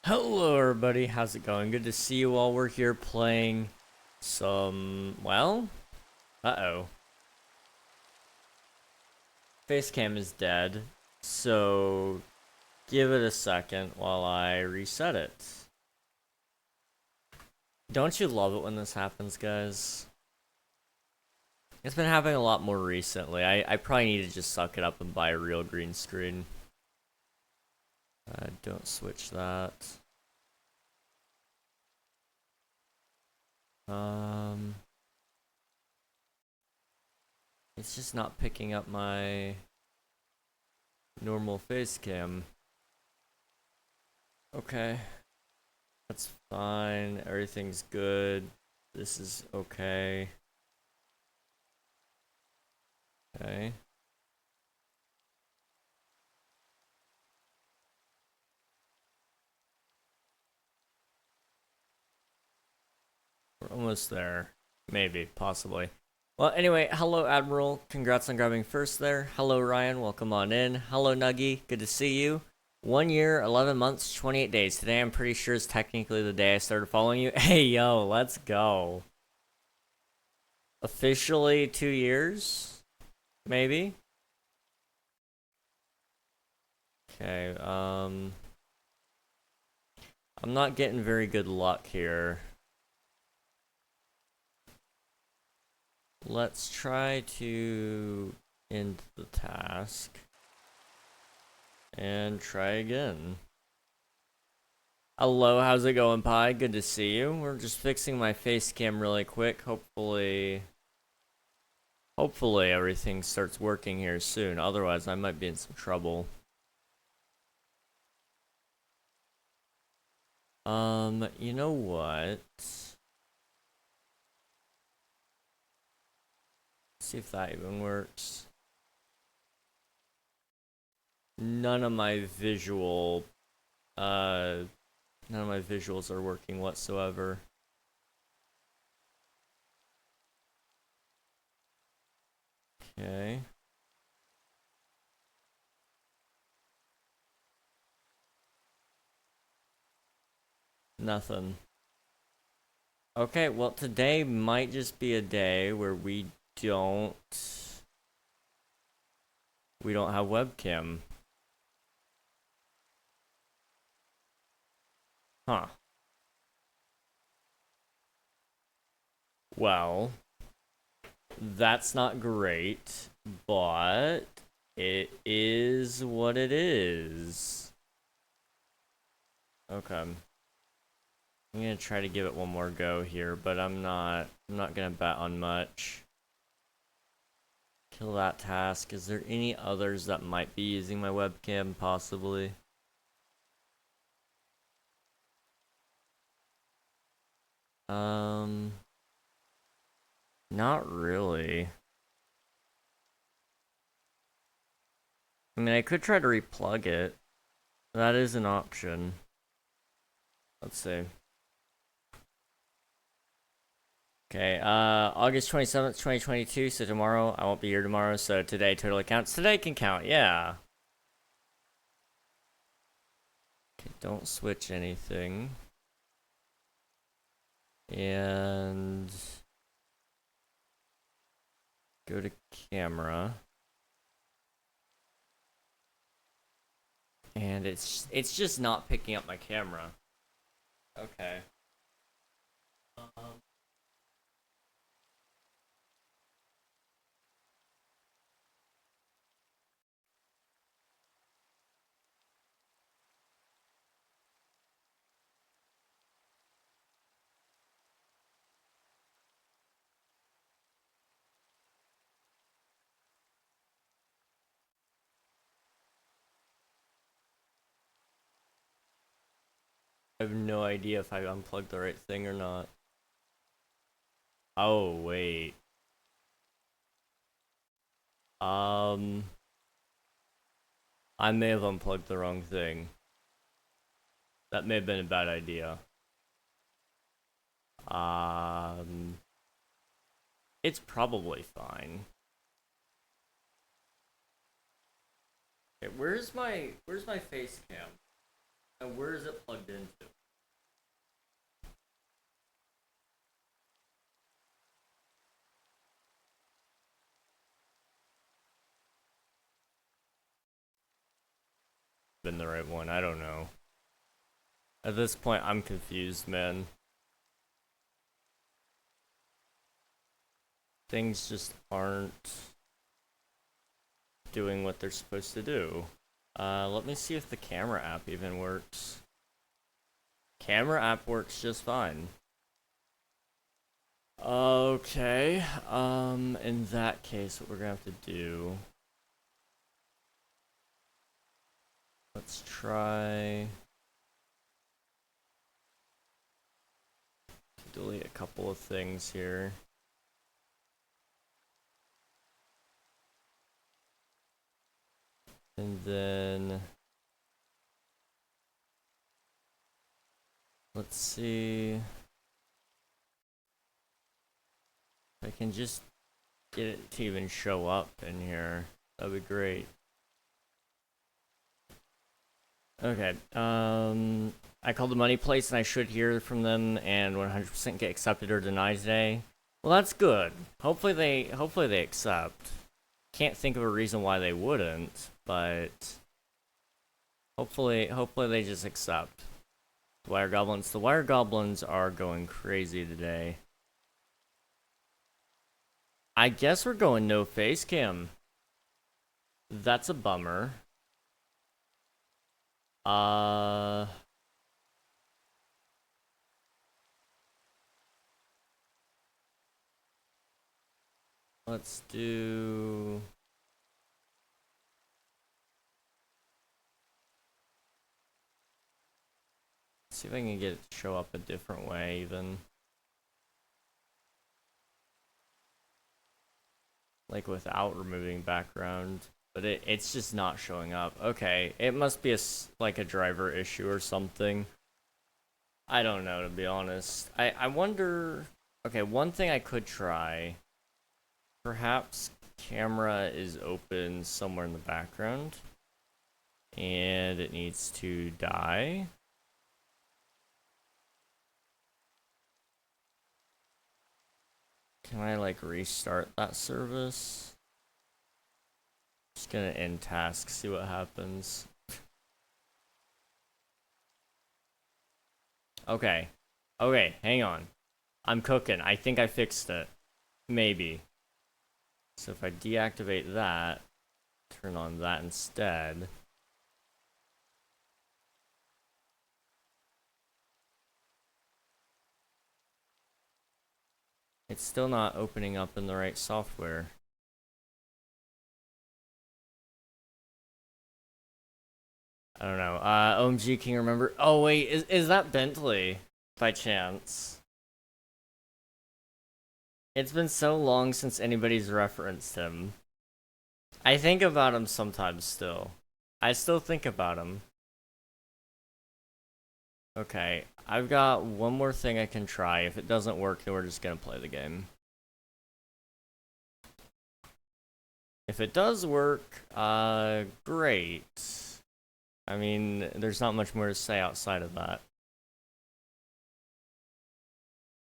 Hello everybody, how's it going? Good to see you all. We're here playing some, well, uh-oh. Facecam is dead, so give it a second while I reset it. Don't you love it when this happens, guys? It's been happening a lot more recently. I probably need to just suck it up and buy a real green screen. Don't switch that. It's just not picking up my normal face cam. Okay. That's fine. Everything's good. This is okay. Okay. We're almost there. Maybe. Possibly. Well, anyway, hello, Admiral. Congrats on grabbing first there. Hello, Ryan. Welcome on in. Hello, Nuggy. Good to see you. 1 year, 11 months, 28 days. Today, I'm pretty sure is technically the day I started following you. Hey, yo, let's go. Officially 2 years? Maybe? Okay, I'm not getting very good luck here. Let's try to end the task. And try again. Hello, how's it going, Pi? Good to see you. We're just fixing my face cam really quick. Hopefully everything starts working here soon. Otherwise, I might be in some trouble. You know what? See if that even works. None of my visuals are working whatsoever. Okay. Nothing. Okay, well, today might just be a day where we don't have webcam. Huh. Well, that's not great, but it is what it is. Okay. I'm gonna try to give it one more go here, but I'm not gonna bet on much. Kill that task. Is there any others that might be using my webcam, possibly? Not really. I mean, I could try to replug it. That is an option. Let's see. Okay, August 27th, 2022, so tomorrow, I won't be here tomorrow, so today totally counts. Today can count, yeah. Okay, don't switch anything. And go to camera. And it's just not picking up my camera. Okay. I have no idea if I unplugged the right thing or not. Oh, wait. I may have unplugged the wrong thing. That may have been a bad idea. It's probably fine. Okay, where's my face cam? And where is it plugged into? Been the right one, I don't know. At this point, I'm confused, man. Things just aren't doing what they're supposed to do. Let me see if the camera app even works. Camera app works just fine. Okay, in that case, what we're gonna have to do... Let's try... delete a couple of things here. And then... let's see... if I can just get it to even show up in here. That'd be great. Okay, I called the money place and I should hear from them and 100% get accepted or denied today. Well, that's good. Hopefully they accept. Can't think of a reason why they wouldn't, but hopefully they just accept. The wire goblins are going crazy today. I guess we're going no face cam. That's a bummer. Let's do... see if I can get it to show up a different way, even. Like without removing background. But it's just not showing up. Okay, it must be like a driver issue or something. I don't know, to be honest. I wonder... okay, one thing I could try... perhaps camera is open somewhere in the background. And it needs to die. Can I, like, restart that service? Just gonna end task, see what happens. Okay. Okay, hang on. I'm cooking. I think I fixed it. Maybe. So if I deactivate that, turn on that instead. It's still not opening up in the right software. I don't know. OMG, can you remember? Oh wait, is that Bentley by chance? It's been so long since anybody's referenced him. I think about him sometimes still. I still think about him. Okay, I've got one more thing I can try. If it doesn't work, then we're just gonna play the game. If it does work, great. I mean, there's not much more to say outside of that.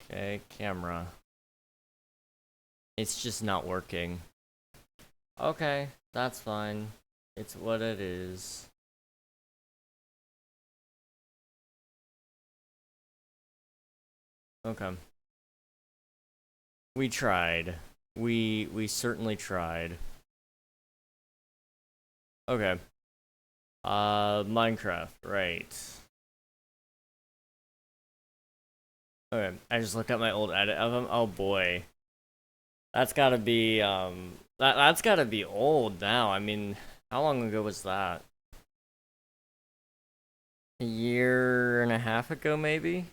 Okay, camera. It's just not working. Okay, that's fine. It's what it is. Okay. We tried. We certainly tried. Okay. Minecraft, right. Okay, I just looked at my old edit of him. Oh boy. That's gotta be, that's gotta be old now. I mean, how long ago was that? A year and a half ago, maybe?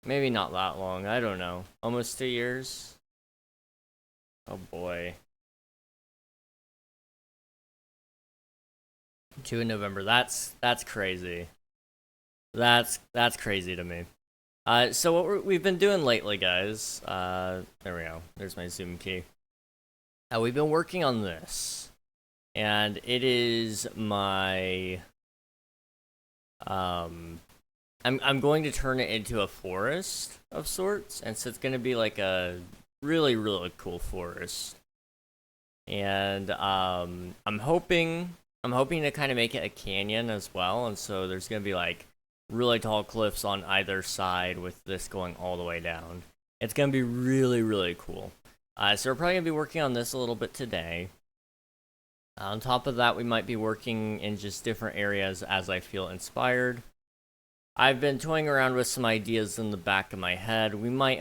Maybe not that long, I don't know. Almost 2 years? Oh boy. 2 in November, that's crazy. That's crazy to me. So what we've been doing lately, guys, there we go. There's my Zoom key. We've been working on this. And it is my I'm going to turn it into a forest of sorts, and so it's gonna be like a really, really cool forest. And I'm hoping to kind of make it a canyon as well, and so there's gonna be like really tall cliffs on either side with this going all the way down. It's gonna be really, really cool. So we're probably gonna be working on this a little bit today. On top of that, we might be working in just different areas as I feel inspired. I've been toying around with some ideas in the back of my head. We might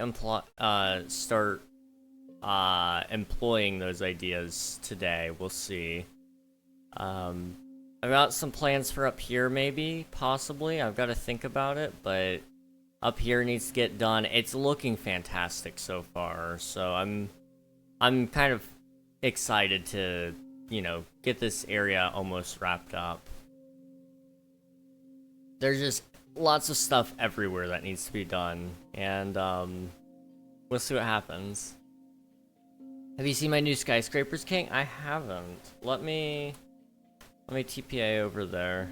start employing those ideas today. We'll see. I've got some plans for up here, maybe, possibly. I've got to think about it, but up here needs to get done. It's looking fantastic so far, so I'm kind of excited to, you know, get this area almost wrapped up. There's just lots of stuff everywhere that needs to be done, and we'll see what happens. Have you seen my new skyscrapers, King? I haven't. Let me TPA over there.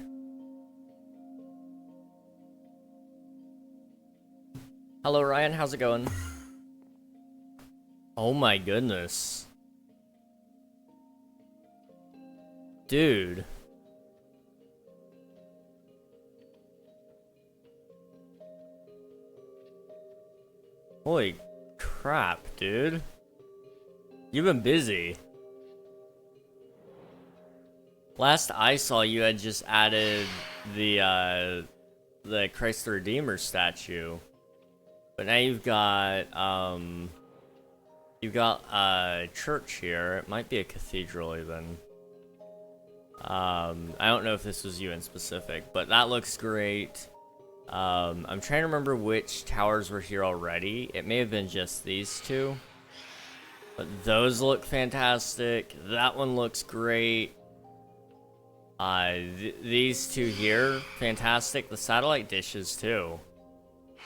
Hello, Ryan. How's it going? Oh my goodness. Dude. Holy crap, dude. You've been busy. Last I saw, you had just added the Christ the Redeemer statue. But now you've got a church here. It might be a cathedral even. I don't know if this was you in specific, but that looks great. I'm trying to remember which towers were here already. It may have been just these two. But those look fantastic. That one looks great. These two here, fantastic. The satellite dishes too.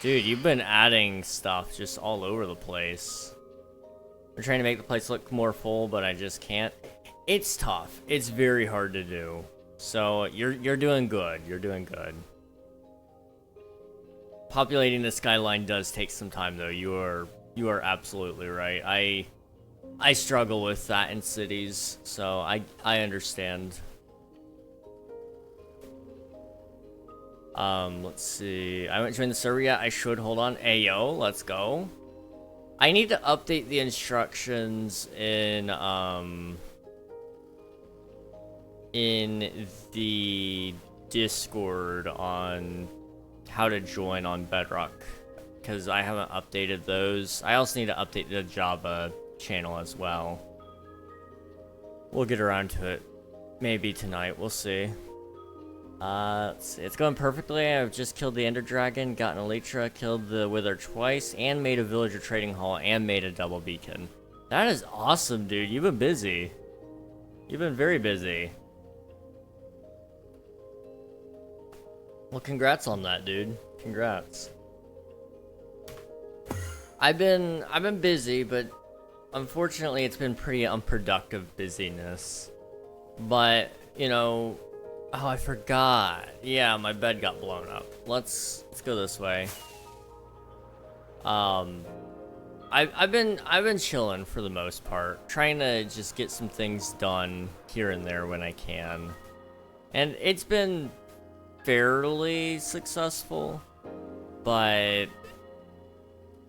Dude, you've been adding stuff just all over the place. I'm trying to make the place look more full, but I just can't. It's tough. It's very hard to do. So you're doing good. You're doing good. Populating the skyline does take some time, though. You are absolutely right. I struggle with that in cities, so I understand. Let's see. I haven't joined the server yet. I should. Hold on. Ayo, let's go. I need to update the instructions in the Discord on how to join on Bedrock, because I haven't updated those. I also need to update the Java channel as well. We'll get around to it maybe tonight. We'll see. Let's see. It's going perfectly. I've just killed the Ender Dragon, gotten Elytra, killed the Wither twice, and made a villager trading hall, and made a double beacon. That is awesome, dude. You've been busy. You've been very busy. Well, congrats on that, dude. Congrats. I've been busy, but unfortunately it's been pretty unproductive busyness. But, you know, oh, I forgot. Yeah, my bed got blown up. Let's go this way. I've been chilling for the most part, trying to just get some things done here and there when I can. And it's been fairly successful, but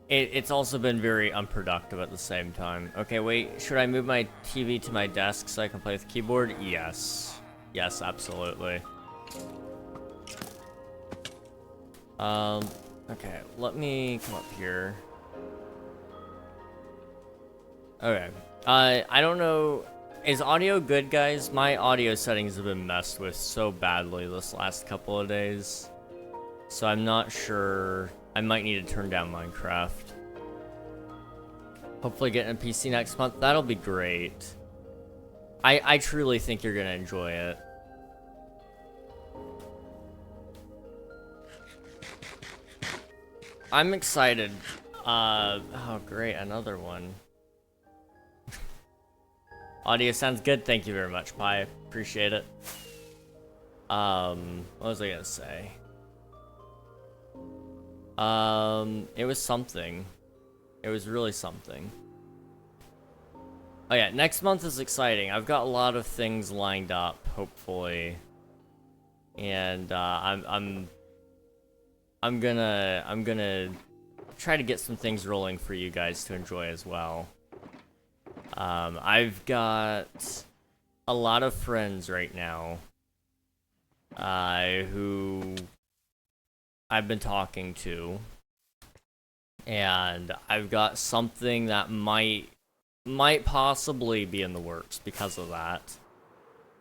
it's also been very unproductive at the same time. Okay, wait, should I move my TV to my desk so I can play with keyboard? Yes. Yes, absolutely. Okay, let me come up here. Okay. I don't know. Is audio good, guys? My audio settings have been messed with so badly this last couple of days. So I'm not sure. I might need to turn down Minecraft. Hopefully getting a PC next month. That'll be great. I truly think you're gonna enjoy it. I'm excited. Oh great, another one. Audio sounds good. Thank you very much, Pi. Appreciate it. What was I gonna say? It was something. It was really something. Oh yeah, next month is exciting. I've got a lot of things lined up, hopefully. And I'm gonna try to get some things rolling for you guys to enjoy as well. I've got a lot of friends right now who I've been talking to, and I've got something that might possibly be in the works because of that.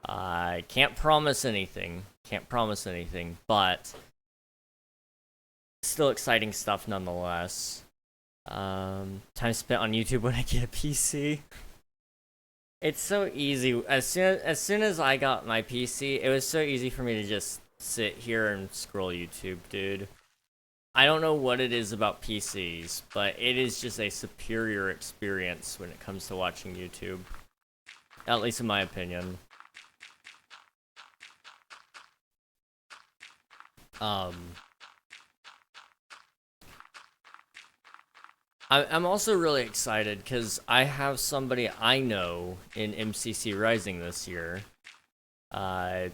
I can't promise anything, but still exciting stuff nonetheless. Time spent on YouTube when I get a PC. It's so easy. As soon as I got my PC, it was so easy for me to just sit here and scroll YouTube, dude. I don't know what it is about PCs, but it is just a superior experience when it comes to watching YouTube. At least in my opinion. I'm also really excited because I have somebody I know in MCC Rising this year. I've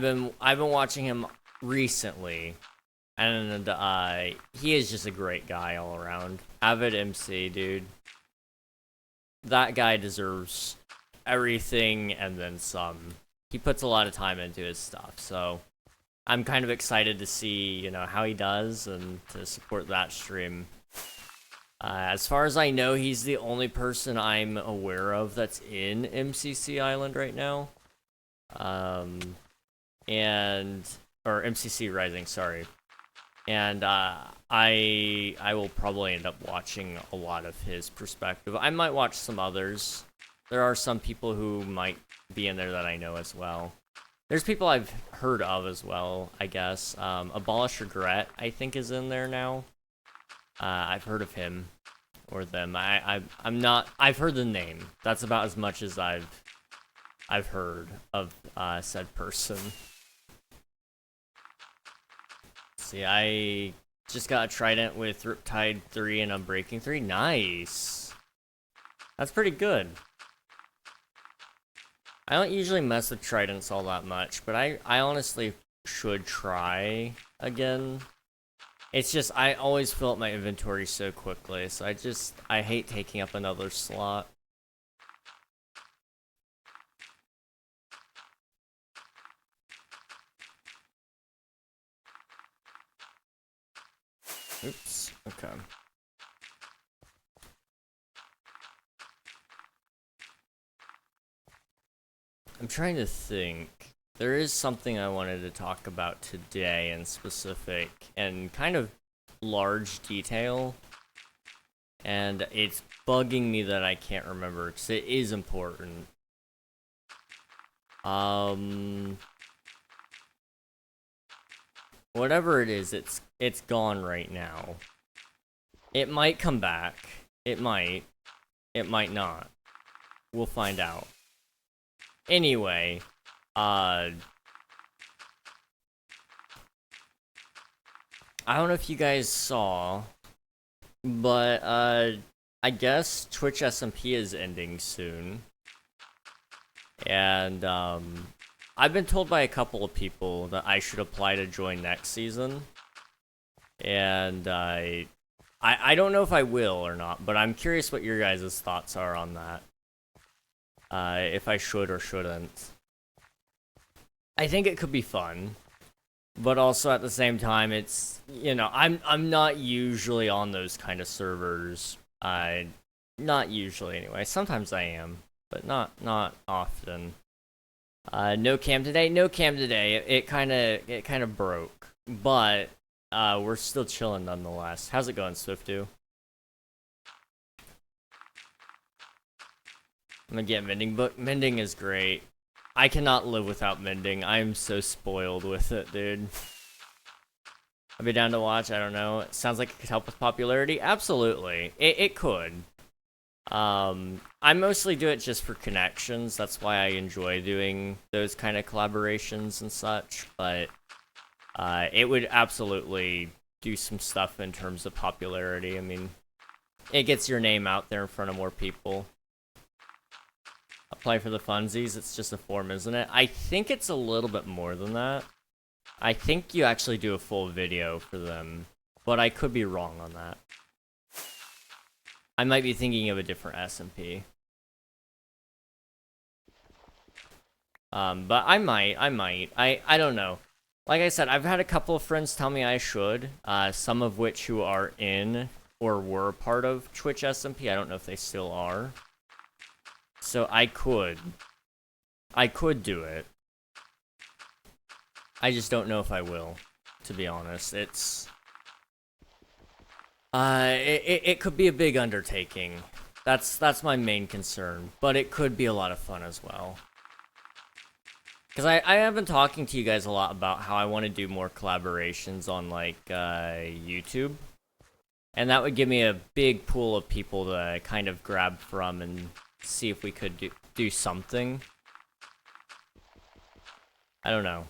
been watching him recently, and he is just a great guy all around. Avid MC, dude. That guy deserves everything and then some. He puts a lot of time into his stuff, so I'm kind of excited to see, you know, how he does and to support that stream. As far as I know, he's the only person I'm aware of that's in MCC Island right now. Or MCC Rising, sorry. And I will probably end up watching a lot of his perspective. I might watch some others. There are some people who might be in there that I know as well. There's people I've heard of as well, I guess. Abolish Regret, I think, is in there now. I've heard of him or them. I'm not. I've heard the name. That's about as much as I've heard of said person. See, I just got a Trident with Riptide 3 and Unbreaking 3. Nice. That's pretty good. I don't usually mess with Tridents all that much, but I honestly should try again. It's just, I always fill up my inventory so quickly, so I hate taking up another slot. Oops, okay. I'm trying to think. There is something I wanted to talk about today in specific and kind of large detail. And it's bugging me that I can't remember because it is important. Whatever it is, it's gone right now. It might come back. It might. It might not. We'll find out. Anyway, I don't know if you guys saw, but I guess Twitch SMP is ending soon. And I've been told by a couple of people that I should apply to join next season. And I don't know if I will or not, but I'm curious what your guys' thoughts are on that. If I should or shouldn't. I think it could be fun, but also at the same time, it's, you know, I'm not usually on those kind of servers. Not usually anyway. Sometimes I am, but not often. No cam today. No cam today. It kind of broke, but we're still chilling nonetheless. How's it going, Swiftu? I'm gonna get Mending book. Mending is great. I cannot live without Mending. I'm so spoiled with it, dude. I'd be down to watch. I don't know. It sounds like it could help with popularity. Absolutely. It could. I mostly do it just for connections. That's why I enjoy doing those kind of collaborations and such. But it would absolutely do some stuff in terms of popularity. I mean, it gets your name out there in front of more people. Apply for the funsies. It's just a form, isn't it? I think it's a little bit more than that. I think you actually do a full video for them, but I could be wrong on that. I might be thinking of a different SMP. But I might. I don't know. Like I said, I've had a couple of friends tell me I should, some of which who are in or were part of Twitch SMP. I don't know if they still are. So I could do it. I just don't know if I will, to be honest. It's it could be a big undertaking. That's my main concern, but it could be a lot of fun as well. Because I have been talking to you guys a lot about how I want to do more collaborations on, like, YouTube. And that would give me a big pool of people to kind of grab from and see if we could do something. I don't know.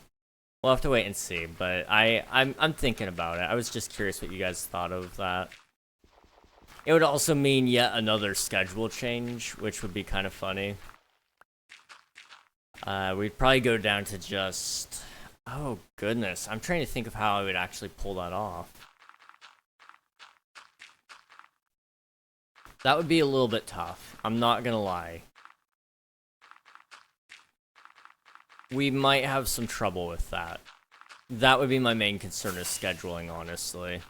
We'll have to wait and see, but I'm thinking about it. I was just curious what you guys thought of that. It would also mean yet another schedule change, which would be kind of funny. We'd probably go down to just... Oh, goodness. I'm trying to think of how I would actually pull that off. That would be a little bit tough. I'm not gonna lie. We might have some trouble with that. That would be my main concern is scheduling, honestly.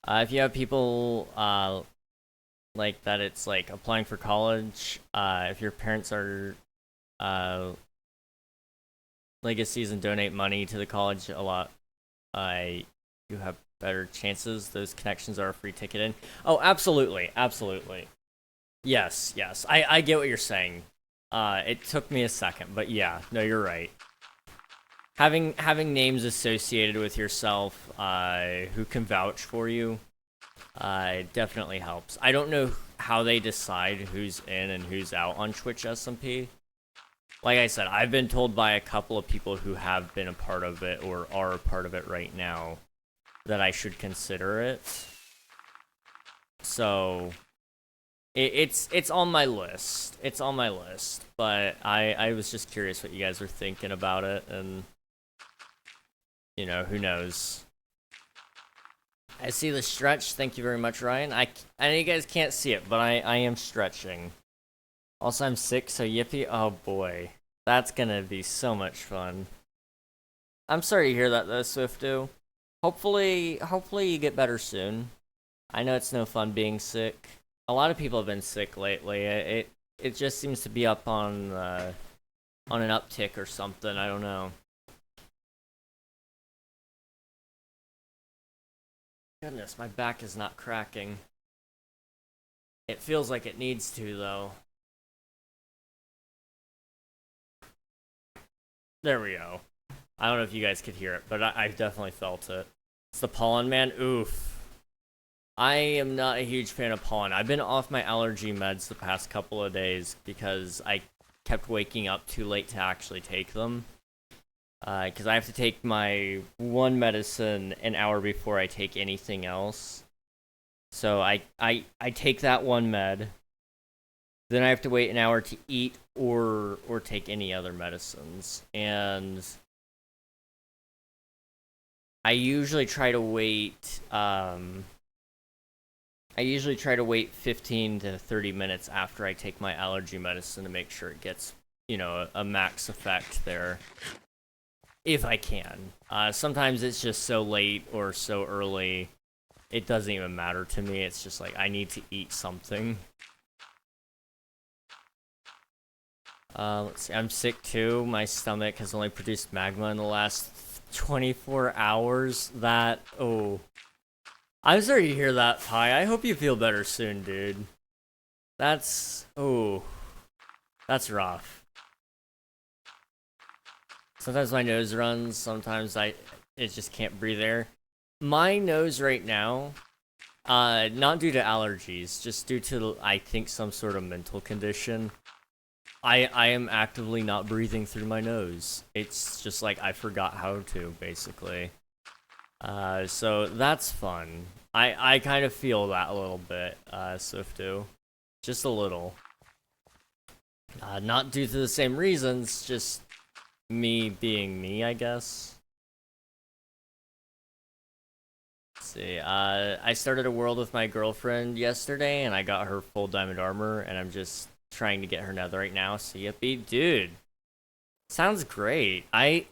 If you have people, like that it's like applying for college, if your parents are legacies and donate money to the college a lot, you have better chances. Those connections are a free ticket in. Oh, absolutely, absolutely. Yes, I get what you're saying. It took me a second, but yeah, no, you're right. Having names associated with yourself, who can vouch for you, definitely helps. I don't know how they decide who's in and who's out on Twitch SMP. Like I said, I've been told by a couple of people who have been a part of it or are a part of it right now that I should consider it. So it's on my list. It's on my list, but I was just curious what you guys are thinking about it, and you know, who knows. I see the stretch. Thank you very much, Ryan. I know you guys can't see it, but I am stretching. Also, I'm sick, so yippee. Oh boy, that's gonna be so much fun. I'm sorry to hear that though, Swifto. Hopefully you get better soon. I know it's no fun being sick. A lot of people have been sick lately. It just seems to be up on an uptick or something. I don't know. Goodness, my back is not cracking. It feels like it needs to, though. There we go. I don't know if you guys could hear it, but I definitely felt it. It's the pollen, man. Oof. I am not a huge fan of pollen. I've been off my allergy meds the past couple of days because I kept waking up too late to actually take them. Because I have to take my one medicine an hour before I take anything else. So I take that one med. Then I have to wait an hour to eat or take any other medicines. And I usually try to wait 15 to 30 minutes after I take my allergy medicine to make sure it gets, you know, a max effect there. If I can. Sometimes it's just so late or so early, it doesn't even matter to me. It's just like, I need to eat something. Let's see, I'm sick too. My stomach has only produced magma in the last 24 hours. Oh. I'm sorry to hear that, Pi. I hope you feel better soon, dude. That's rough. Sometimes my nose runs, sometimes it just can't breathe air. My nose right now Not due to allergies, just due to, I think, some sort of mental condition. I am actively not breathing through my nose. It's just like I forgot how to, basically. So that's fun. I kind of feel that a little bit, Swifto. Just a little. Not due to the same reasons, just me being me, I guess. Let's see, I started a world with my girlfriend yesterday, and I got her full diamond armor, and I'm just trying to get her netherite now, so yippee. Dude, sounds great. Like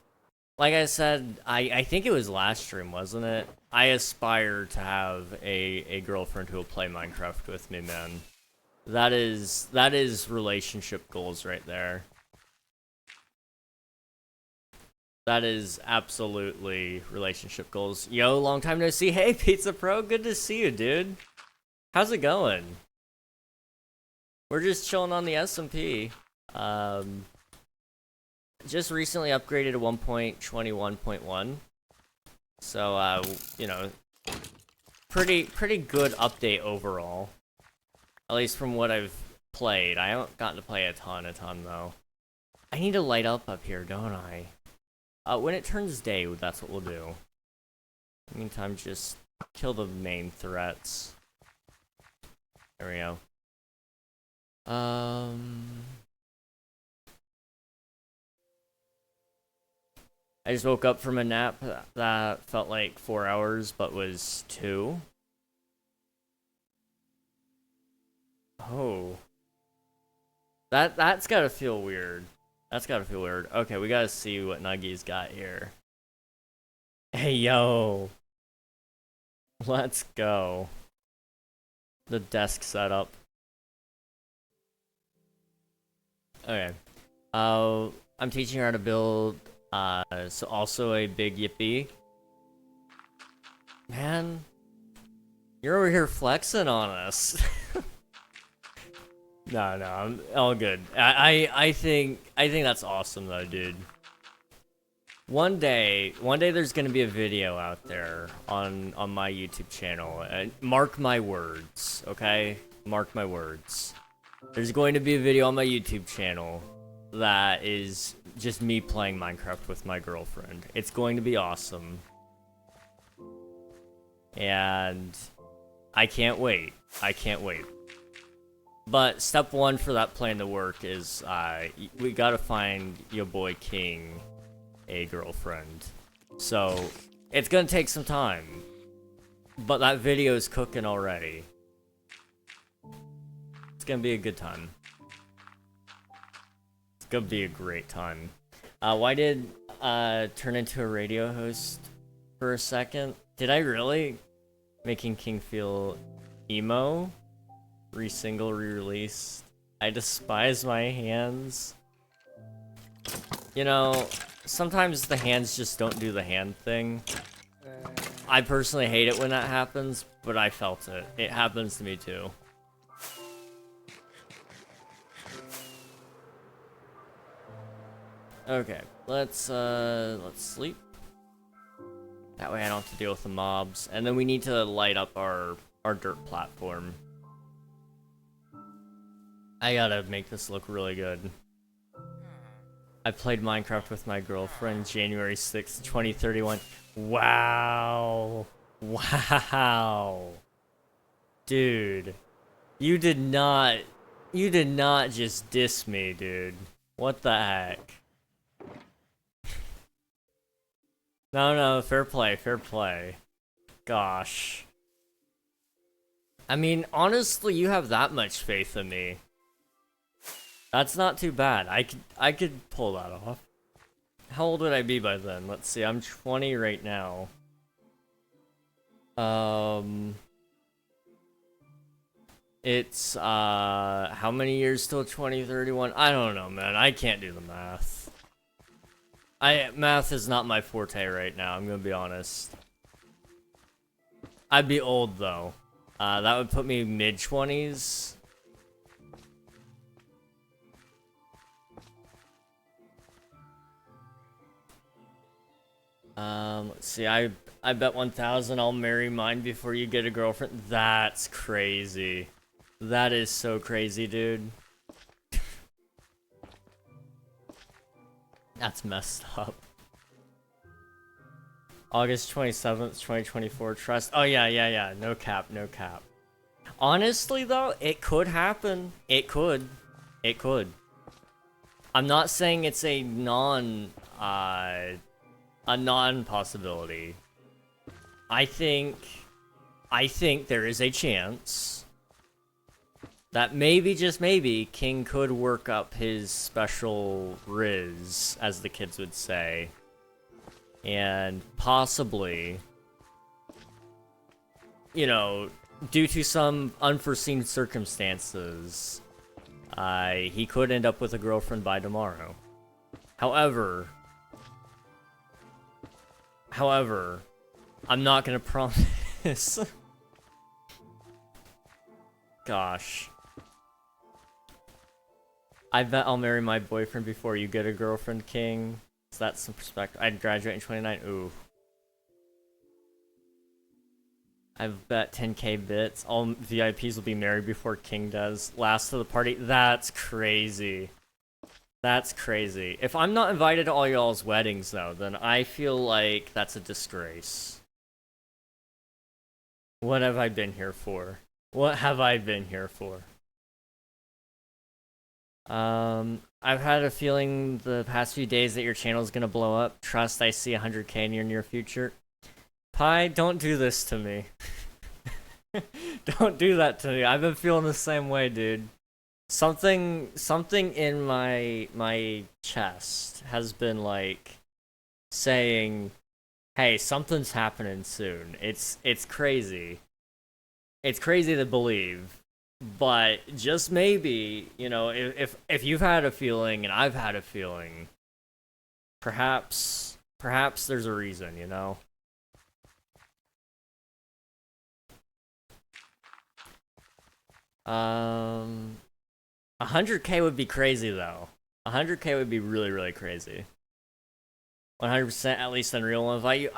I said, I think it was last stream, wasn't it? I aspire to have a girlfriend who will play Minecraft with me, man. That is relationship goals right there. That is absolutely relationship goals. Yo, long time no see. Hey, Pizza Pro, good to see you, dude. How's it going? We're just chilling on the SMP. Just recently upgraded to 1.21.1. So, you know, pretty good update overall. At least from what I've played. I haven't gotten to play a ton though. I need to light up here, don't I? When it turns day, that's what we'll do. In the meantime, just kill the main threats. There we go. I just woke up from a nap that felt like 4 hours, but was 2. Oh. That's gotta feel weird. That's gotta feel weird. Okay, we gotta see what Nuggy's got here. Hey, yo. Let's go. The desk setup. Okay. I'm teaching her how to build, so also a big yippee. Man, you're over here flexing on us. No, I'm all good. I think that's awesome though, dude. One day there's gonna be a video out there on my YouTube channel. Mark my words, okay? Mark my words. There's going to be a video on my YouTube channel that is just me playing Minecraft with my girlfriend. It's going to be awesome. And I can't wait. I can't wait. But step 1 for that plan to work is we gotta find your boy King a girlfriend. So it's gonna take some time. But that video is cooking already. It's gonna be a good time. It's gonna be a great time. Why did turn into a radio host for a second? Did I really? Making King feel emo? Re-single, re-release. I despise my hands. You know, sometimes the hands just don't do the hand thing. I personally hate it when that happens, but I felt it. It happens to me too. Okay, let's sleep. That way I don't have to deal with the mobs. And then we need to light up our dirt platform. I gotta make this look really good. I played Minecraft with my girlfriend January 6th, 2031. Wow. Wow. Dude. You did not just diss me, dude. What the heck? No, fair play, fair play. Gosh. I mean, honestly, you have that much faith in me. That's not too bad. I could pull that off. How old would I be by then? Let's see. I'm 20 right now. It's how many years till 2031? I don't know, man. I can't do the math. Math is not my forte right now, I'm gonna be honest. I'd be old though. That would put me mid-20s. Let's see, I I bet 1,000 I'll marry mine before you get a girlfriend. That's crazy. That is so crazy, dude. That's messed up. August 27th, 2024, trust. Oh, yeah. No cap, no cap. Honestly, though, it could happen. It could. It could. I'm not saying it's a non-possibility. I think there is a chance that maybe, just maybe, King could work up his special riz, as the kids would say. And possibly, you know, due to some unforeseen circumstances, he could end up with a girlfriend by tomorrow. However, I'm not gonna promise. Gosh. I bet I'll marry my boyfriend before you get a girlfriend, King. So that's some perspective. I'd graduate in 29. Ooh. I bet 10k bits. All VIPs will be married before King does. Last of the party. That's crazy. That's crazy. If I'm not invited to all y'all's weddings, though, then I feel like that's a disgrace. What have I been here for? What have I been here for? I've had a feeling the past few days that your channel is gonna blow up. Trust, I see 100k in your near future. Pi, don't do this to me. Don't do that to me. I've been feeling the same way, dude. Something in my chest has been like saying, "Hey, something's happening soon." It's crazy. It's crazy to believe, but just maybe, you know, if you've had a feeling and I've had a feeling, perhaps there's a reason, you know. 100k would be crazy though. 100k would be really crazy. 100% at least in real life.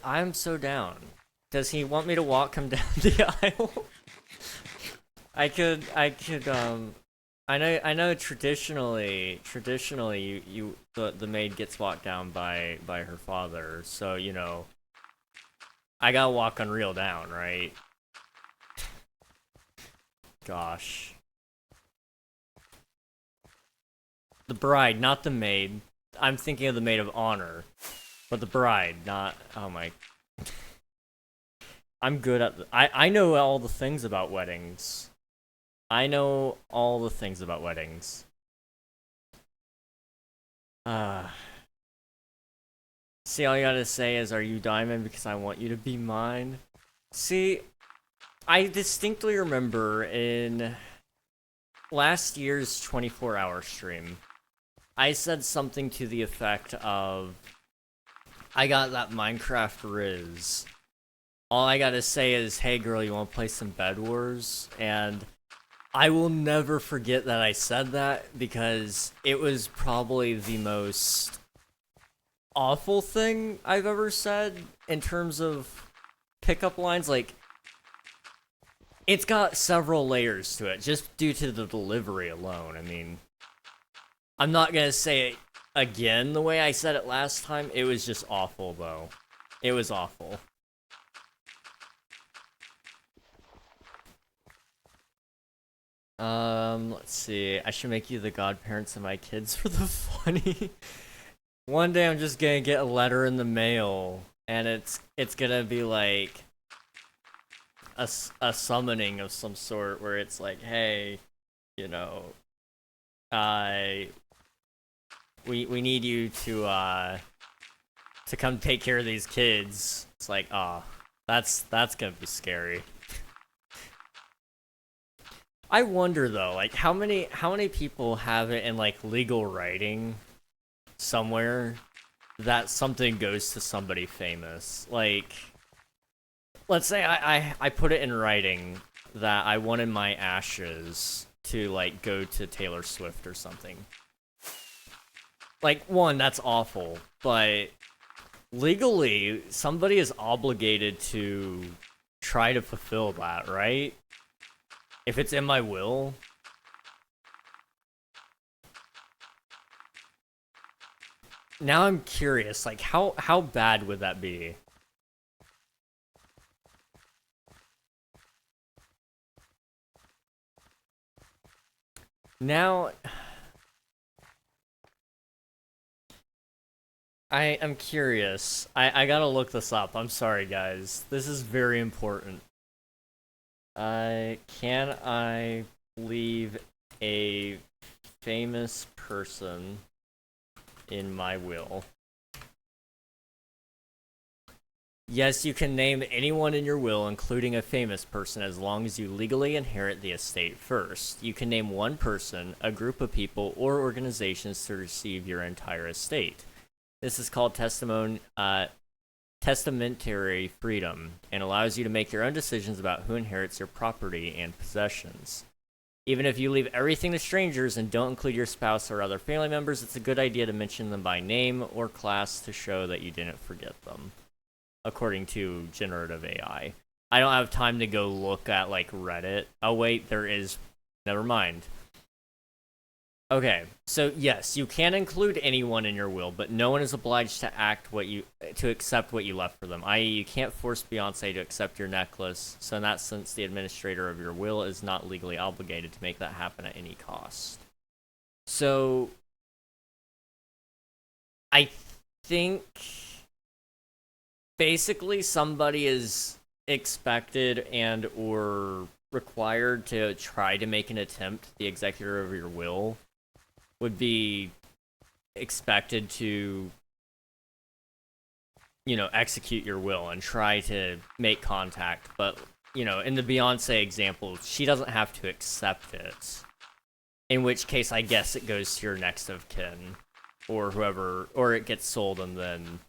I'm so down. Does he want me to walk him down the aisle? I know traditionally the maid gets walked down by her father, so you know I gotta walk Unreal down, right? Gosh. The bride, not the maid. I'm thinking of the maid of honor. But the bride, not... Oh my... I'm good at... I know all the things about weddings. I know all the things about weddings. See, all you gotta say is, are you Diamond? Because I want you to be mine. See, I distinctly remember in last year's 24-hour stream, I said something to the effect of, I got that Minecraft Riz. All I gotta say is, hey girl, you wanna play some Bed Wars? And I will never forget that I said that, because it was probably the most awful thing I've ever said in terms of pickup lines. Like, it's got several layers to it, just due to the delivery alone. I mean, I'm not gonna say it again the way I said it last time. It was just awful, though. It was awful. Let's see. I should make you the godparents of my kids for the funny. One day I'm just gonna get a letter in the mail, and it's gonna be like a summoning of some sort, where it's like, hey, you know, we need you to come take care of these kids. It's like, that's gonna be scary. I wonder though, like how many people have it in like legal writing somewhere that something goes to somebody famous. Like, let's say I put it in writing that I wanted my ashes to like go to Taylor Swift or something. Like, one, that's awful, but legally, somebody is obligated to try to fulfill that, right? If it's in my will. Now I'm curious, like, how bad would that be? Now, I am curious. I gotta look this up. I'm sorry, guys. This is very important. Can I leave a famous person in my will? Yes, you can name anyone in your will, including a famous person, as long as you legally inherit the estate first. You can name one person, a group of people, or organizations to receive your entire estate. This is called testamentary freedom, and allows you to make your own decisions about who inherits your property and possessions. Even if you leave everything to strangers and don't include your spouse or other family members, it's a good idea to mention them by name or class to show that you didn't forget them, according to generative AI. I don't have time to go look at, like, Reddit. Oh, wait, there is. Never mind. Okay, so yes, you can include anyone in your will, but no one is obliged to accept what you left for them. I.e., you can't force Beyonce to accept your necklace, so in that sense, the administrator of your will is not legally obligated to make that happen at any cost. So, I think basically somebody is expected and or required to try to make an attempt, the executor of your will would be expected to, execute your will and try to make contact. But, in the Beyonce example, she doesn't have to accept it. In which case, I guess it goes to your next of kin or whoever, or it gets sold and then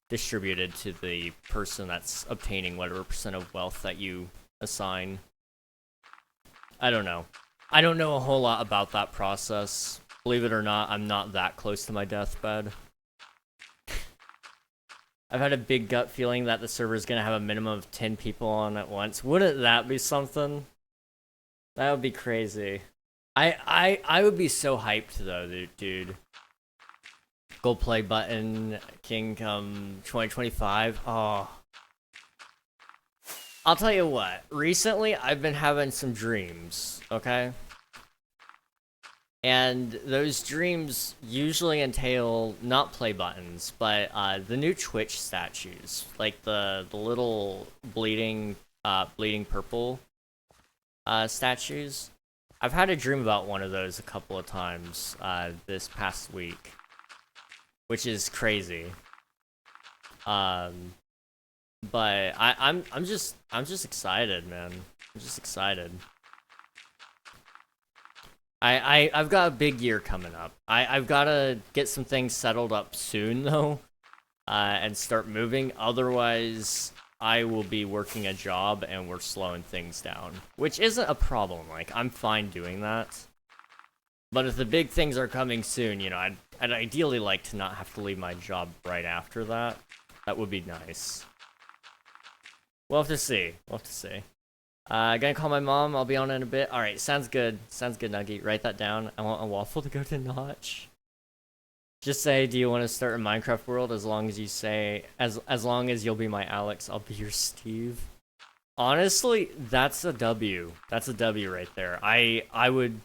distributed to the person that's obtaining whatever percent of wealth that you assign. I don't know. I don't know a whole lot about that process. Believe it or not, I'm not that close to my deathbed. I've had a big gut feeling that the server is going to have a minimum of 10 people on at once. Wouldn't that be something? That would be crazy. I would be so hyped though, dude. Gold play button, Kingdom 2025. Oh. I'll tell you what. Recently, I've been having some dreams, okay? And those dreams usually entail not play buttons, but the new Twitch statues, like the little bleeding purple statues. I've had a dream about one of those a couple of times this past week, which is crazy. But I'm just excited, man. I'm just excited. I've got a big year coming up. I've got to get some things settled up soon, though, and start moving. Otherwise, I will be working a job and we're slowing things down, which isn't a problem. Like, I'm fine doing that. But if the big things are coming soon, I'd ideally like to not have to leave my job right after that. That would be nice. We'll have to see. Gonna call my mom. I'll be on in a bit. All right, sounds good. Sounds good, Nuggy. Write that down. I want a waffle to go to Notch. Just say, do you want to start a Minecraft world? As long as you say, as long as you'll be my Alex, I'll be your Steve. Honestly, that's a W. That's a W right there. I would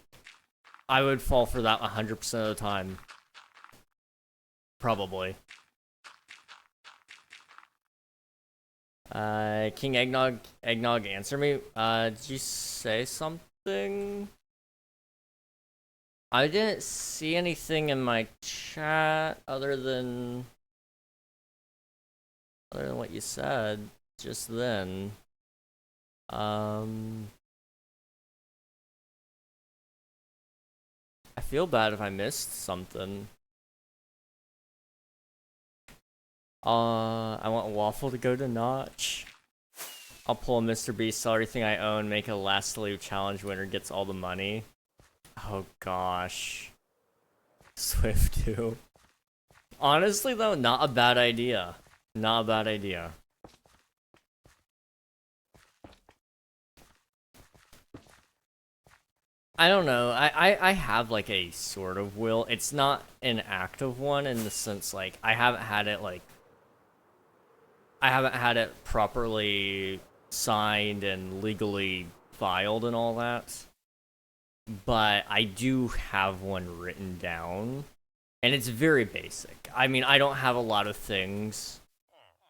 fall for that 100% of the time. Probably. King Eggnog, answer me. Did you say something? I didn't see anything in my chat other than what you said just then. I feel bad if I missed something. I want a waffle to go to Notch. I'll pull a Mr. Beast, sell everything I own, make a last to leave challenge winner gets all the money. Oh gosh. Swift too. Honestly though, not a bad idea. Not a bad idea. I don't know. I have like a sort of will. It's not an active one in the sense like I haven't had it properly signed and legally filed and all that. But I do have one written down. And it's very basic. I mean, I don't have a lot of things.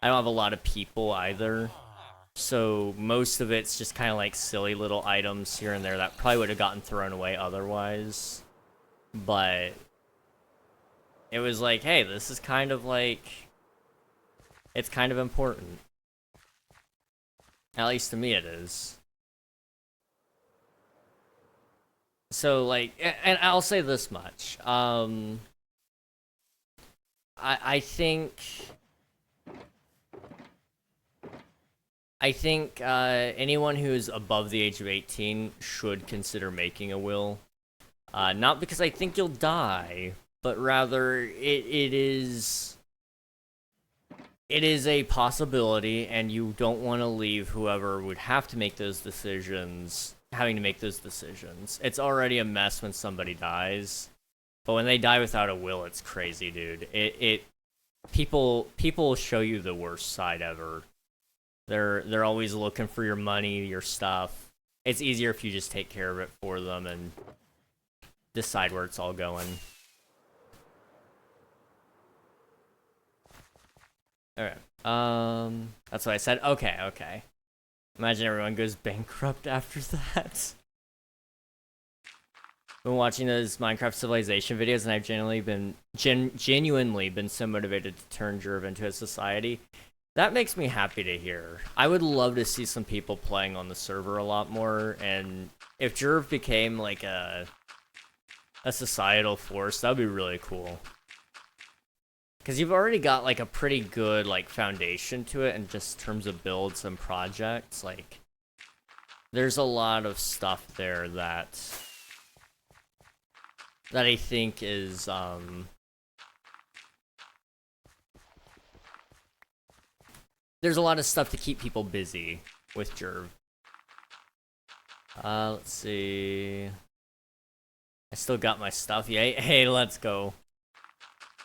I don't have a lot of people either. So most of it's just kind of like silly little items here and there that probably would have gotten thrown away otherwise. But it was like, hey, this is kind of like, it's kind of important. At least to me it is. So like, and I'll say this much. I think anyone who's above the age of 18 should consider making a will. Not because I think you'll die, but rather it is a possibility, and you don't want to leave whoever would have to make those decisions having to make those decisions. It's already a mess when somebody dies, but when they die without a will, it's crazy, dude. People show you the worst side ever. They're always looking for your money, your stuff. It's easier if you just take care of it for them and decide where it's all going. Alright. That's what I said. Okay. Imagine everyone goes bankrupt after that. Been watching those Minecraft Civilization videos, and I've genuinely been so motivated to turn Jerv into a society. That makes me happy to hear. I would love to see some people playing on the server a lot more, and if Jerv became like a societal force, that would be really cool. Because you've already got like a pretty good like foundation to it in just terms of builds and projects. Like, there's a lot of stuff there that I think is there's a lot of stuff to keep people busy with Jerv. Let's see. I still got my stuff. Yeah, hey, let's go.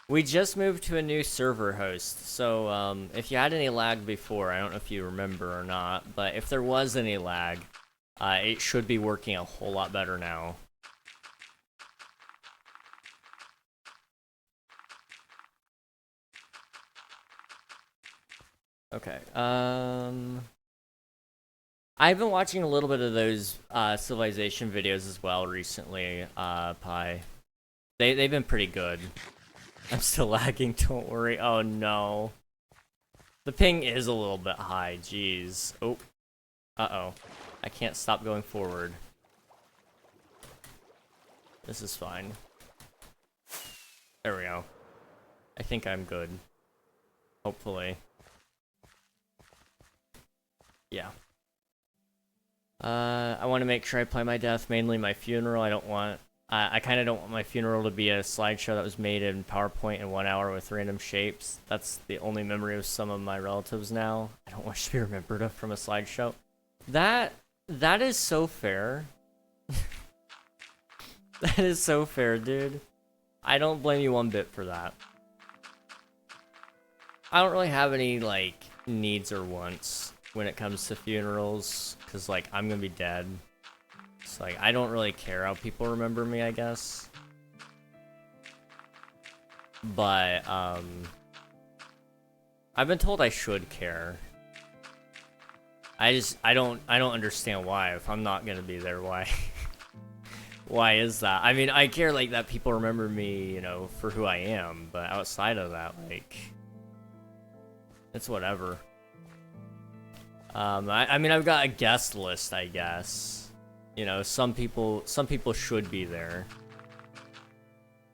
We just moved to a new server host, so if you had any lag before, I don't know if you remember or not, but if there was any lag, it should be working a whole lot better now. Okay, I've been watching a little bit of those Civilization videos as well recently, Pi. They've been pretty good. I'm still lagging, don't worry. Oh no. The ping is a little bit high, jeez. Oh. Uh-oh. I can't stop going forward. This is fine. There we go. I think I'm good. Hopefully. Yeah. I want to make sure I play my death, mainly my funeral. I kind of don't want my funeral to be a slideshow that was made in PowerPoint in 1 hour with random shapes. That's the only memory of some of my relatives now. I don't want to be remembered from a slideshow. That is so fair. That is so fair, dude. I don't blame you one bit for that. I don't really have any, like, needs or wants when it comes to funerals, because, like, I'm gonna be dead. It's like, I don't really care how people remember me, I guess. But, I've been told I should care. I don't understand why. If I'm not gonna be there, why? Why is that? I mean, I care, like, that people remember me, you know, for who I am, but outside of that, like, it's whatever. I mean, I've got a guest list, I guess. You know, some people should be there,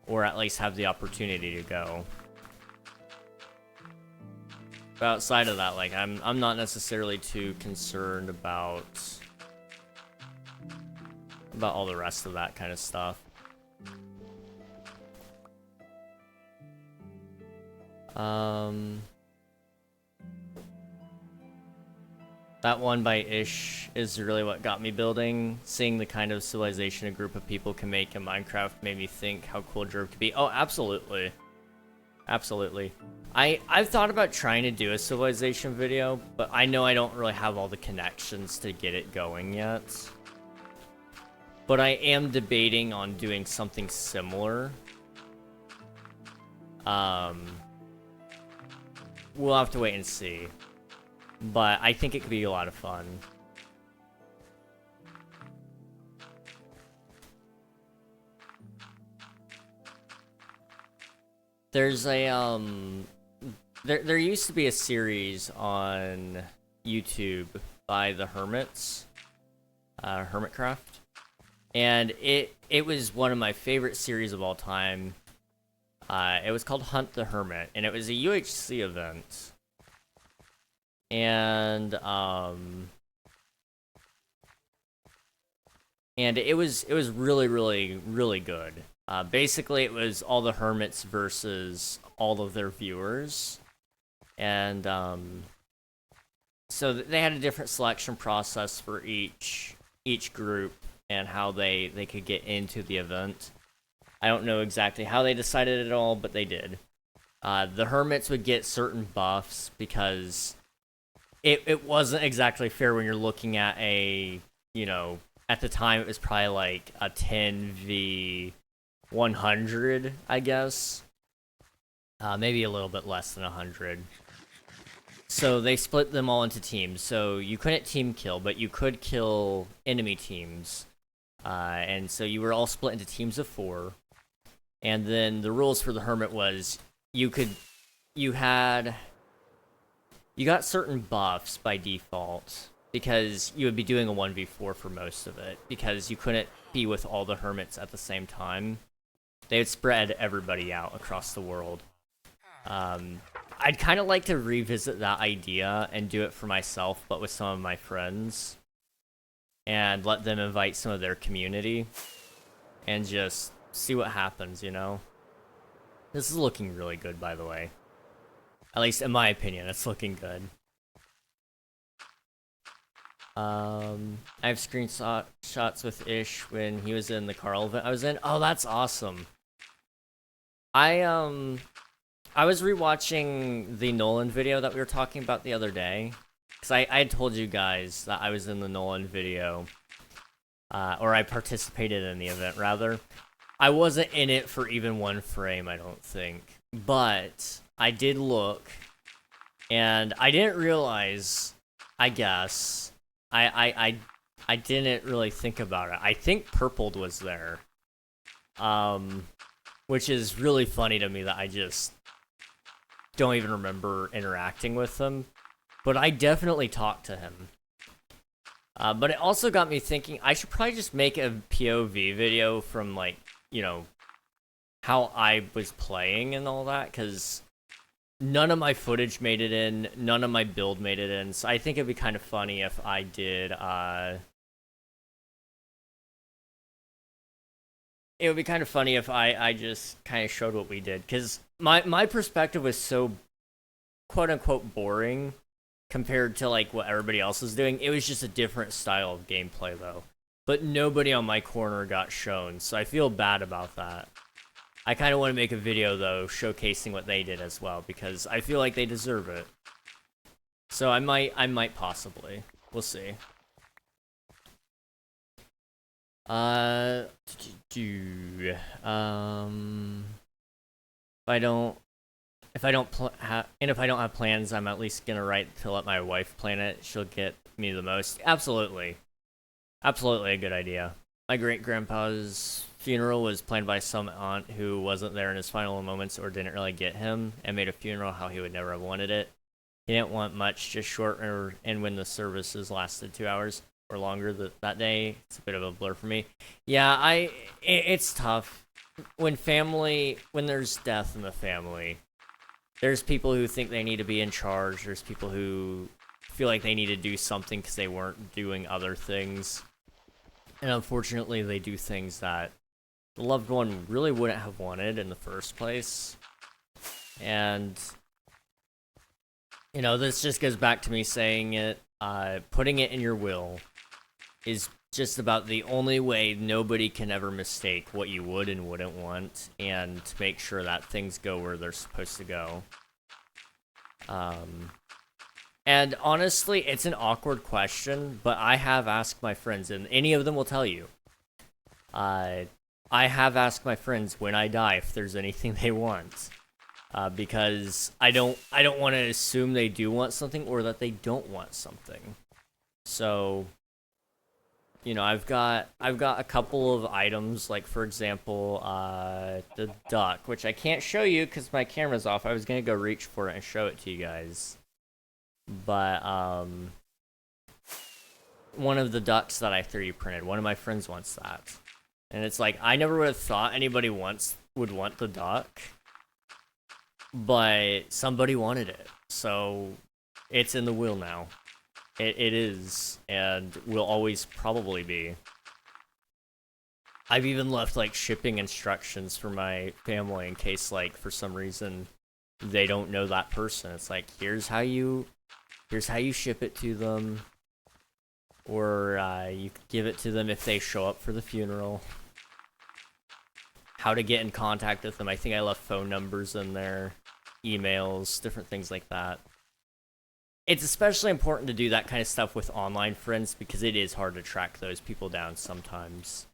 or at least have the opportunity to go. But outside of that, like, I'm not necessarily too concerned about all the rest of that kind of stuff. That one by Ish is really what got me building. Seeing the kind of civilization a group of people can make in Minecraft made me think how cool Drove could be. Oh, absolutely. Absolutely. I've thought about trying to do a civilization video, but I know I don't really have all the connections to get it going yet. But I am debating on doing something similar. We'll have to wait and see. But I think it could be a lot of fun. There's a, there used to be a series on YouTube by the Hermits, Hermitcraft. And it was one of my favorite series of all time. It was called Hunt the Hermit, and it was a UHC event. And it was really, really, really good. Basically, it was all the hermits versus all of their viewers. And so they had a different selection process for each group and how they could get into the event. I don't know exactly how they decided it all, but they did. The hermits would get certain buffs because it wasn't exactly fair when you're looking at a, you know, at the time it was probably like a 10v100, I guess. Maybe a little bit less than 100. So they split them all into teams. So you couldn't team kill, but you could kill enemy teams. And so you were all split into teams of 4. And then the rules for the hermit was you got certain buffs by default because you would be doing a 1v4 for most of it because you couldn't be with all the hermits at the same time. They would spread everybody out across the world. I'd kind of like to revisit that idea and do it for myself, but with some of my friends, and let them invite some of their community and just see what happens, you know? This is looking really good, by the way. At least in my opinion, it's looking good. I have screenshots with Ish when he was in the Carl event I was in. Oh, that's awesome. I was rewatching the Nolan video that we were talking about the other day. Because I had told you guys that I was in the Nolan video. Or I participated in the event, rather. I wasn't in it for even one frame, I don't think. But I did look. And I didn't realize, I guess. I didn't really think about it. I think Purpled was there. Which is really funny to me that I just don't even remember interacting with him. But I definitely talked to him. But it also got me thinking, I should probably just make a POV video from, like, you know, how I was playing and all that, because none of my footage made it in, none of my build made it in, so I think it'd be kind of funny if I did, it would be kind of funny if I just kind of showed what we did, because my perspective was so quote-unquote boring compared to, like, what everybody else is doing. It was just a different style of gameplay, though. But nobody on my corner got shown, so I feel bad about that. I kind of want to make a video, though, showcasing what they did as well, because I feel like they deserve it. So I might possibly. We'll see. If I don't have plans, I'm at least gonna write to let my wife plan it. She'll get me the most. Absolutely. Absolutely a good idea. My great-grandpa's funeral was planned by some aunt who wasn't there in his final moments or didn't really get him, and made a funeral how he would never have wanted it. He didn't want much, just short, and when the services lasted 2 hours or longer that day, it's a bit of a blur for me. Yeah, it's tough. When there's death in the family, there's people who think they need to be in charge, there's people who feel like they need to do something because they weren't doing other things. And unfortunately, they do things that the loved one really wouldn't have wanted in the first place. And, you know, this just goes back to me saying it. putting it in your will is just about the only way nobody can ever mistake what you would and wouldn't want, and to make sure that things go where they're supposed to go. And honestly, it's an awkward question, but I have asked my friends, and any of them will tell you. I have asked my friends when I die if there's anything they want, because I don't want to assume they do want something or that they don't want something. So, you know, I've got a couple of items, like for example, the duck, which I can't show you because my camera's off. I was gonna go reach for it and show it to you guys. But, one of the ducks that I 3D printed, one of my friends wants that. And it's like, I never would have thought anybody would want the duck, but somebody wanted it. So, it's in the will now. It is, and will always probably be. I've even left, like, shipping instructions for my family in case, like, for some reason, they don't know that person. It's like, here's how you ship it to them, or you give it to them if they show up for the funeral. How to get in contact with them. I think I left phone numbers in there, emails, different things like that. It's especially important to do that kind of stuff with online friends because it is hard to track those people down sometimes.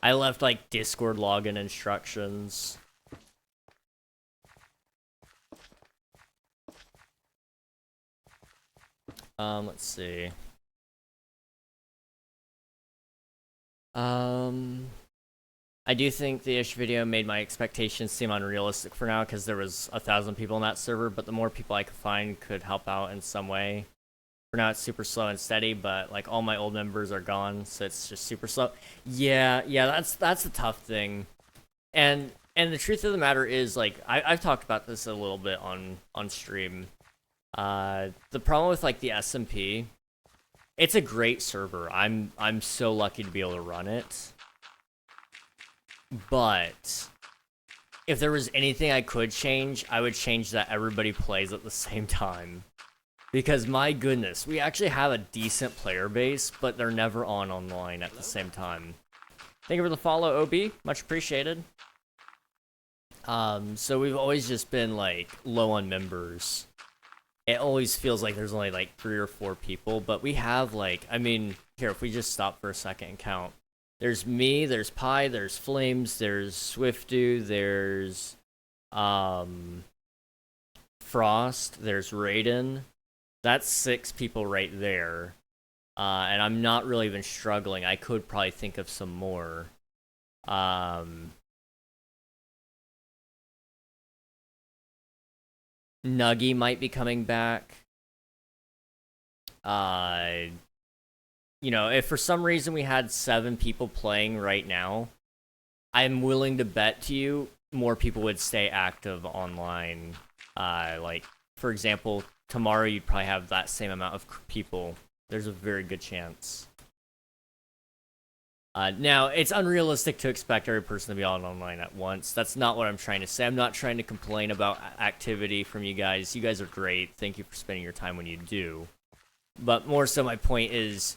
I left, like, Discord login instructions. Let's see. I do think the ish video made my expectations seem unrealistic for now because there was 1,000 people in that server, but the more people I could find could help out in some way. For now, it's super slow and steady, but, like, all my old members are gone, so it's just super slow. Yeah, that's the tough thing. And the truth of the matter is, like, I've talked about this a little bit on stream. The problem with, like, the SMP, it's a great server. I'm so lucky to be able to run it. But if there was anything I could change, I would change that everybody plays at the same time. Because my goodness, we actually have a decent player base, but they're never online at the same time. Thank you for the follow, OB. Much appreciated. So we've always just been, like, low on members. It always feels like there's only, like, 3 or 4 people, but we have, like, I mean, here, if we just stop for a second and count. There's me, there's Pi, there's Flames, there's Swiftu, there's, Frost, there's Raiden. That's 6 people right there. And I'm not really even struggling. I could probably think of some more. Nuggy might be coming back. You know, if for some reason we had 7 people playing right now, I'm willing to bet to you more people would stay active online. Like, for example, tomorrow you'd probably have that same amount of people. There's a very good chance. Now, it's unrealistic to expect every person to be on online at once. That's not what I'm trying to say. I'm not trying to complain about activity from you guys. You guys are great. Thank you for spending your time when you do. But more so, my point is,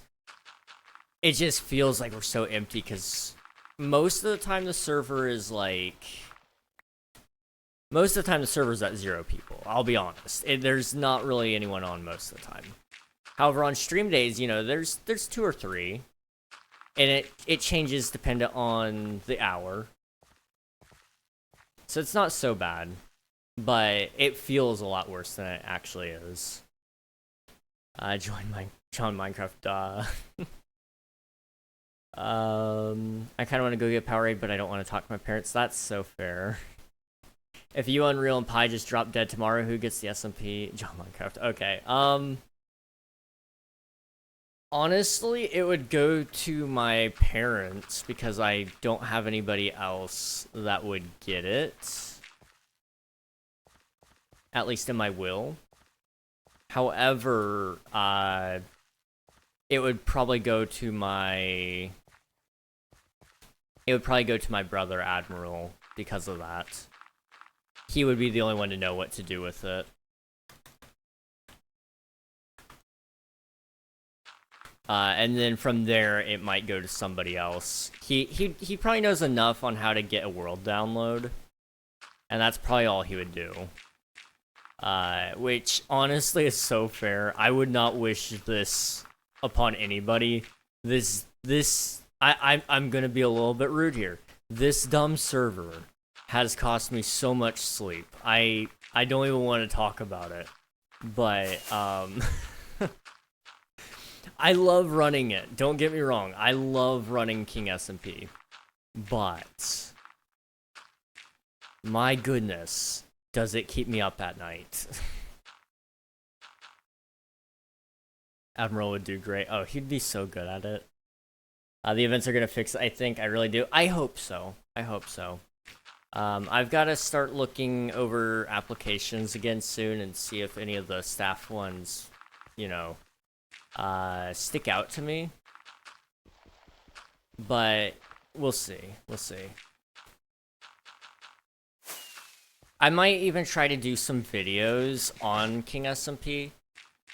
it just feels like we're so empty because most of the time the server is like... Most of the time the server's at 0 people, I'll be honest. There's not really anyone on most of the time. However, on stream days, you know, there's 2 or 3. And it changes dependent on the hour. So it's not so bad. But it feels a lot worse than it actually is. Join Minecraft, duh. I kind of want to go get Powerade, but I don't want to talk to my parents. That's so fair. If you, Unreal, and Pi just drop dead tomorrow, who gets the SMP? John Minecraft. Okay. Honestly, it would go to my parents because I don't have anybody else that would get it. At least in my will. However, it would probably go to my... It would probably go to my brother, Admiral, because of that. He would be the only one to know what to do with it. And then from there, it might go to somebody else. He probably knows enough on how to get a world download, and that's probably all he would do. Which honestly is so fair. I would not wish this upon anybody. I'm gonna be a little bit rude here. This dumb server has cost me so much sleep. I don't even want to talk about it. But I love running it. Don't get me wrong. I love running King SMP. But my goodness, does it keep me up at night? Admiral would do great. Oh, he'd be so good at it. The events are gonna fix it, I think. I really do. I hope so. I hope so. I've got to start looking over applications again soon and see if any of the staff ones, you know, stick out to me. But we'll see. We'll see. I might even try to do some videos on King SMP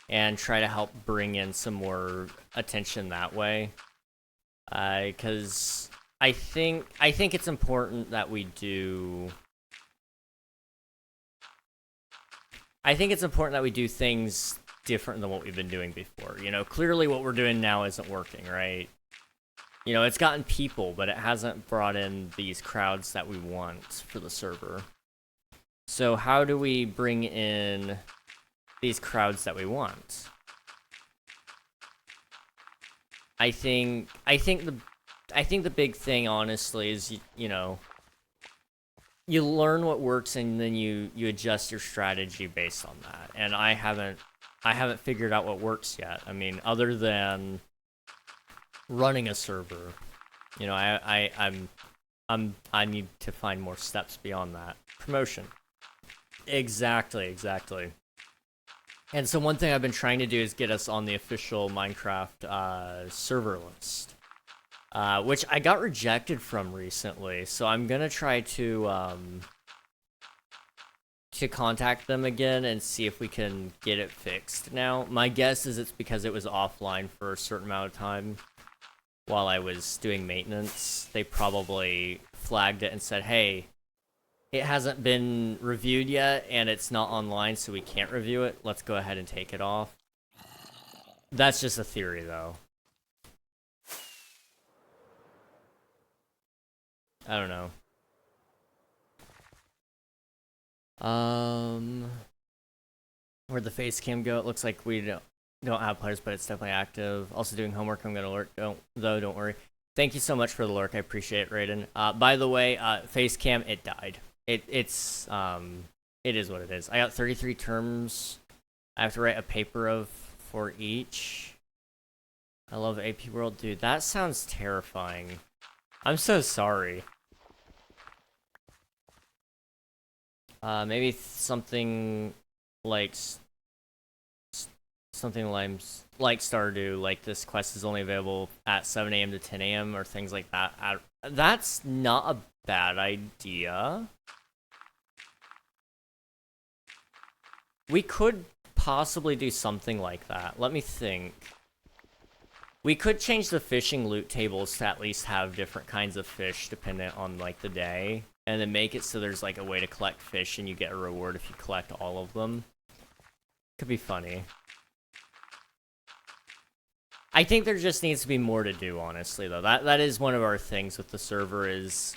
and try to help bring in some more attention that way. Because I think it's important that we do. I think it's important that we do things different than what we've been doing before. You know, clearly what we're doing now isn't working, right? You know, it's gotten people, but it hasn't brought in these crowds that we want for the server. So how do we bring in these crowds that we want? I think the big thing, honestly, is you know, you learn what works and then you adjust your strategy based on that. And I haven't figured out what works yet. I mean, other than running a server, you know, I need to find more steps beyond that. Promotion. Exactly. And so one thing I've been trying to do is get us on the official Minecraft server list. Which I got rejected from recently, so I'm gonna try to contact them again and see if we can get it fixed now. My guess is it's because it was offline for a certain amount of time while I was doing maintenance. They probably flagged it and said, hey, it hasn't been reviewed yet and it's not online, so we can't review it. Let's go ahead and take it off. That's just a theory, though. I don't know. Where'd the face cam go? It looks like we don't have players, but it's definitely active. Also doing homework. I'm gonna lurk. Don't worry. Thank you so much for the lurk. I appreciate it, Raiden. By the way, face cam, it died. It is what it is. I got 33 terms. I have to write a paper for each. I love AP World, dude. That sounds terrifying. I'm so sorry. Maybe something like Stardew, like this quest is only available at 7 a.m. to 10 a.m. or things like that. That's not a bad idea. We could possibly do something like that. Let me think. We could change the fishing loot tables to at least have different kinds of fish dependent on like the day. And then make it so there's like a way to collect fish and you get a reward if you collect all of them. Could be funny. I think there just needs to be more to do, honestly, though. That is one of our things with the server is...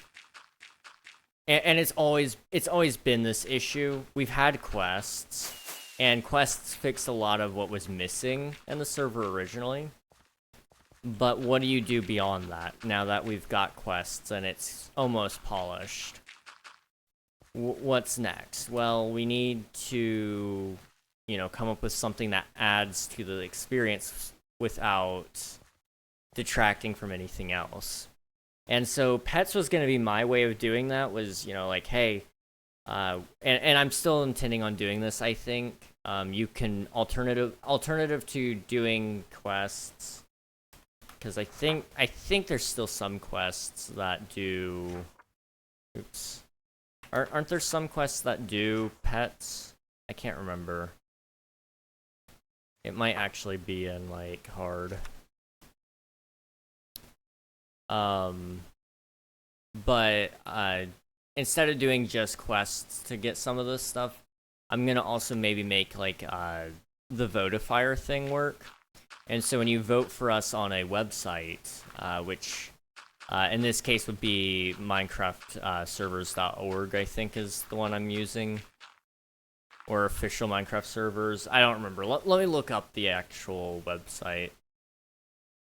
And it's always been this issue. We've had quests, and quests fixed a lot of what was missing in the server originally. But what do you do beyond that, now that we've got quests and it's almost polished? What's next? Well, we need to, you know, come up with something that adds to the experience without detracting from anything else. And so pets was going to be my way of doing that, was, you know, like, hey, and I'm still intending on doing this, I think. You can alternative to doing quests, because I think there's still some quests that do... Oops. Aren't there some quests that do pets? I can't remember. It might actually be in, like, hard. But instead of doing just quests to get some of this stuff, I'm gonna also maybe make like the votifier thing work. And so when you vote for us on a website, which in this case would be minecraftservers.org, I think is the one I'm using. Or official Minecraft servers. I don't remember. Let me look up the actual website.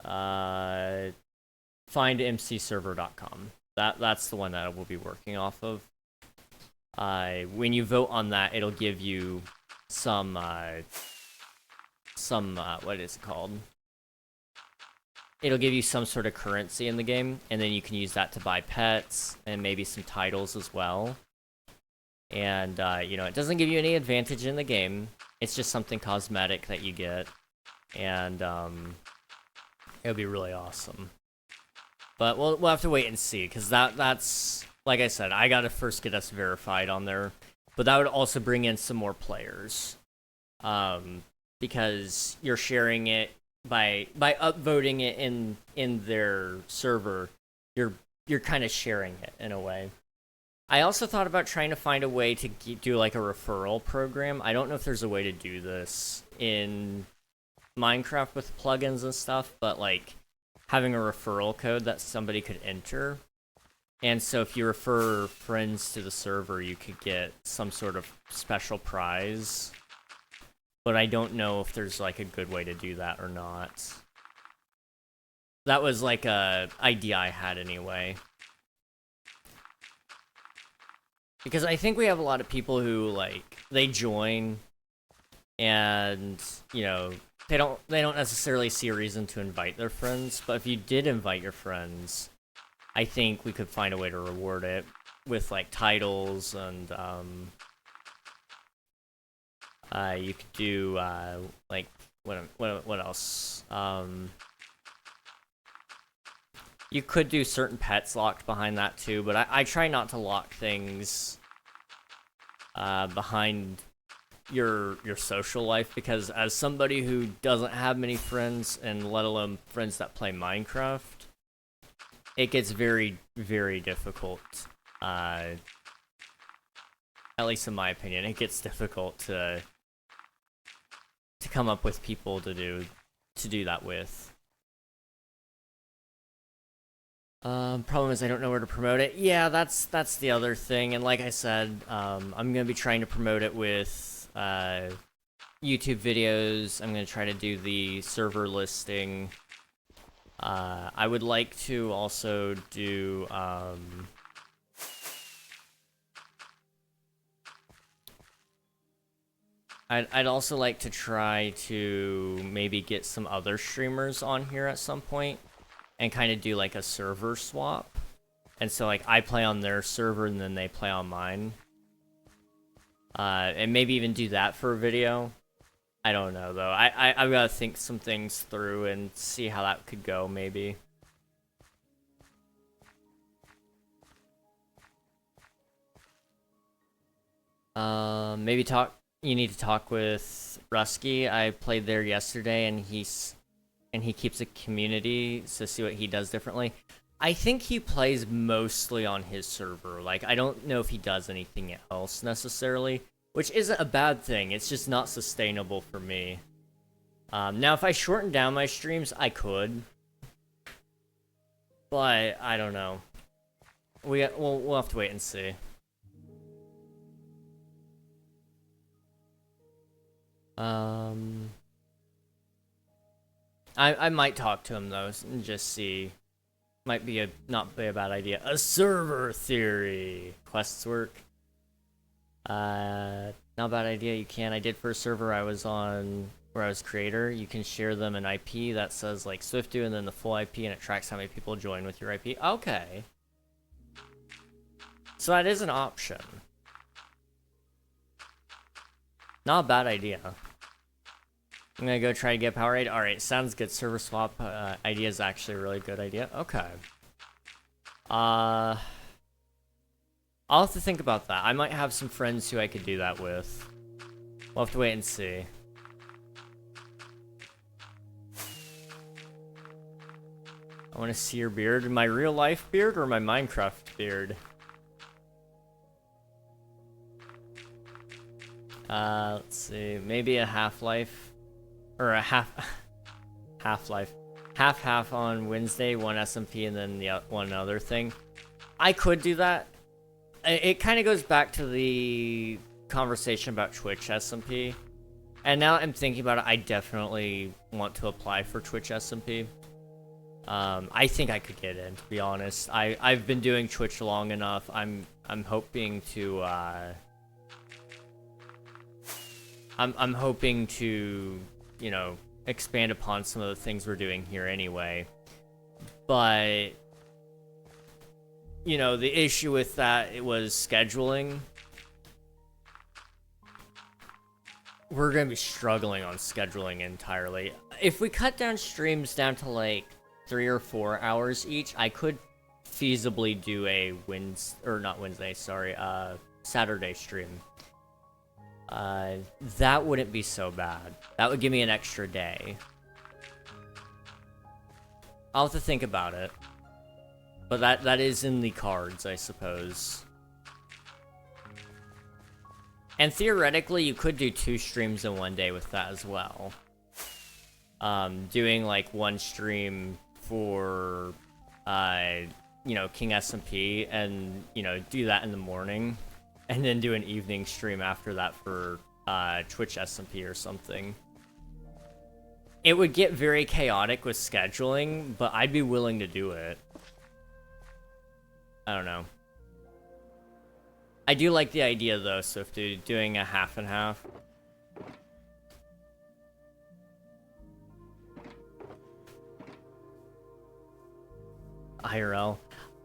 Findmcserver.com. That's the one that we'll be working off of. When you vote on that, it'll give you some what is it called? It'll give you some sort of currency in the game, and then you can use that to buy pets and maybe some titles as well. And, you know, it doesn't give you any advantage in the game. It's just something cosmetic that you get. And, it'll be really awesome. But we'll have to wait and see, because that's, like I said, I gotta first get us verified on there. But that would also bring in some more players. Because you're sharing it by upvoting it in their server, you're kind of sharing it in a way. I also thought about trying to find a way to do like a referral program. I don't know if there's a way to do this in Minecraft with plugins and stuff, but like having a referral code that somebody could enter. And so if you refer friends to the server, you could get some sort of special prize. But I don't know if there's like a good way to do that or not. That was like a idea I had anyway. Because I think we have a lot of people who like they join and, you know, they don't necessarily see a reason to invite their friends, but if you did invite your friends, I think we could find a way to reward it with like titles and you could do like what else? You could do certain pets locked behind that too, but I try not to lock things behind your social life, because as somebody who doesn't have many friends, and let alone friends that play Minecraft, it gets very, very difficult. At least in my opinion, it gets difficult to come up with people to do that with. Problem is I don't know where to promote it. Yeah, that's the other thing. And like I said, I'm gonna be trying to promote it with YouTube videos. I'm gonna try to do the server listing. I would like to also do I'd also like to try to maybe get some other streamers on here at some point and kind of do like a server swap. And so like I play on their server and then they play on mine. And maybe even do that for a video. I don't know though. I've got to think some things through and see how that could go maybe. Maybe you need to talk with Rusky. I played there yesterday and he keeps a community to see what he does differently. I think he plays mostly on his server. Like, I don't know if he does anything else necessarily, which isn't a bad thing. It's just not sustainable for me. Now, if I shorten down my streams, I could. But, I don't know. We'll have to wait and see. I might talk to him though and just see. Might be not be a bad idea. A server theory. Quests work. Not a bad idea. You can. I did for a server I was on where I was creator. You can share them an IP that says like Swiftu and then the full IP, and it tracks how many people join with your IP. Okay. So that is an option. Not a bad idea. I'm gonna go try to get Powerade. Alright, sounds good. Server swap idea is actually a really good idea. Okay. I'll have to think about that. I might have some friends who I could do that with. We'll have to wait and see. I want to see your beard. My real life beard or my Minecraft beard? Let's see. Maybe a Half-Life. Or a Half-Life. Half on Wednesday, one SMP, and then the one other thing. I could do that. It kind of goes back to the conversation about Twitch SMP. And now I'm thinking about it, I definitely want to apply for Twitch SMP. I think I could get in, to be honest. I've been doing Twitch long enough. I'm hoping to I'm hoping to, you know, expand upon some of the things we're doing here anyway. But you know, the issue with that, it was scheduling. We're gonna be struggling on scheduling entirely. If we cut down streams down to like 3 or 4 hours each, I could feasibly do a Saturday stream. That wouldn't be so bad. That would give me an extra day. I'll have to think about it. But that is in the cards, I suppose. And theoretically, you could do 2 streams in one day with that as well. Doing like one stream for, you know, King SMP, and, you know, do that in the morning. And then do an evening stream after that for Twitch SMP or something. It would get very chaotic with scheduling, but I'd be willing to do it. I don't know. I do like the idea though, so if they're doing a half and half. IRL.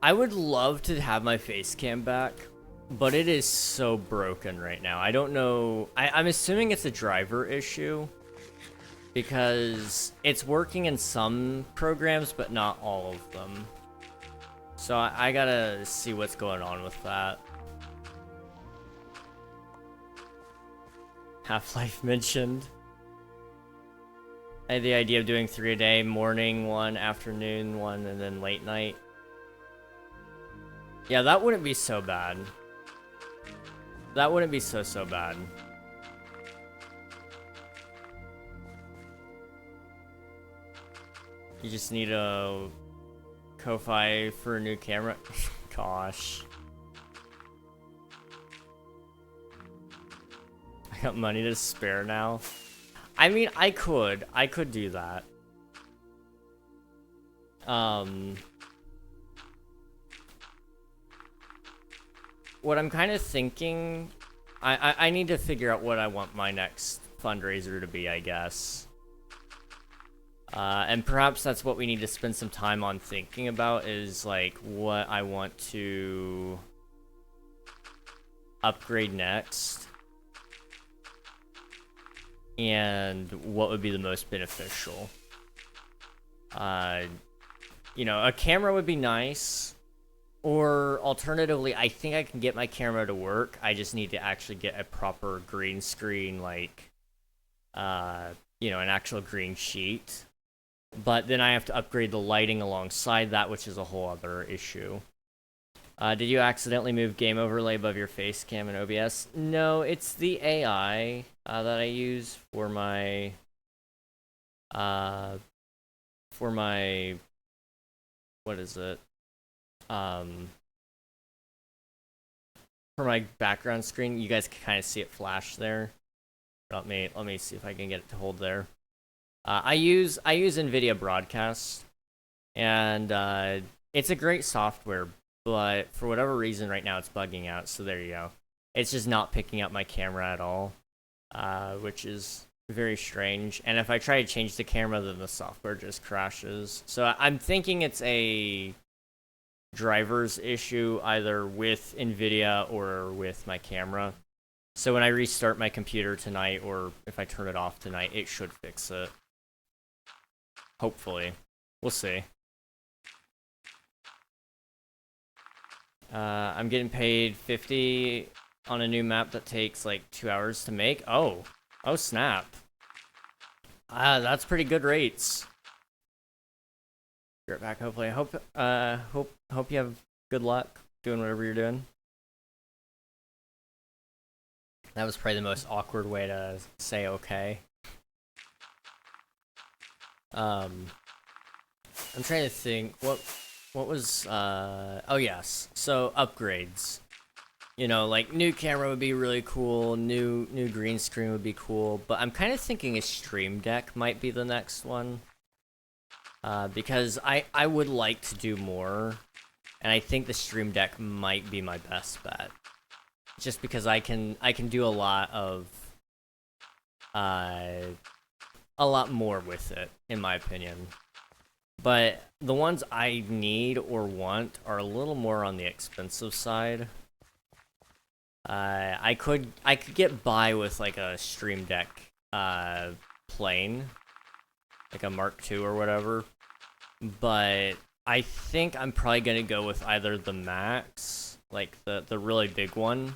I would love to have my face cam back, but it is so broken right now. I don't know. I'm assuming it's a driver issue, because it's working in some programs, but not all of them. So I gotta see what's going on with that. Half-Life mentioned. I had the idea of doing 3 a day, morning one, afternoon one, and then late night. Yeah, that wouldn't be so bad. That wouldn't be so bad. You just need a Ko-Fi for a new camera. Gosh. I got money to spare now. I mean, I could do that. What I'm kind of thinking, I need to figure out what I want my next fundraiser to be, I guess. And perhaps that's what we need to spend some time on thinking about, is like what I want to upgrade next. And what would be the most beneficial. You know, a camera would be nice. Or alternatively, I think I can get my camera to work. I just need to actually get a proper green screen, like, you know, an actual green sheet. But then I have to upgrade the lighting alongside that, which is a whole other issue. Did you accidentally move game overlay above your face cam in OBS? No, it's the AI that I use for my what is it? For my background screen. You guys can kind of see it flash there. Let me see if I can get it to hold there. I use NVIDIA Broadcast, and it's a great software, but for whatever reason right now it's bugging out, so there you go. It's just not picking up my camera at all, which is very strange. And if I try to change the camera, then the software just crashes. So I'm thinking it's a driver's issue, either with NVIDIA or with my camera. So when I restart my computer tonight, or if I turn it off tonight, it should fix it. Hopefully. We'll see. I'm getting paid 50 on a new map that takes like 2 hours to make. Oh snap. That's pretty good rates. Get back. Hopefully, I hope you have good luck doing whatever you're doing. That was probably the most awkward way to say okay. I'm trying to think what was oh yes, so upgrades. You know, like new camera would be really cool, new green screen would be cool, but I'm kind of thinking a stream deck might be the next one. Because I would like to do more, and I think the stream deck might be my best bet. Just because I can do a lot of a lot more with it, in my opinion. But the ones I need or want are a little more on the expensive side. I could get by with like a stream deck plane, like a Mark II or whatever, but I think I'm probably gonna go with either the Max, like the really big one,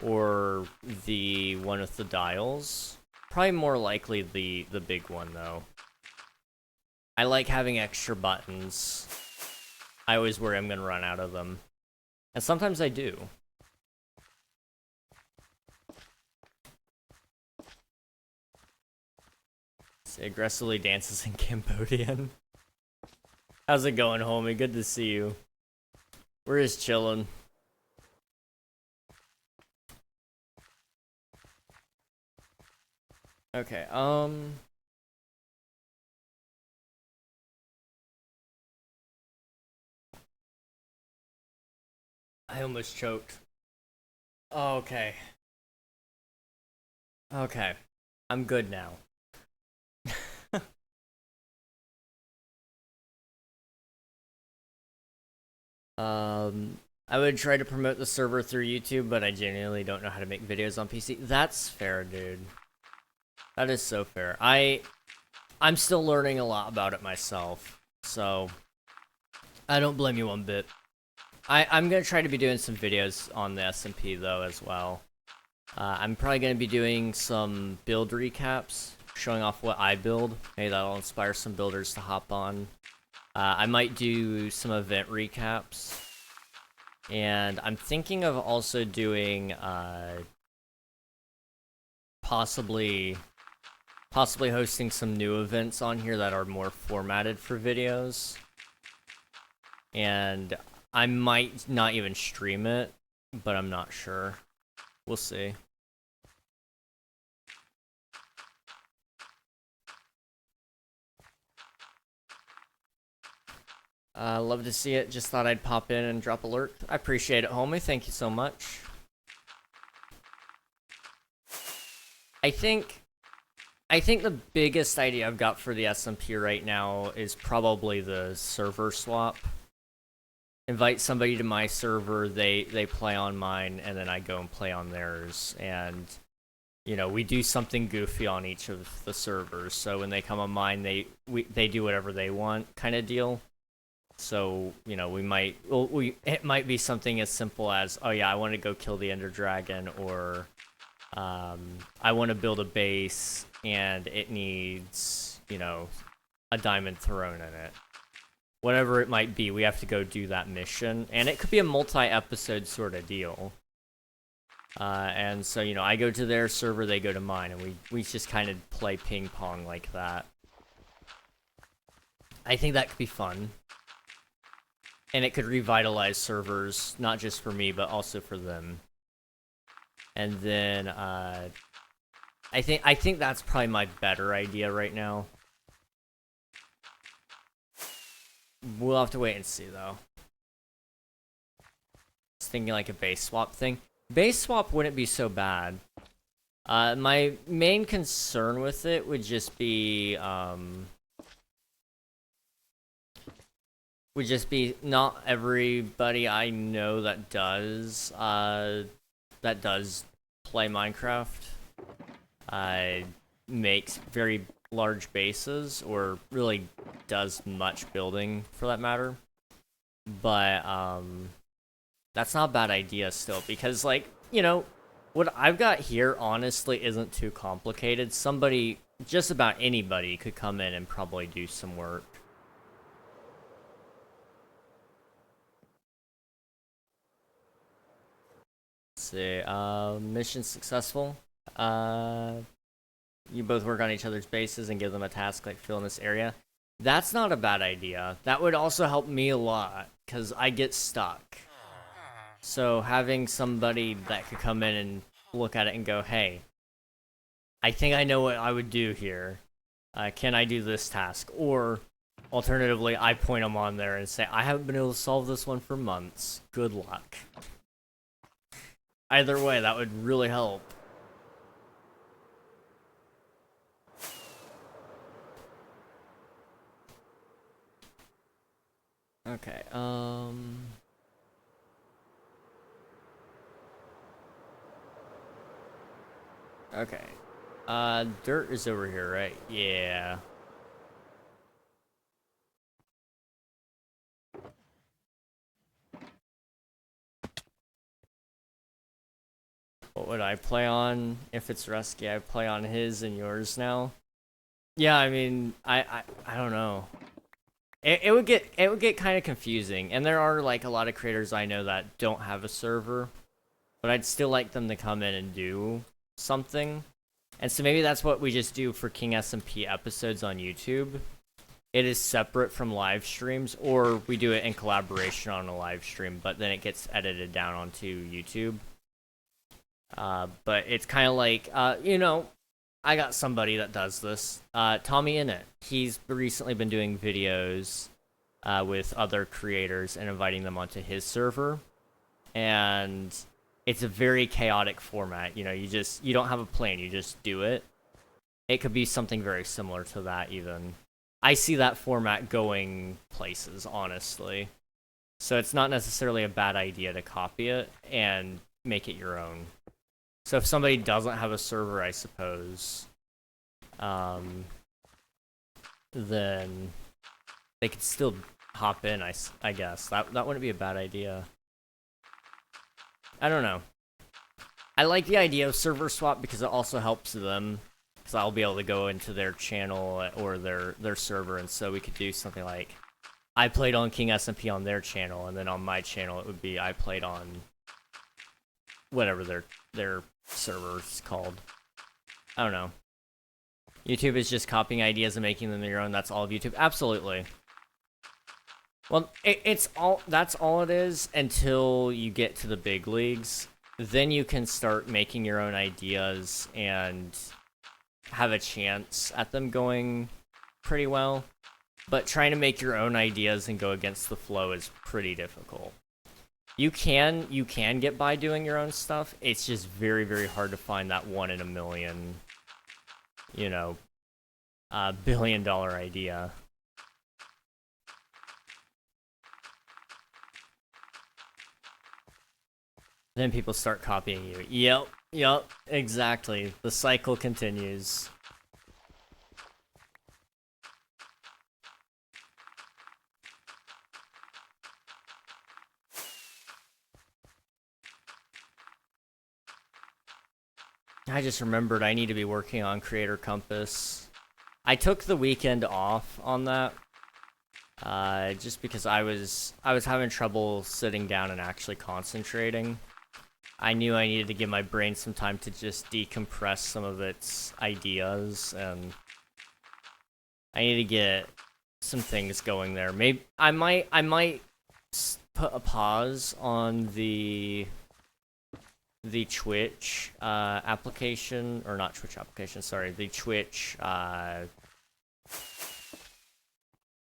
or the one with the dials. Probably more likely the big one though. I like having extra buttons. I always worry I'm gonna run out of them, and sometimes I do. Aggressively dances in Cambodian. How's it going, homie? Good to see you. We're just chilling. Okay, I almost choked. Oh, okay. Okay. I'm good now. I would try to promote the server through YouTube, but I genuinely don't know how to make videos on PC. That's fair, dude. That is so fair. I'm still learning a lot about it myself, so I don't blame you one bit. I'm gonna try to be doing some videos on the SMP though as well. I'm probably gonna be doing some build recaps, showing off what I build. Maybe that'll inspire some builders to hop on. I might do some event recaps, and I'm thinking of also doing possibly hosting some new events on here that are more formatted for videos. And I might not even stream it, but I'm not sure. We'll see. Love to see it. Just thought I'd pop in and drop alert. I appreciate it, homie. Thank you so much. I think the biggest idea I've got for the SMP right now is probably the server swap. Invite somebody to my server, they play on mine, and then I go and play on theirs. And, you know, we do something goofy on each of the servers. So when they come on mine, they do whatever they want, kind of deal. So, you know, it might be something as simple as, oh yeah, I want to go kill the Ender Dragon, or I want to build a base and it needs, you know, a diamond throne in it. Whatever it might be, we have to go do that mission, and it could be a multi-episode sort of deal. And so, you know, I go to their server, they go to mine, and we just kind of play ping pong like that. I think that could be fun. And it could revitalize servers, not just for me, but also for them. And then, I think that's probably my better idea right now. We'll have to wait and see, though. Just thinking like a base swap thing. Base swap wouldn't be so bad. My main concern with it would just be, not everybody I know that does play Minecraft makes very large bases, or really does much building for that matter. But that's not a bad idea still, because, like, you know, what I've got here honestly isn't too complicated. Somebody, just about anybody, could come in and probably do some work. see. Mission successful. You both work on each other's bases and give them a task like fill in this area. That's not a bad idea. That would also help me a lot, because I get stuck. So having somebody that could come in and look at it and go, hey, I think I know what I would do here. Can I do this task? Or, alternatively, I point them on there and say, I haven't been able to solve this one for months. Good luck. Either way, that would really help. Okay, okay. Dirt is over here, right? Yeah. What would I play on? If it's Rusky, I play on his and yours now. Yeah, I mean, I don't know. It would get kind of confusing, and there are like a lot of creators I know that don't have a server, but I'd still like them to come in and do something. And so maybe that's what we just do for King SMP episodes on YouTube. It is separate from live streams, or we do it in collaboration on a live stream, but then it gets edited down onto YouTube. But it's kind of like, you know, I got somebody that does this. Tommy Innit. He's recently been doing videos with other creators and inviting them onto his server. And it's a very chaotic format. You know, you don't have a plan, you just do it. It could be something very similar to that even. I see that format going places, honestly. So it's not necessarily a bad idea to copy it and make it your own. So if somebody doesn't have a server, I suppose, then they could still hop in, I guess. That wouldn't be a bad idea. I don't know. I like the idea of server swap because it also helps them. Because I'll be able to go into their channel or their server, and so we could do something like, I played on King SMP on their channel, and then on my channel it would be I played on whatever their server's called. I don't know. YouTube is just copying ideas and making them your own. That's all of YouTube. Absolutely. Well, that's all it is until you get to the big leagues. Then you can start making your own ideas and have a chance at them going pretty well. But trying to make your own ideas and go against the flow is pretty difficult. You can get by doing your own stuff. It's just very, very hard to find that 1 in a million, you know, billion-dollar idea. Then people start copying you. Yep, exactly. The cycle continues. I just remembered I need to be working on Creator Compass. I took the weekend off on that, just because I was having trouble sitting down and actually concentrating. I knew I needed to give my brain some time to just decompress some of its ideas, and I need to get some things going there. Maybe I might put a pause on the Twitch application, or not Twitch application, sorry, the Twitch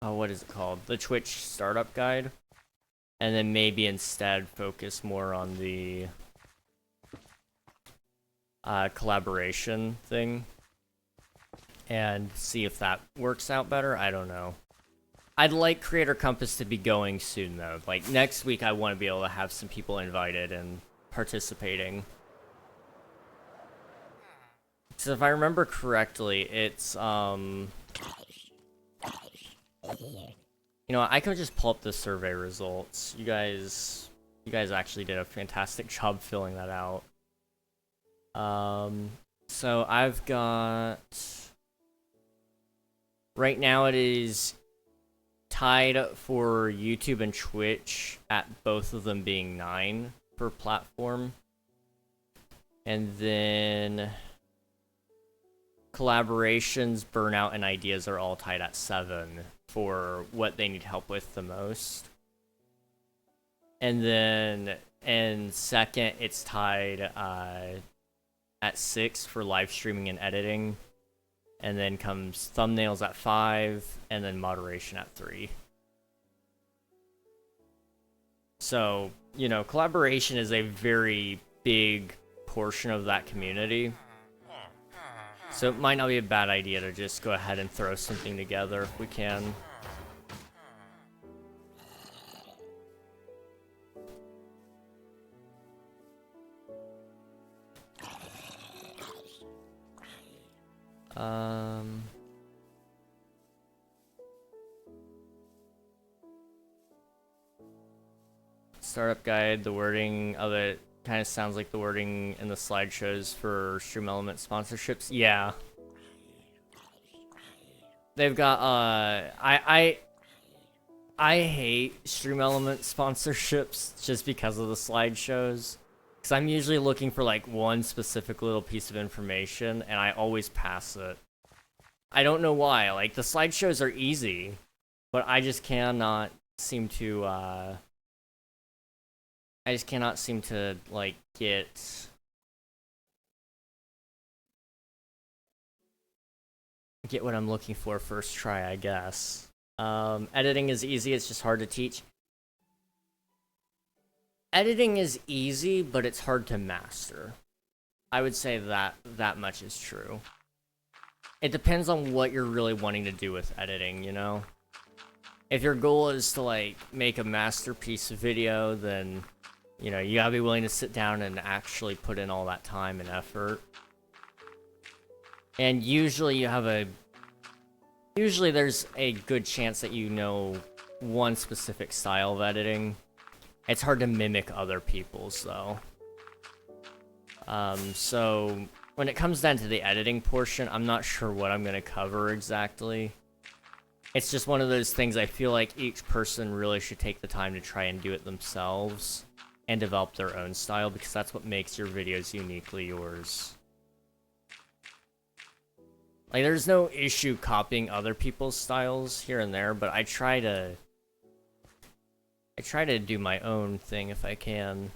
what is it called? The Twitch startup guide. And then maybe instead focus more on the collaboration thing and see if that works out better. I don't know. I'd like Creator Compass to be going soon though. Like next week I want to be able to have some people invited and participating. So if I remember correctly, it's you know, I could just pull up the survey results. You guys actually did a fantastic job filling that out. So I've got, right now it is tied for YouTube and Twitch at both of them being 9 per platform. And then collaborations, burnout, and ideas are all tied at 7 for what they need help with the most. And then in second, it's tied at 6 for live streaming and editing. And then comes thumbnails at 5, and then moderation at 3. So, you know, collaboration is a very big portion of that community. So it might not be a bad idea to just go ahead and throw something together if we can. Startup guide, the wording of it kind of sounds like the wording in the slideshows for Stream Element sponsorships. Yeah. They've got, I hate Stream Element sponsorships just because of the slideshows. Because I'm usually looking for, like, one specific little piece of information, and I always pass it. I don't know why. Like, the slideshows are easy, but I just cannot seem to, like, get what I'm looking for first try, I guess. Editing is easy, it's just hard to teach. Editing is easy, but it's hard to master. I would say that much is true. It depends on what you're really wanting to do with editing, you know? If your goal is to, like, make a masterpiece video, then, you know, you gotta be willing to sit down and actually put in all that time and effort. And usually there's a good chance that you know one specific style of editing. It's hard to mimic other people's, though. So when it comes down to the editing portion, I'm not sure what I'm gonna cover exactly. It's just one of those things I feel like each person really should take the time to try and do it themselves and develop their own style, because that's what makes your videos uniquely yours. Like, there's no issue copying other people's styles here and there, but I try to do my own thing if I can.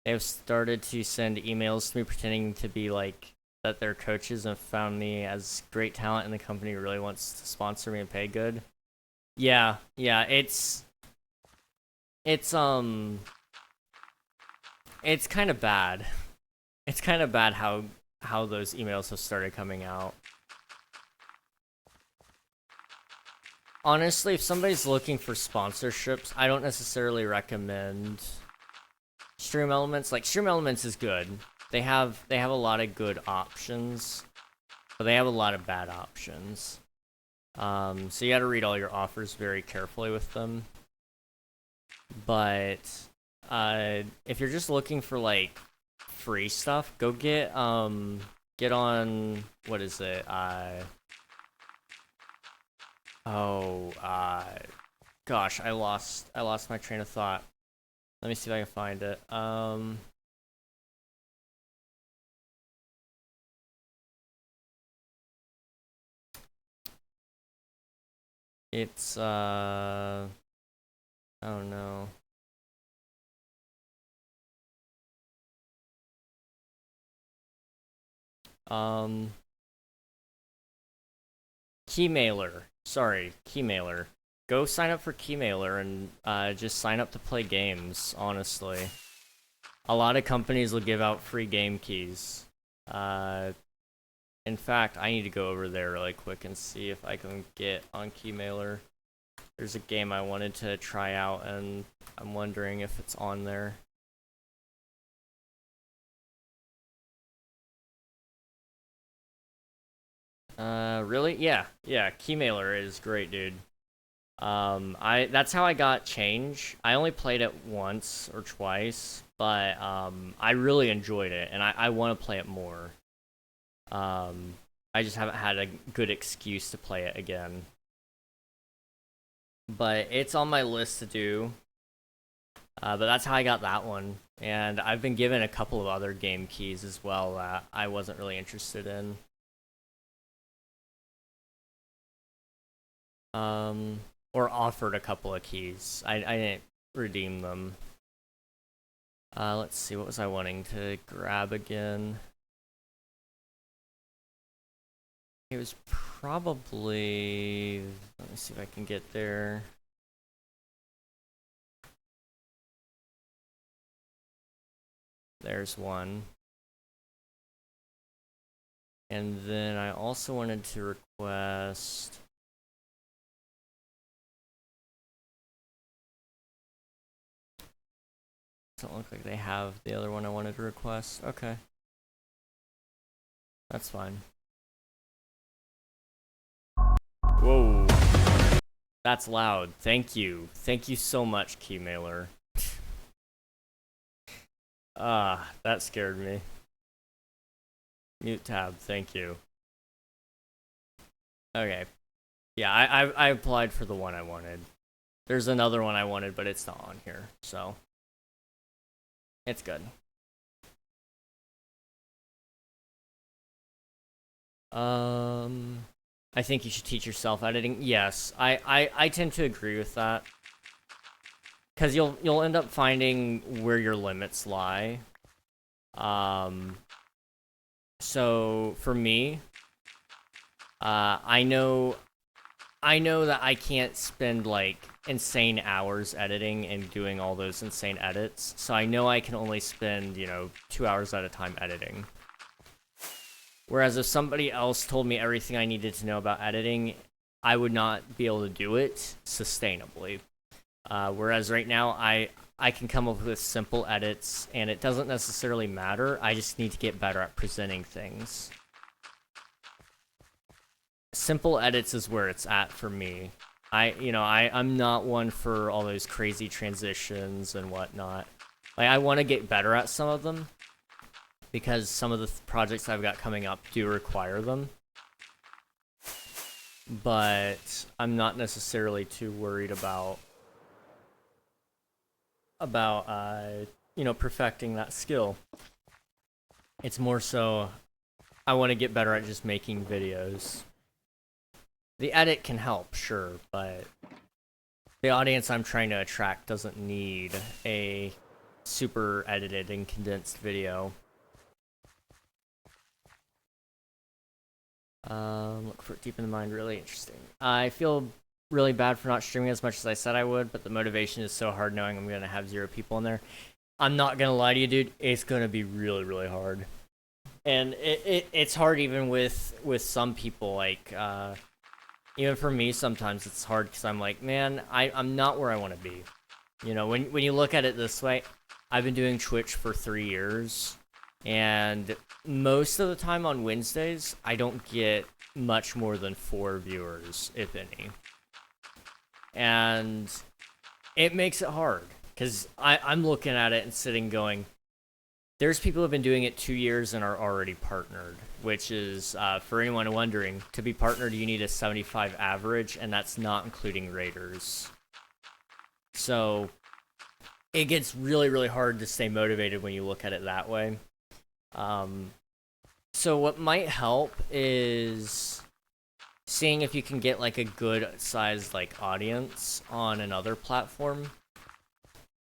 They have started to send emails to me pretending to be like that they're coaches and found me as great talent and the company really wants to sponsor me and pay good. Yeah, it's kind of bad. It's kind of bad how those emails have started coming out. Honestly, if somebody's looking for sponsorships, I don't necessarily recommend Stream Elements. Like, Stream Elements is good. They have a lot of good options, but they have a lot of bad options. So you gotta read all your offers very carefully with them. But if you're just looking for, like, free stuff, go get on, what is it? Gosh, I lost my train of thought. Let me see if I can find it. It's I don't know. Keymailer. Sorry, Keymailer. Go sign up for Keymailer and just sign up to play games, honestly. A lot of companies will give out free game keys. In fact, I need to go over there really quick and see if I can get on Keymailer. There's a game I wanted to try out, and I'm wondering if it's on there. Really? Yeah, Keymailer is great, dude. That's how I got Change. I only played it once or twice, but I really enjoyed it, and I want to play it more. I just haven't had a good excuse to play it again. but it's on my list to do. But that's how I got that one. And I've been given a couple of other game keys as well that I wasn't really interested in. Or offered a couple of keys. I didn't redeem them. Let's see, what was I wanting to grab again? It was probably... Let me see if I can get there. There's one. And then I also wanted to request... Doesn't look like they have the other one I wanted to request. Okay. That's fine. Whoa. That's loud. Thank you. Thank you so much, Keymailer. That scared me. Mute tab, thank you. Okay. Yeah, I applied for the one I wanted. There's another one I wanted, but it's not on here, so... It's good. I think you should teach yourself editing. Yes, I tend to agree with that. Because you'll end up finding where your limits lie. So for me, I know that I can't spend like insane hours editing and doing all those insane edits. So I know I can only spend, 2 hours at a time editing. Whereas if somebody else told me everything I needed to know about editing, I would not be able to do it sustainably. Whereas right now, I can come up with simple edits, and it doesn't necessarily matter. I just need to get better at presenting things. Simple edits is where it's at for me. I'm not one for all those crazy transitions and whatnot. Like, I want to get better at some of them, because some of the projects I've got coming up do require them. But I'm not necessarily too worried about perfecting that skill. It's more so I want to get better at just making videos. The edit can help, sure, but the audience I'm trying to attract doesn't need a super edited and condensed video. Look for it deep in the mind, really interesting. I feel really bad for not streaming as much as I said I would, but the motivation is so hard knowing I'm gonna have 0 people in there. I'm not gonna lie to you, dude. It's gonna be really, really hard, and it's hard even with some people. Like, even for me, sometimes it's hard because I'm like, man, I'm not where I want to be. When you look at it this way, I've been doing Twitch for 3 years, and most of the time on Wednesdays, I don't get much more than 4 viewers, if any. And it makes it hard, because I'm looking at it and sitting going, there's people who have been doing it 2 years and are already partnered, which is, for anyone wondering, to be partnered, you need a 75 average, and that's not including raiders. So it gets really, really hard to stay motivated when you look at it that way. So what might help is seeing if you can get like a good sized audience on another platform,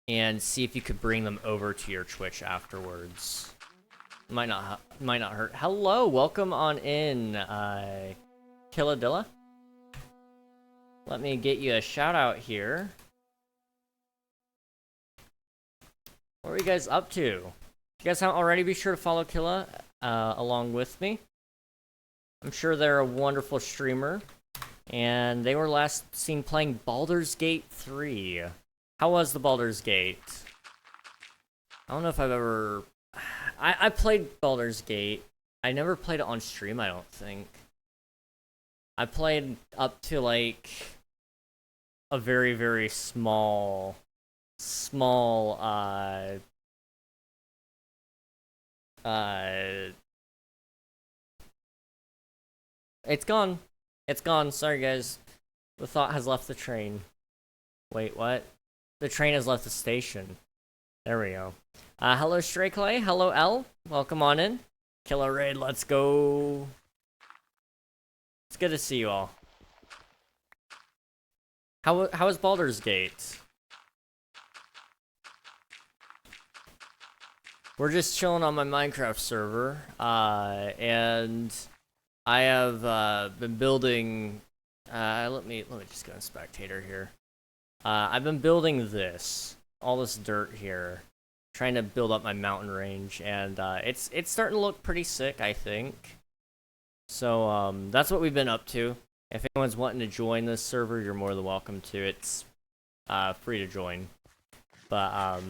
and see if you could bring them over to your Twitch afterwards. Might not hurt. Hello, welcome on in, Killadilla. Let me get you a shout out here. What are you guys up to? If you guys haven't already, be sure to follow Killa along with me. I'm sure they're a wonderful streamer, and they were last seen playing Baldur's Gate 3. How was the Baldur's Gate? I don't know if I've ever... I played Baldur's Gate. I never played it on stream, I don't think. I played up to, like, a very, very small... It's gone. It's gone. Sorry, guys. The thought has left the train. Wait, what? The train has left the station. There we go. Hello, Stray Clay. Hello, L. Welcome on in. Killer Raid, let's go. It's good to see you all. How is Baldur's Gate? We're just chilling on my Minecraft server, and I have been building. Let me just go in spectator here. I've been building all this dirt here, trying to build up my mountain range, and it's starting to look pretty sick, I think. So that's what we've been up to. If anyone's wanting to join this server, you're more than welcome to. It's free to join. But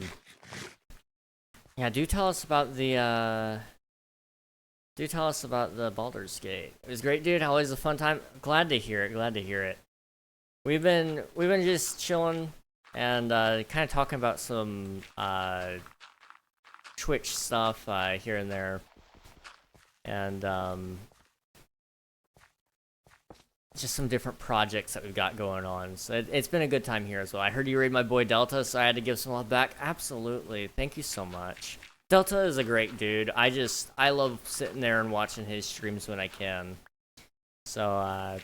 yeah, do tell us about the Baldur's Gate. It was great, dude. Always a fun time. Glad to hear it. We've been just chilling and kind of talking about some Twitch stuff here and there, and just some different projects that we've got going on. So it's been a good time here as well. I heard you raid my boy Delta, so I had to give some love back. Absolutely. Thank you so much. Delta is a great dude. I love sitting there and watching his streams when I can. So,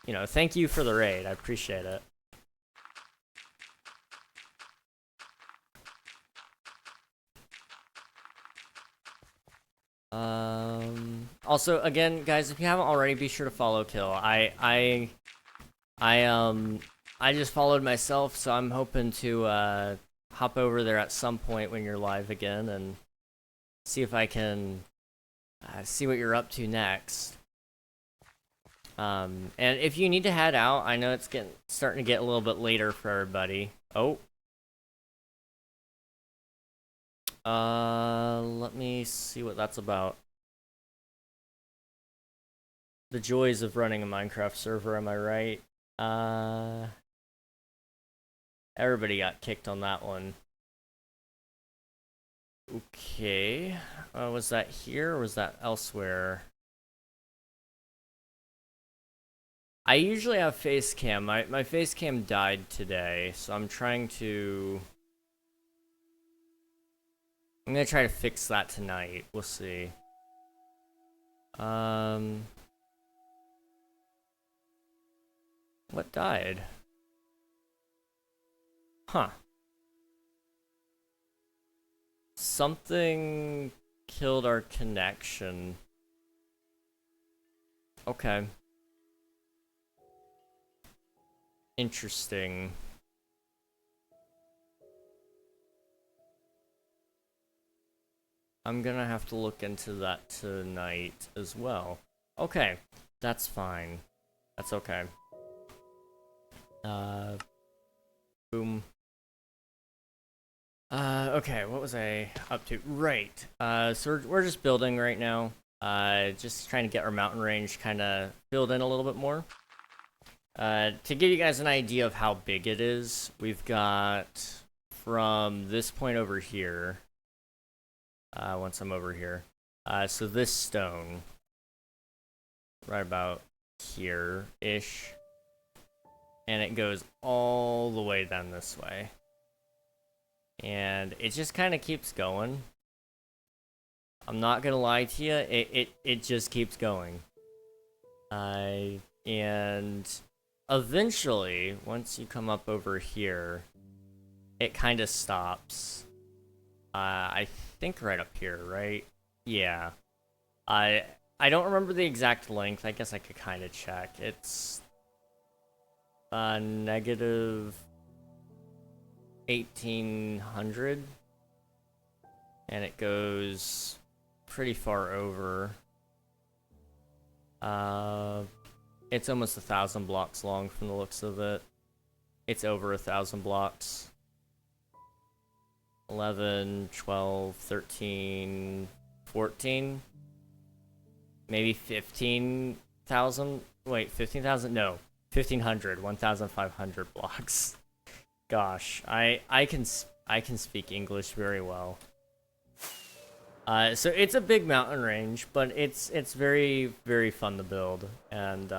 you know, thank you for the raid. I appreciate it. Also, again, guys, if you haven't already, be sure to follow Kill. I just followed myself, so I'm hoping to hop over there at some point when you're live again and see if I can see what you're up to next. And if you need to head out, I know it's starting to get a little bit later for everybody. Oh. Let me see what that's about. The joys of running a Minecraft server, am I right? Everybody got kicked on that one. Okay. Was that here or was that elsewhere? I usually have face cam. My face cam died today, so I'm gonna try to fix that tonight. We'll see. What died? Huh. Something killed our connection. Okay. Interesting. I'm gonna have to look into that tonight as well. Okay, that's fine. That's okay. Boom. Okay, what was I up to? Right. So we're just building right now. Just trying to get our mountain range kind of filled in a little bit more. To give you guys an idea of how big it is, we've got from this point over here, once I'm over here, so this stone, right about here-ish, and it goes all the way down this way. And it just kind of keeps going. I'm not gonna lie to you, it just keeps going. And eventually, once you come up over here, it kind of stops. I think right up here, right? Yeah. I don't remember the exact length. I guess I could kind of check. It's negative 1800, and it goes pretty far over. It's almost 1,000 blocks long from the looks of it. It's over 1,000 blocks. 11, 12, 13, 14, maybe 15,000. Wait, 15,000? No, 1,500, 1,500 blocks. Gosh, I can speak English very well. So it's a big mountain range, but it's very, very fun to build, and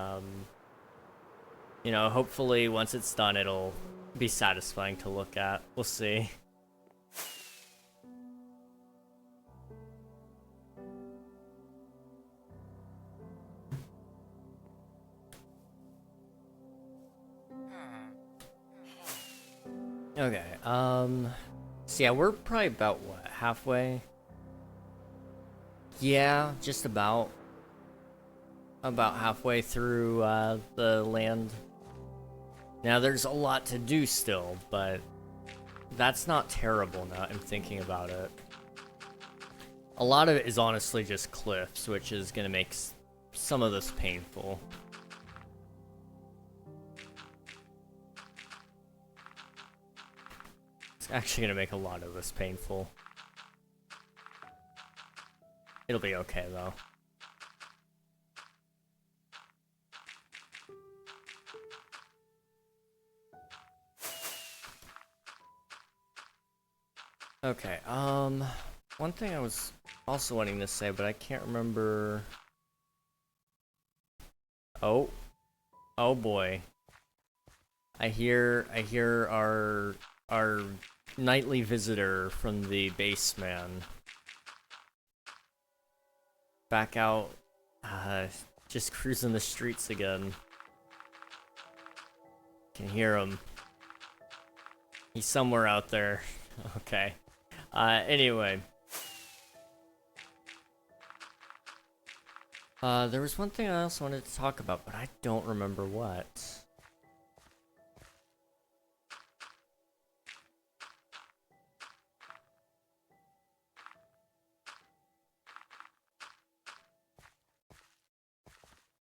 you know, hopefully once it's done, it'll be satisfying to look at. We'll see. Okay, so yeah, we're probably about, what, halfway? Yeah, just about. About halfway through, the land. Now, there's a lot to do still, but that's not terrible now I'm thinking about it. A lot of it is honestly just cliffs, which is gonna make some of this painful. It's actually gonna make a lot of this painful. It'll be okay, though. Okay, one thing I was also wanting to say, but I can't remember... Oh. Oh boy. I hear our nightly visitor from the baseman. Back out, just cruising the streets again. Can hear him. He's somewhere out there. Okay. Anyway. There was one thing I also wanted to talk about, but I don't remember what.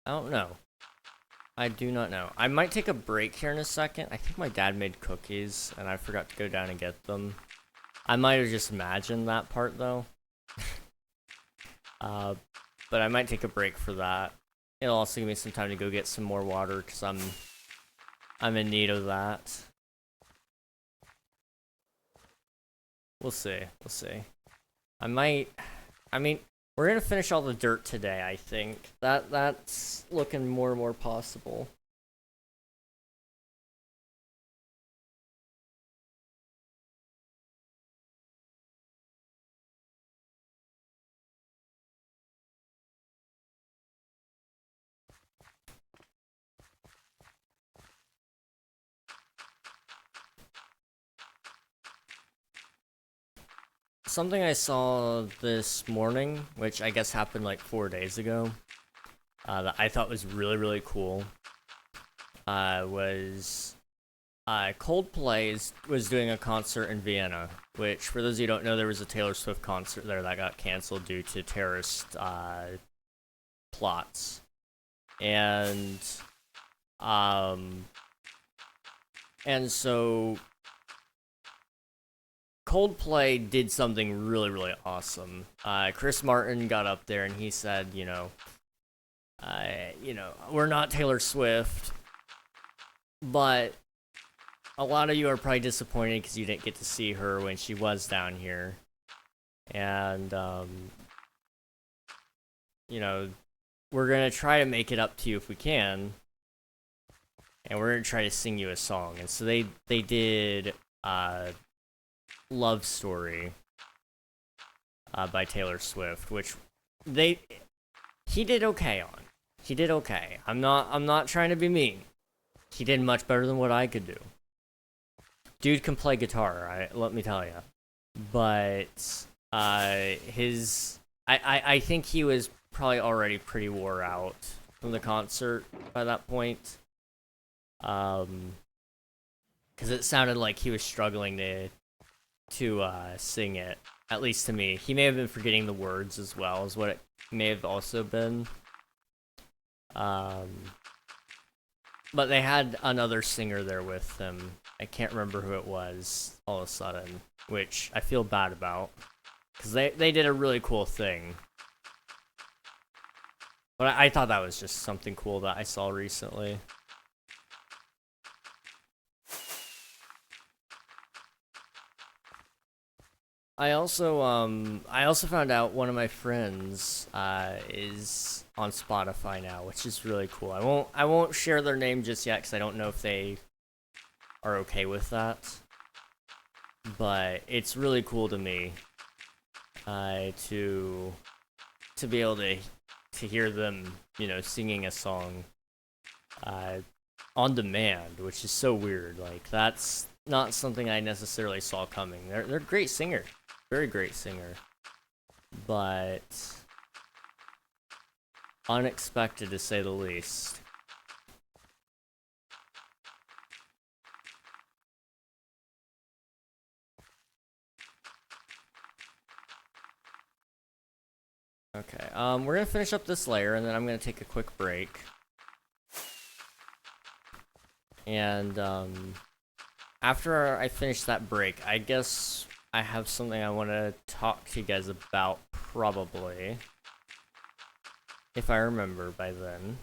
I don't know. I do not know. I might take a break here in a second. I think my dad made cookies, and I forgot to go down and get them. I might have just imagined that part, though. But I might take a break for that. It'll also give me some time to go get some more water, because I'm in need of that. We'll see. We'll see. I mean, we're gonna finish all the dirt today, I think. That's looking more and more possible. Something I saw this morning, which I guess happened like 4 days ago, that I thought was really, really cool, was Coldplay was doing a concert in Vienna, which, for those of you who don't know, there was a Taylor Swift concert there that got canceled due to terrorist plots. And so Coldplay did something really, really awesome. Chris Martin got up there and he said, you know, we're not Taylor Swift, but a lot of you are probably disappointed because you didn't get to see her when she was down here. And, you know, we're going to try to make it up to you if we can. And we're going to try to sing you a song. And so they did, Love Story by Taylor Swift, which he did okay on. He did okay. I'm not trying to be mean. He did much better than what I could do. Dude can play guitar, let me tell you. But I think he was probably already pretty wore out from the concert by that point. Because it sounded like he was struggling to sing it, at least to me. He may have been forgetting the words as well, as what it may have also been. But they had another singer there with them. I can't remember who it was all of a sudden, which I feel bad about, because they did a really cool thing. But I thought that was just something cool that I saw recently. I also found out one of my friends is on Spotify now, which is really cool. I won't share their name just yet because I don't know if they are okay with that. But it's really cool to me to be able to hear them, you know, singing a song on demand, which is so weird. Like, that's not something I necessarily saw coming. They're a great singer, very great singer, but unexpected to say the least. Okay, we're gonna finish up this layer, and then I'm gonna take a quick break. And, after I finish that break, I guess I have something I want to talk to you guys about, probably. If I remember by then.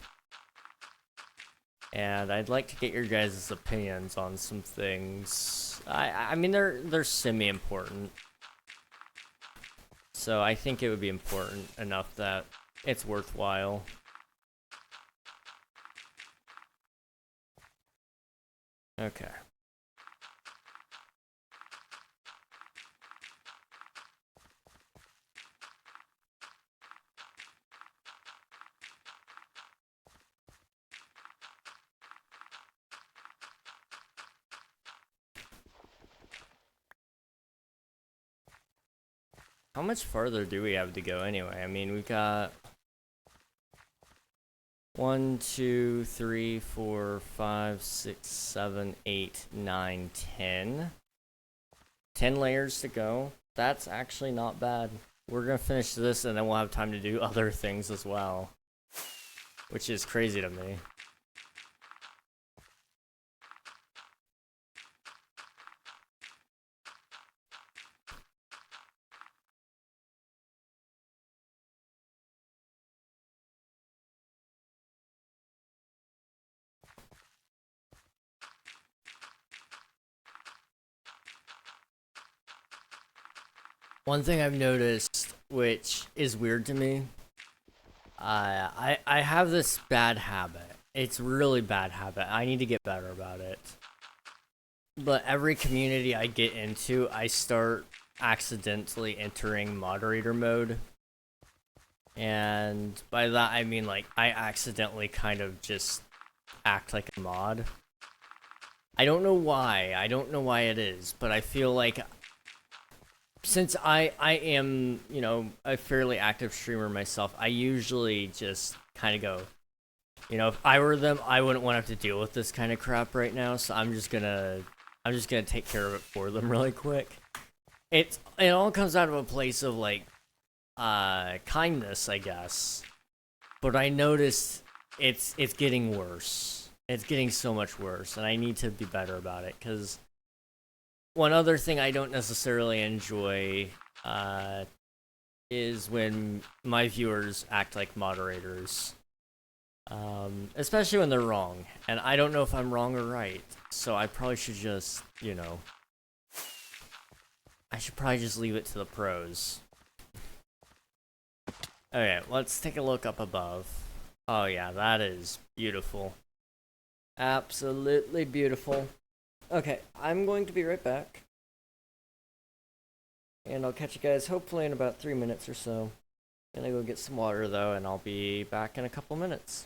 And I'd like to get your guys' opinions on some things. I mean, they're semi-important. So I think it would be important enough that it's worthwhile. Okay. How much farther do we have to go anyway? I mean, we've got 1, 2, 3, 4, 5, 6, 7, 8, 9, 10. 10 layers to go. That's actually not bad. We're gonna finish this and then we'll have time to do other things as well. Which is crazy to me. One thing I've noticed, which is weird to me, I have this bad habit. It's really bad habit. I need to get better about it. But every community I get into, I start accidentally entering moderator mode. And by that I mean, like, I accidentally kind of just act like a mod. I don't know why. I don't know why it is, but I feel like since I am, you know, a fairly active streamer myself, I usually just kind of go, you know, if I were them, I wouldn't want to have to deal with this kind of crap right now, so I'm just gonna take care of it for them really quick. It all comes out of a place of, like, kindness, I guess. But I noticed it's getting worse. It's getting so much worse, and I need to be better about it, because one other thing I don't necessarily enjoy is when my viewers act like moderators. Especially when they're wrong. And I don't know if I'm wrong or right. So I probably should just, you know... I should probably just leave it to the pros. Okay, let's take a look up above. Oh yeah, that is beautiful. Absolutely beautiful. Okay, I'm going to be right back. And I'll catch you guys hopefully in about 3 minutes or so. I'm gonna go get some water though, and I'll be back in a couple minutes.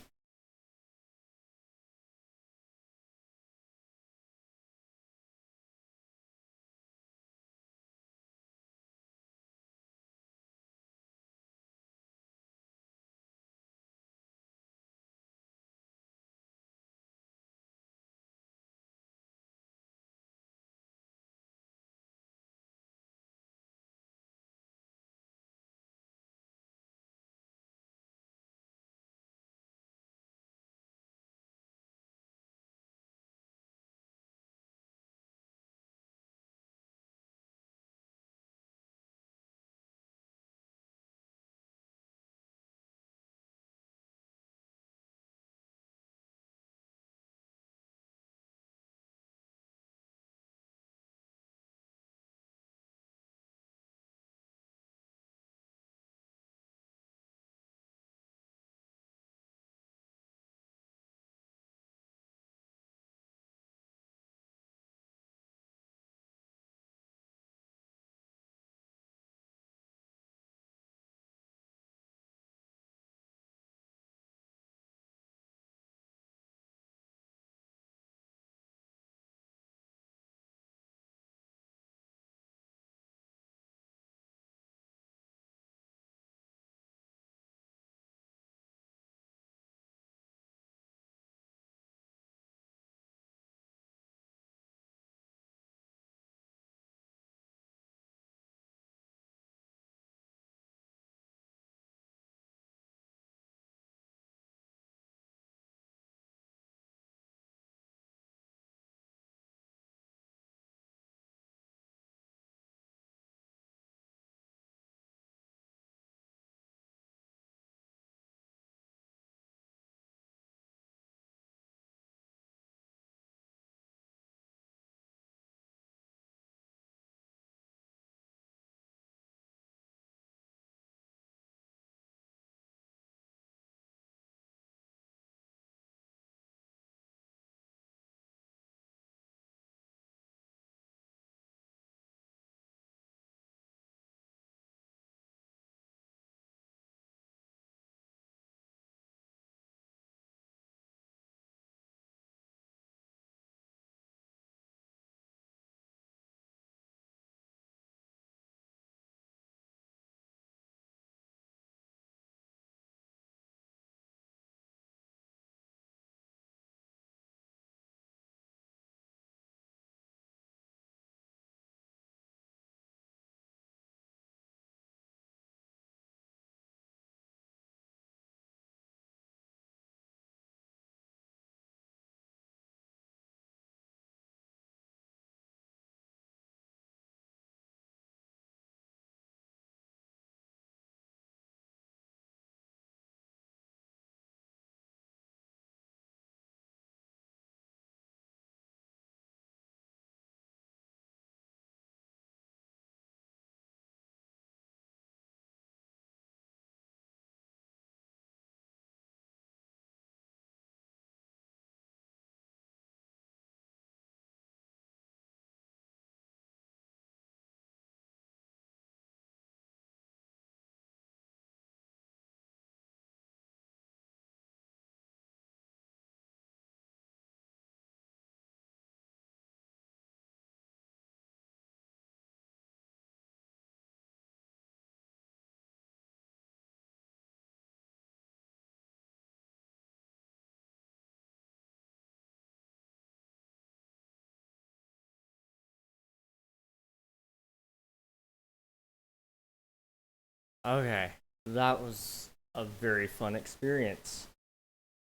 Okay, that was a very fun experience.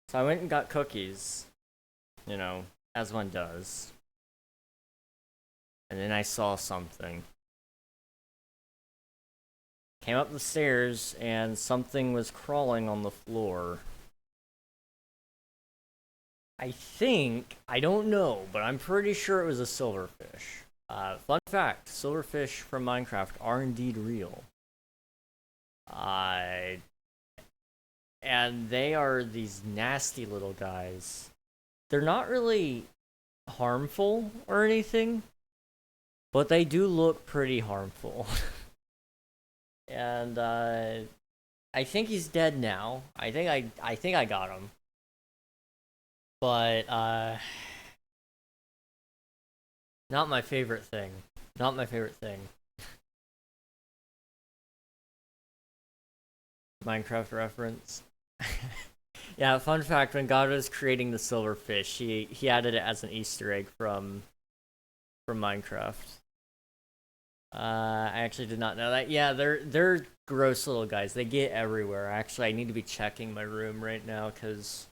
So I went and got cookies, you know, as one does. And then I saw something. Came up the stairs and something was crawling on the floor. I don't know, but I'm pretty sure it was a silverfish. Fun fact, silverfish from Minecraft are indeed real. And they are these nasty little guys. They're not really harmful or anything, but they do look pretty harmful. And I think he's dead now. I think I got him. But not my favorite thing. Not my favorite thing. Minecraft reference. Yeah, fun fact, when God was creating the silverfish, he added it as an Easter egg from Minecraft. I actually did not know that. Yeah, they're gross little guys. They get everywhere. Actually, I need to be checking my room right now because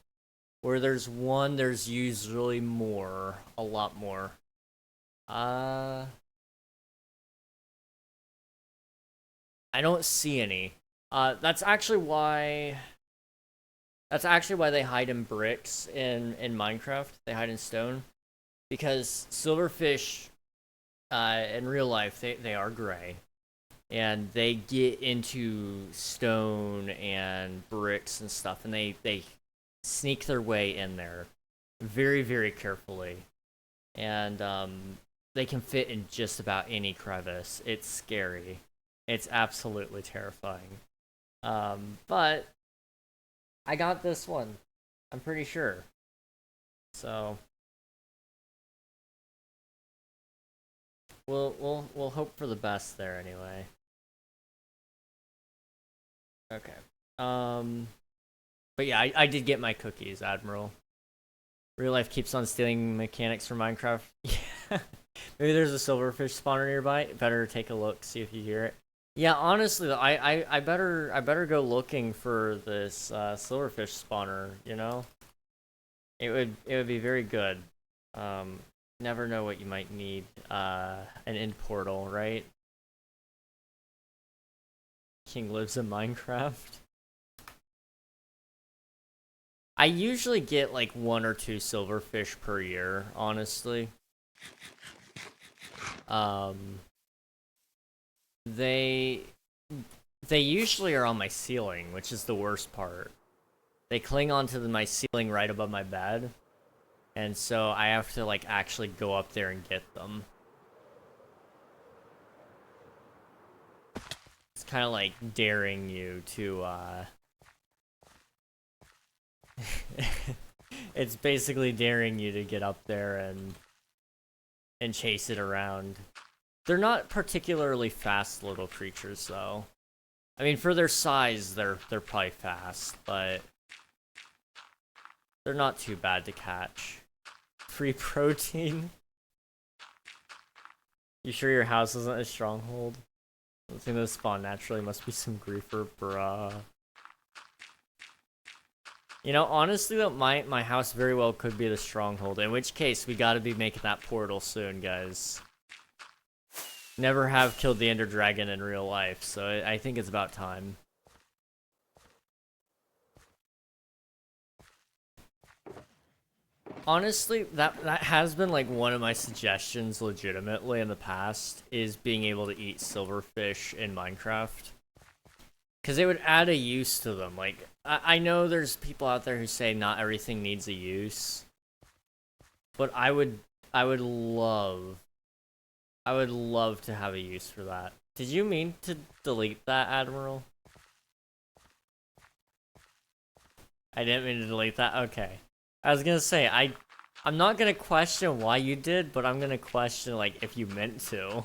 where there's one, there's usually more, a lot more. I don't see any. That's actually why they hide in bricks in Minecraft. They hide in stone because silverfish in real life they are gray. And they get into stone and bricks and stuff, and they sneak their way in there very, very carefully. And they can fit in just about any crevice. It's scary. It's absolutely terrifying. But I got this one. I'm pretty sure. So we'll hope for the best there anyway. Okay. But yeah, I did get my cookies, Admiral. Real life keeps on stealing mechanics from Minecraft. Yeah. Maybe there's a silverfish spawner nearby. Better take a look, see if you hear it. Yeah, honestly, I better go looking for this silverfish spawner. You know, it would be very good. Never know what you might need. An end portal, right? King lives in Minecraft. I usually get like 1 or 2 silverfish per year, honestly. They usually are on my ceiling, which is the worst part. They cling onto my ceiling right above my bed, and so I have to like actually go up there and get them. It's kind of like daring you to it's basically daring you to get up there and chase it around. They're not particularly fast little creatures, though. I mean, for their size, they're probably fast, but they're not too bad to catch. Free protein. You sure your house isn't a stronghold? The thing that spawn naturally must be some griefer, bruh. You know, honestly though, my house very well could be the stronghold, in which case we gotta be making that portal soon, guys. Never have killed the Ender Dragon in real life, so I think it's about time. Honestly, that has been like one of my suggestions legitimately in the past, is being able to eat silverfish in Minecraft. Because it would add a use to them. Like, I know there's people out there who say not everything needs a use. But I would love to have a use for that. Did you mean to delete that, Admiral? I didn't mean to delete that? Okay. I was gonna say, I'm not gonna question why you did, but I'm gonna question, like, if you meant to.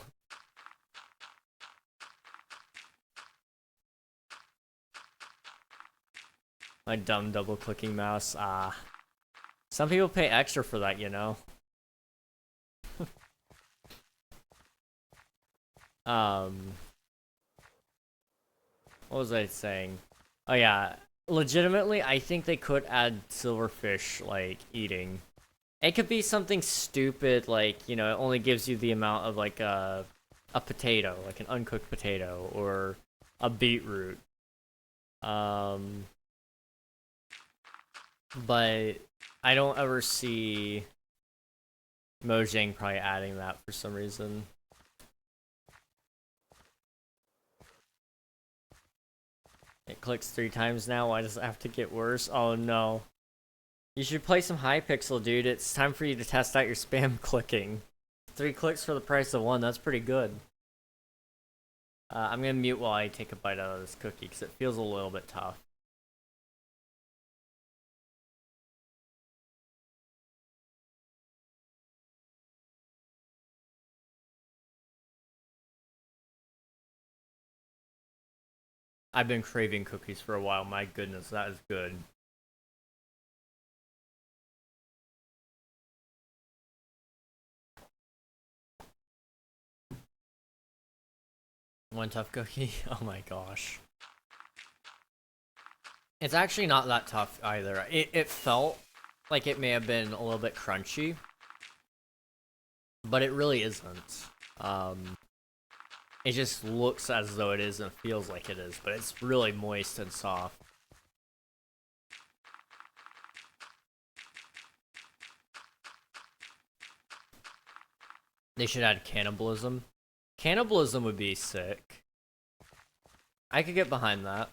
My dumb double-clicking mouse, some people pay extra for that, you know? What was I saying? Oh yeah, legitimately, I think they could add silverfish, like, eating. It could be something stupid, like, you know, it only gives you the amount of, like, a potato, like an uncooked potato, or a beetroot. But I don't ever see Mojang probably adding that for some reason. It clicks 3 times now. Why does it have to get worse? Oh no. You should play some Hypixel, dude. It's time for you to test out your spam clicking. 3 clicks for the price of 1. That's pretty good. I'm gonna mute while I take a bite out of this cookie because it feels a little bit tough. I've been craving cookies for a while. My goodness, that is good. One tough cookie? Oh my gosh. It's actually not that tough either. It felt like it may have been a little bit crunchy, but it really isn't. It just looks as though it is and feels like it is, but it's really moist and soft. They should add cannibalism. Cannibalism would be sick. I could get behind that.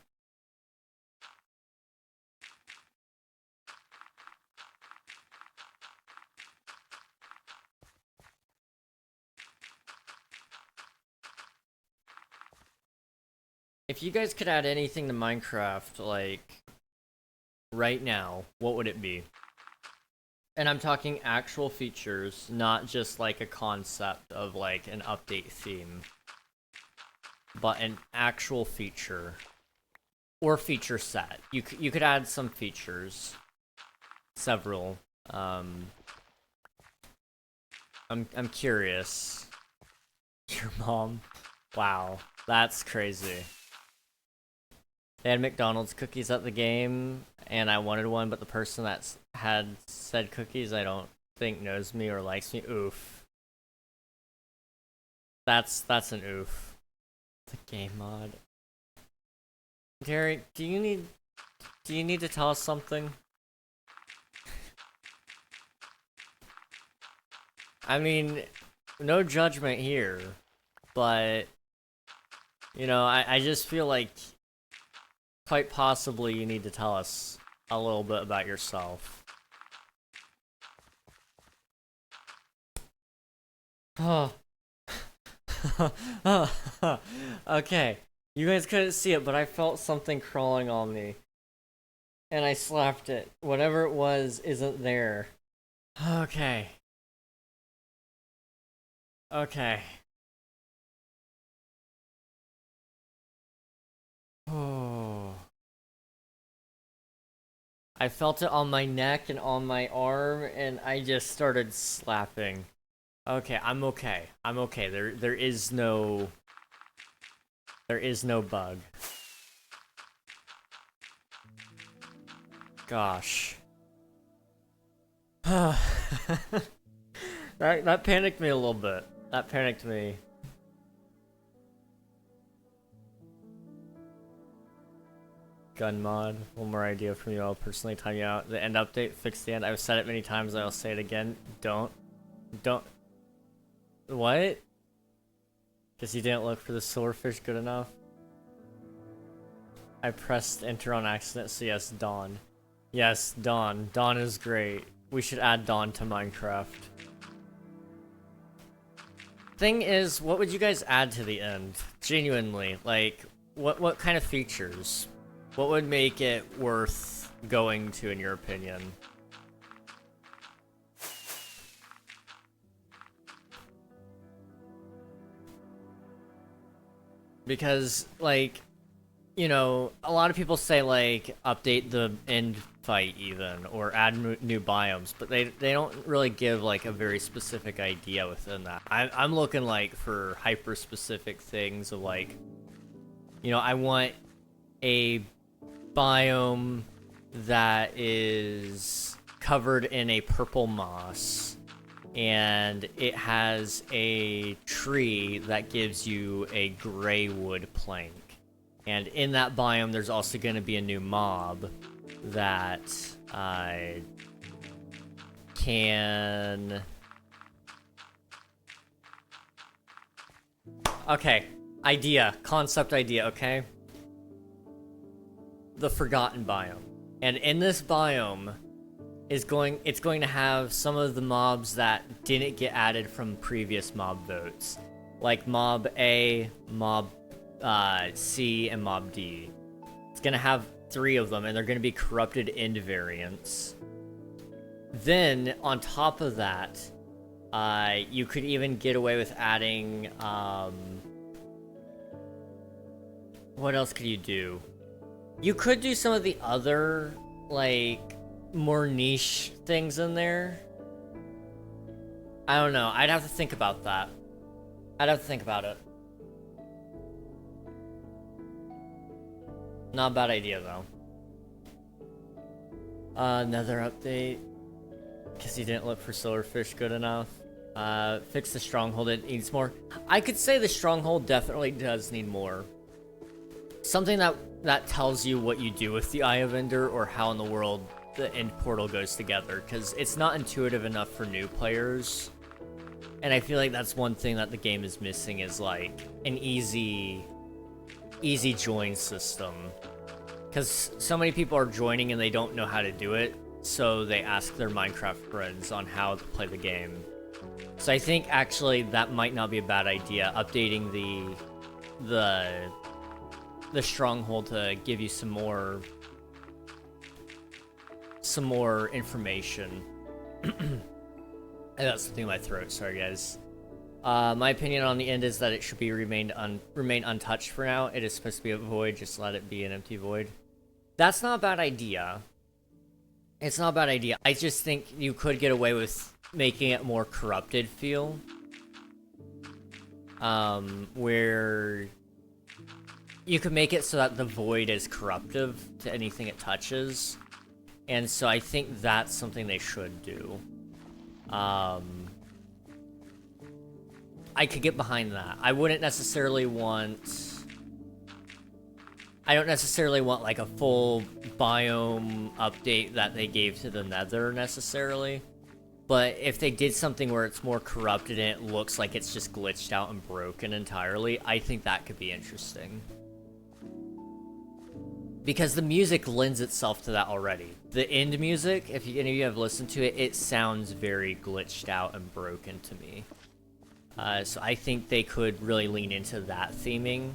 If you guys could add anything to Minecraft, like, right now, what would it be? And I'm talking actual features, not just like a concept of like an update theme, but an actual feature or feature set. You could add some features, several. I'm curious. Your mom, wow, that's crazy. They had McDonald's cookies at the game, and I wanted one, but the person that had said cookies I don't think knows me or likes me. Oof. That's an oof. The game mod. Derek, do you need to tell us something? I mean, no judgment here, but you know, I just feel like quite possibly you need to tell us a little bit about yourself. Oh. Okay. You guys couldn't see it, but I felt something crawling on me. And I slapped it. Whatever it was isn't there. Okay. Okay. Oh. I felt it on my neck and on my arm, and I just started slapping. Okay, I'm okay. I'm okay. There is no bug. Gosh. that panicked me a little bit. That panicked me. Gun mod. One more idea from you. I'll personally time you out. The end update. Fix the end. I've said it many times. I'll say it again. Don't. What? Because you didn't look for the silverfish good enough? I pressed enter on accident, so yes, Dawn. Yes, Dawn. Dawn is great. We should add Dawn to Minecraft. Thing is, what would you guys add to the end? Genuinely, like, what kind of features? What would make it worth going to, in your opinion? Because, like, you know, a lot of people say, like, update the end fight even, or add new biomes, but they don't really give, like, a very specific idea within that. I'm looking, like, for hyper-specific things of, like, you know, I want a biome that is covered in a purple moss, and it has a tree that gives you a gray wood plank. And in that biome, there's also going to be a new mob that can... Okay, concept idea, okay? The Forgotten biome. And in this biome, it's going to have some of the mobs that didn't get added from previous mob votes. Like Mob A, Mob C, and Mob D. It's going to have 3 of them, and they're going to be corrupted end variants. Then, on top of that, you could even get away with adding, what else could you do? You could do some of the other, like, more niche things in there. I don't know. I'd have to think about that. I'd have to think about it. Not a bad idea, though. Another update. Because you didn't look for Silverfish good enough. Fix the stronghold, it needs more. I could say the stronghold definitely does need more. Something that tells you what you do with the Eye of Ender, or how in the world the end portal goes together, because it's not intuitive enough for new players. And I feel like that's one thing that the game is missing, is like an easy join system. Because so many people are joining and they don't know how to do it, so they ask their Minecraft friends on how to play the game. So I think actually that might not be a bad idea, updating the stronghold to give you some more information. I got something in my throat, sorry guys. My opinion on the end is that it should be remain untouched for now. It is supposed to be a void, just let it be an empty void. That's not a bad idea. It's not a bad idea. I just think you could get away with making it more corrupted feel. Where you could make it so that the void is corruptive to anything it touches. And so I think that's something they should do. I could get behind that. I don't necessarily want like a full biome update that they gave to the Nether necessarily. But if they did something where it's more corrupted and it looks like it's just glitched out and broken entirely, I think that could be interesting. Because the music lends itself to that already. The end music, if any of you have listened to it, it sounds very glitched out and broken to me. So I think they could really lean into that theming.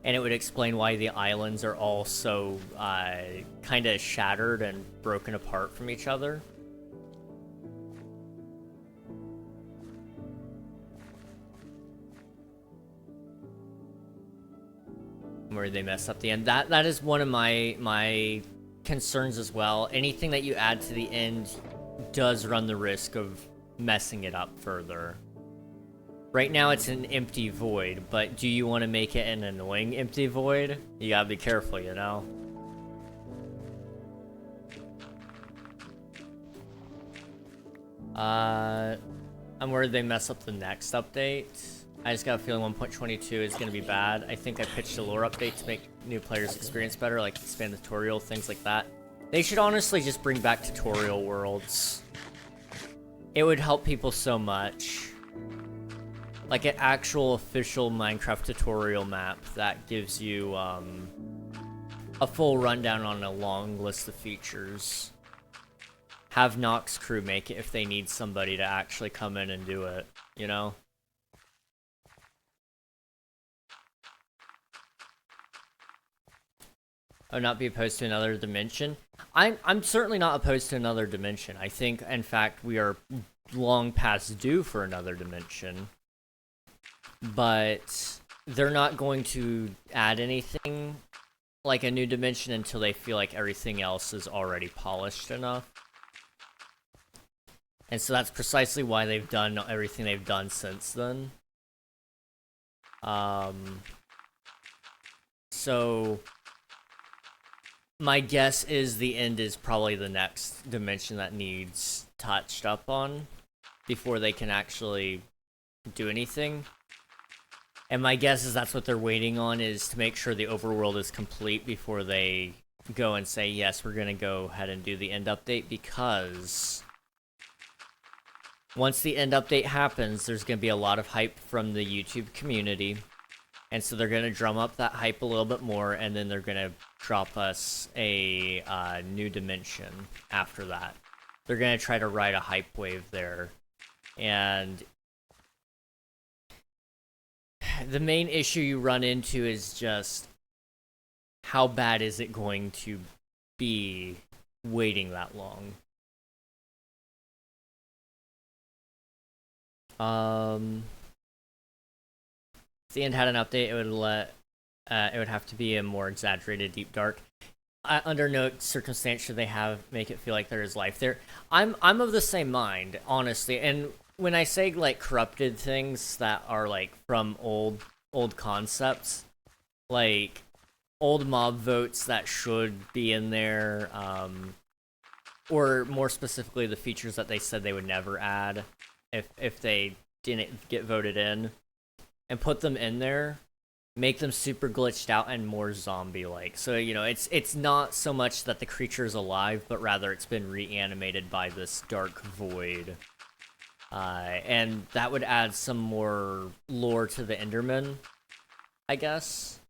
And it would explain why the islands are all so kind of shattered and broken apart from each other. Where they mess up the end. That is one of my concerns as well. Anything that you add to the end does run the risk of messing it up further. Right now it's an empty void, but do you want to make it an annoying empty void? You gotta be careful, you know? I'm worried they mess up the next update. I just got a feeling 1.22 is going to be bad. I think I pitched a lore update to make new players experience better, like expand the tutorial, things like that. They should honestly just bring back tutorial worlds. It would help people so much. Like an actual official Minecraft tutorial map that gives you a full rundown on a long list of features. Have Nox Crew make it if they need somebody to actually come in and do it, you know? I would not be opposed to another dimension. I'm certainly not opposed to another dimension. I think, in fact, we are long past due for another dimension. But they're not going to add anything like a new dimension until they feel like everything else is already polished enough. And so that's precisely why they've done everything they've done since then. So My guess is the end is probably the next dimension that needs touched up on before they can actually do anything. And my guess is that's what they're waiting on, is to make sure the overworld is complete before they go and say, yes, we're going to go ahead and do the end update, because once the end update happens, there's going to be a lot of hype from the YouTube community. And so they're going to drum up that hype a little bit more, and then they're going to drop us a new dimension after that. They're going to try to ride a hype wave there. And the main issue you run into is just, how bad is it going to be waiting that long? If the end had an update, it would have to be a more exaggerated deep dark. Under no circumstance should they make it feel like there is life there. I'm of the same mind, honestly. And when I say like corrupted things that are like from old concepts, like old mob votes that should be in there, or more specifically the features that they said they would never add if they didn't get voted in, and put them in there, make them super glitched out and more zombie-like. So, you know, it's not so much that the creature is alive, but rather it's been reanimated by this dark void. And that would add some more lore to the Enderman, I guess.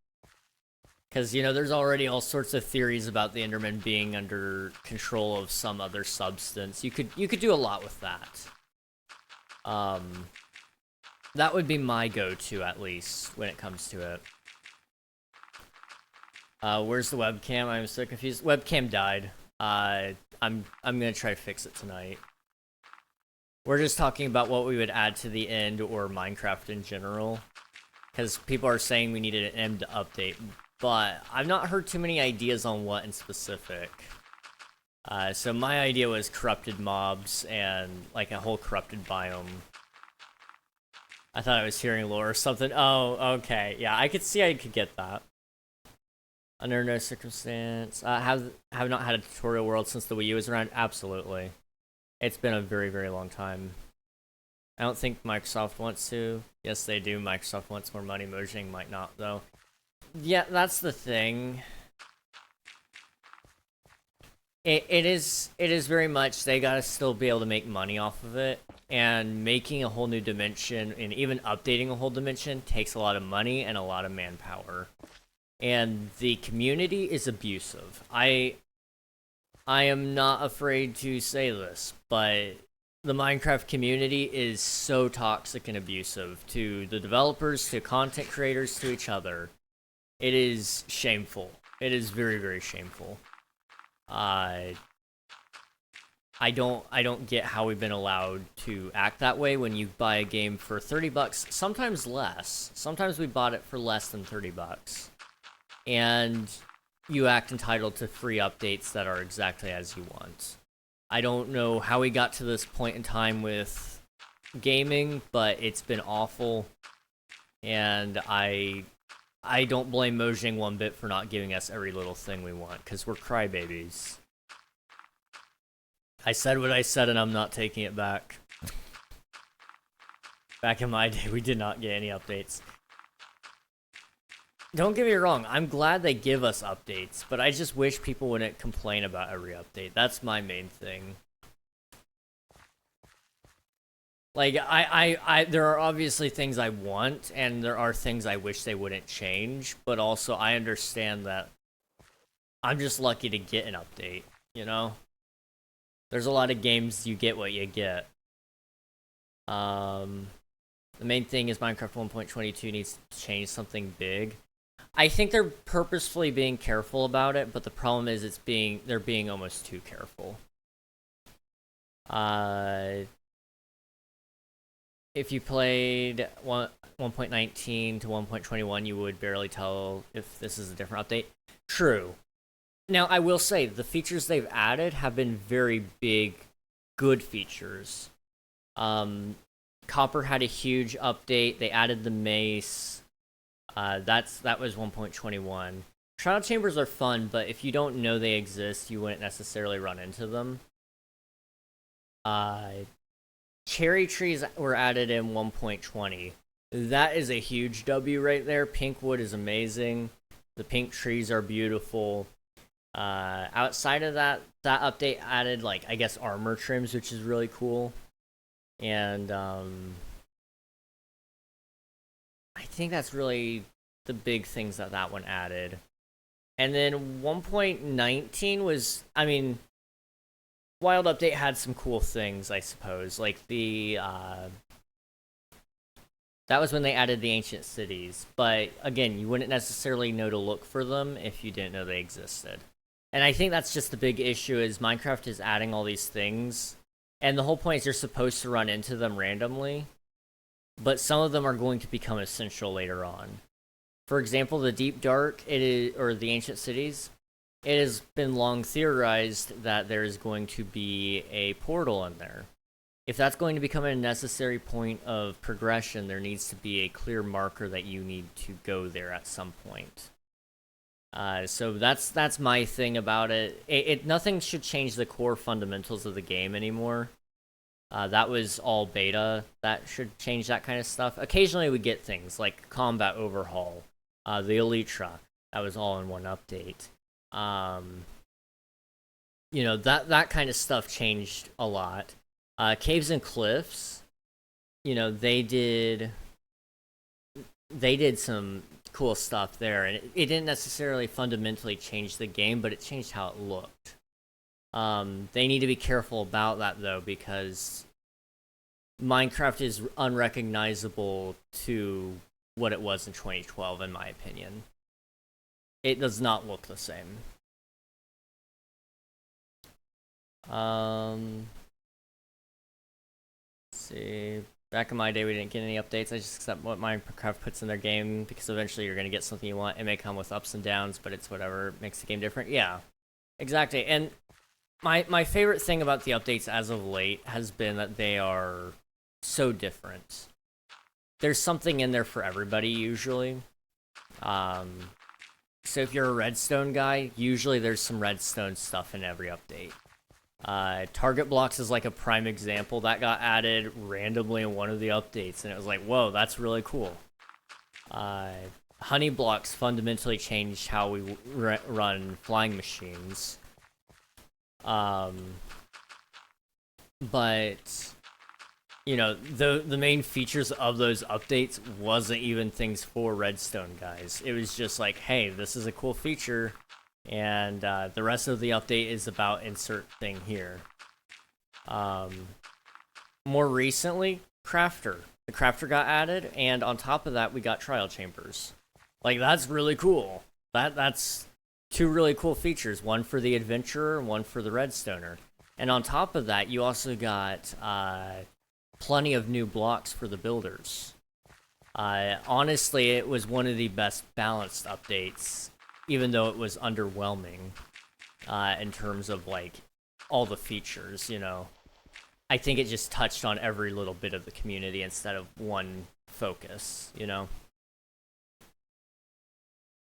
Because, you know, there's already all sorts of theories about the Enderman being under control of some other substance. You could do a lot with that. That would be my go-to, at least, when it comes to it. Where's the webcam? I'm so confused. Webcam died. I'm gonna try to fix it tonight. We're just talking about what we would add to the end, or Minecraft in general. Because people are saying we needed an end update, but I've not heard too many ideas on what in specific. So my idea was corrupted mobs and like a whole corrupted biome. I thought I was hearing lore or something. Oh, okay. Yeah, I could see I could get that. Under no circumstance. Have not had a tutorial world since the Wii U was around? Absolutely. It's been a very, very long time. I don't think Microsoft wants to. Yes, they do. Microsoft wants more money. Mojang might not, though. Yeah, that's the thing. It is very much, they gotta still be able to make money off of it, and making a whole new dimension and even updating a whole dimension takes a lot of money and a lot of manpower. And the community is abusive. I am not afraid to say this, but the Minecraft community is so toxic and abusive to the developers, to content creators, to each other. It is shameful. It is very, very shameful. I don't get how we've been allowed to act that way when you buy a game for $30, sometimes less. Sometimes we bought it for less than $30. And you act entitled to free updates that are exactly as you want. I don't know how we got to this point in time with gaming, but it's been awful. And I don't blame Mojang one bit for not giving us every little thing we want, because we're crybabies. I said what I said, and I'm not taking it back. Back in my day, we did not get any updates. Don't get me wrong, I'm glad they give us updates, but I just wish people wouldn't complain about every update. That's my main thing. Like, there are obviously things I want, and there are things I wish they wouldn't change, but also I understand that I'm just lucky to get an update, you know? There's a lot of games you get what you get. The main thing is Minecraft 1.22 needs to change something big. I think they're purposefully being careful about it, but the problem is they're being almost too careful. If you played 1.19 to 1.21, you would barely tell if this is a different update. True. Now, I will say, the features they've added have been very big, good features. Copper had a huge update. They added the mace. That was 1.21. Trial chambers are fun, but if you don't know they exist, you wouldn't necessarily run into them. Cherry trees were added in 1.20. That is a huge W right there. Pink wood is amazing. The pink trees are beautiful. Outside of that update added, like, I guess armor trims, which is really cool. And I think that's really the big things that one added. And then 1.19 was, I mean, Wild Update had some cool things, I suppose. Like that was when they added the ancient cities. But again, you wouldn't necessarily know to look for them if you didn't know they existed. And I think that's just the big issue is Minecraft is adding all these things. And the whole point is you're supposed to run into them randomly. But some of them are going to become essential later on. For example, the Deep Dark, or the Ancient Cities, it has been long theorized that there is going to be a portal in there. If that's going to become a necessary point of progression, there needs to be a clear marker that you need to go there at some point. So that's my thing about it. Nothing should change the core fundamentals of the game anymore. That was all beta. That should change that kind of stuff. Occasionally we get things like combat overhaul, the Elytra. That was all in one update. You know, that kind of stuff changed a lot. Caves and Cliffs, you know, they did some cool stuff there, and it didn't necessarily fundamentally change the game, but it changed how it looked. They need to be careful about that, though, because Minecraft is unrecognizable to what it was in 2012, in my opinion. It does not look the same. Let's see. Back in my day, we didn't get any updates. I just accept what Minecraft puts in their game, because eventually you're going to get something you want. It may come with ups and downs, but it's whatever makes the game different. Yeah, exactly. And my favorite thing about the updates as of late has been that they are so different. There's something in there for everybody, usually. So if you're a redstone guy, usually there's some redstone stuff in every update. Target blocks is like a prime example. That got added randomly in one of the updates, and it was like, whoa, that's really cool. Honey blocks fundamentally changed how we run flying machines. But you know, the main features of those updates wasn't even things for redstone guys. It was just like, hey, this is a cool feature, and the rest of the update is about insert thing here. More recently, Crafter. The Crafter got added, and on top of that, we got Trial Chambers. Like, that's really cool. That's two really cool features, one for the Adventurer and one for the Redstoner. And on top of that, you also got plenty of new blocks for the builders. Honestly, it was one of the best balanced updates, even though it was underwhelming in terms of, like, all the features, you know. I think it just touched on every little bit of the community instead of one focus, you know.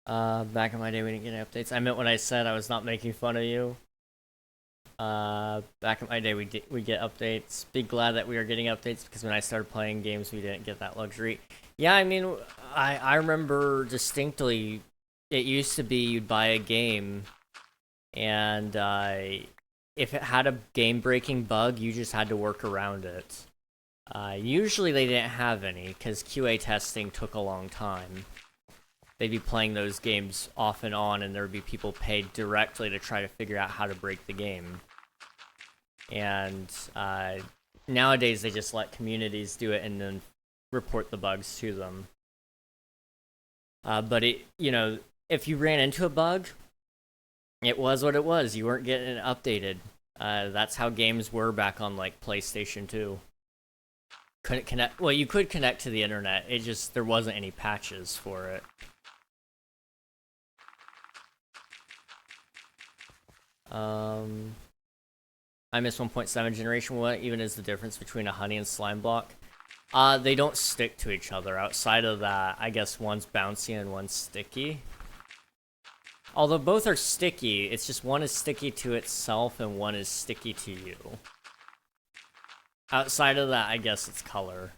Back in my day, we didn't get updates. I meant when I said I was not making fun of you. Back in my day, we get updates. Be glad that we are getting updates, because when I started playing games, we didn't get that luxury. Yeah, I mean, I remember distinctly, it used to be you'd buy a game, and if it had a game-breaking bug, you just had to work around it. Usually they didn't have any, because QA testing took a long time. They'd be playing those games off and on, and there would be people paid directly to try to figure out how to break the game. And nowadays, they just let communities do it and then report the bugs to them. But you know, if you ran into a bug, it was what it was. You weren't getting it updated. That's how games were back on, like, PlayStation 2. Couldn't connect. Well, you could connect to the internet. It just, there wasn't any patches for it. I miss 1.7 generation. What even is the difference between a honey and slime block? They don't stick to each other. Outside of that, I guess one's bouncy and one's sticky. Although both are sticky, it's just one is sticky to itself and one is sticky to you. Outside of that, I guess it's color.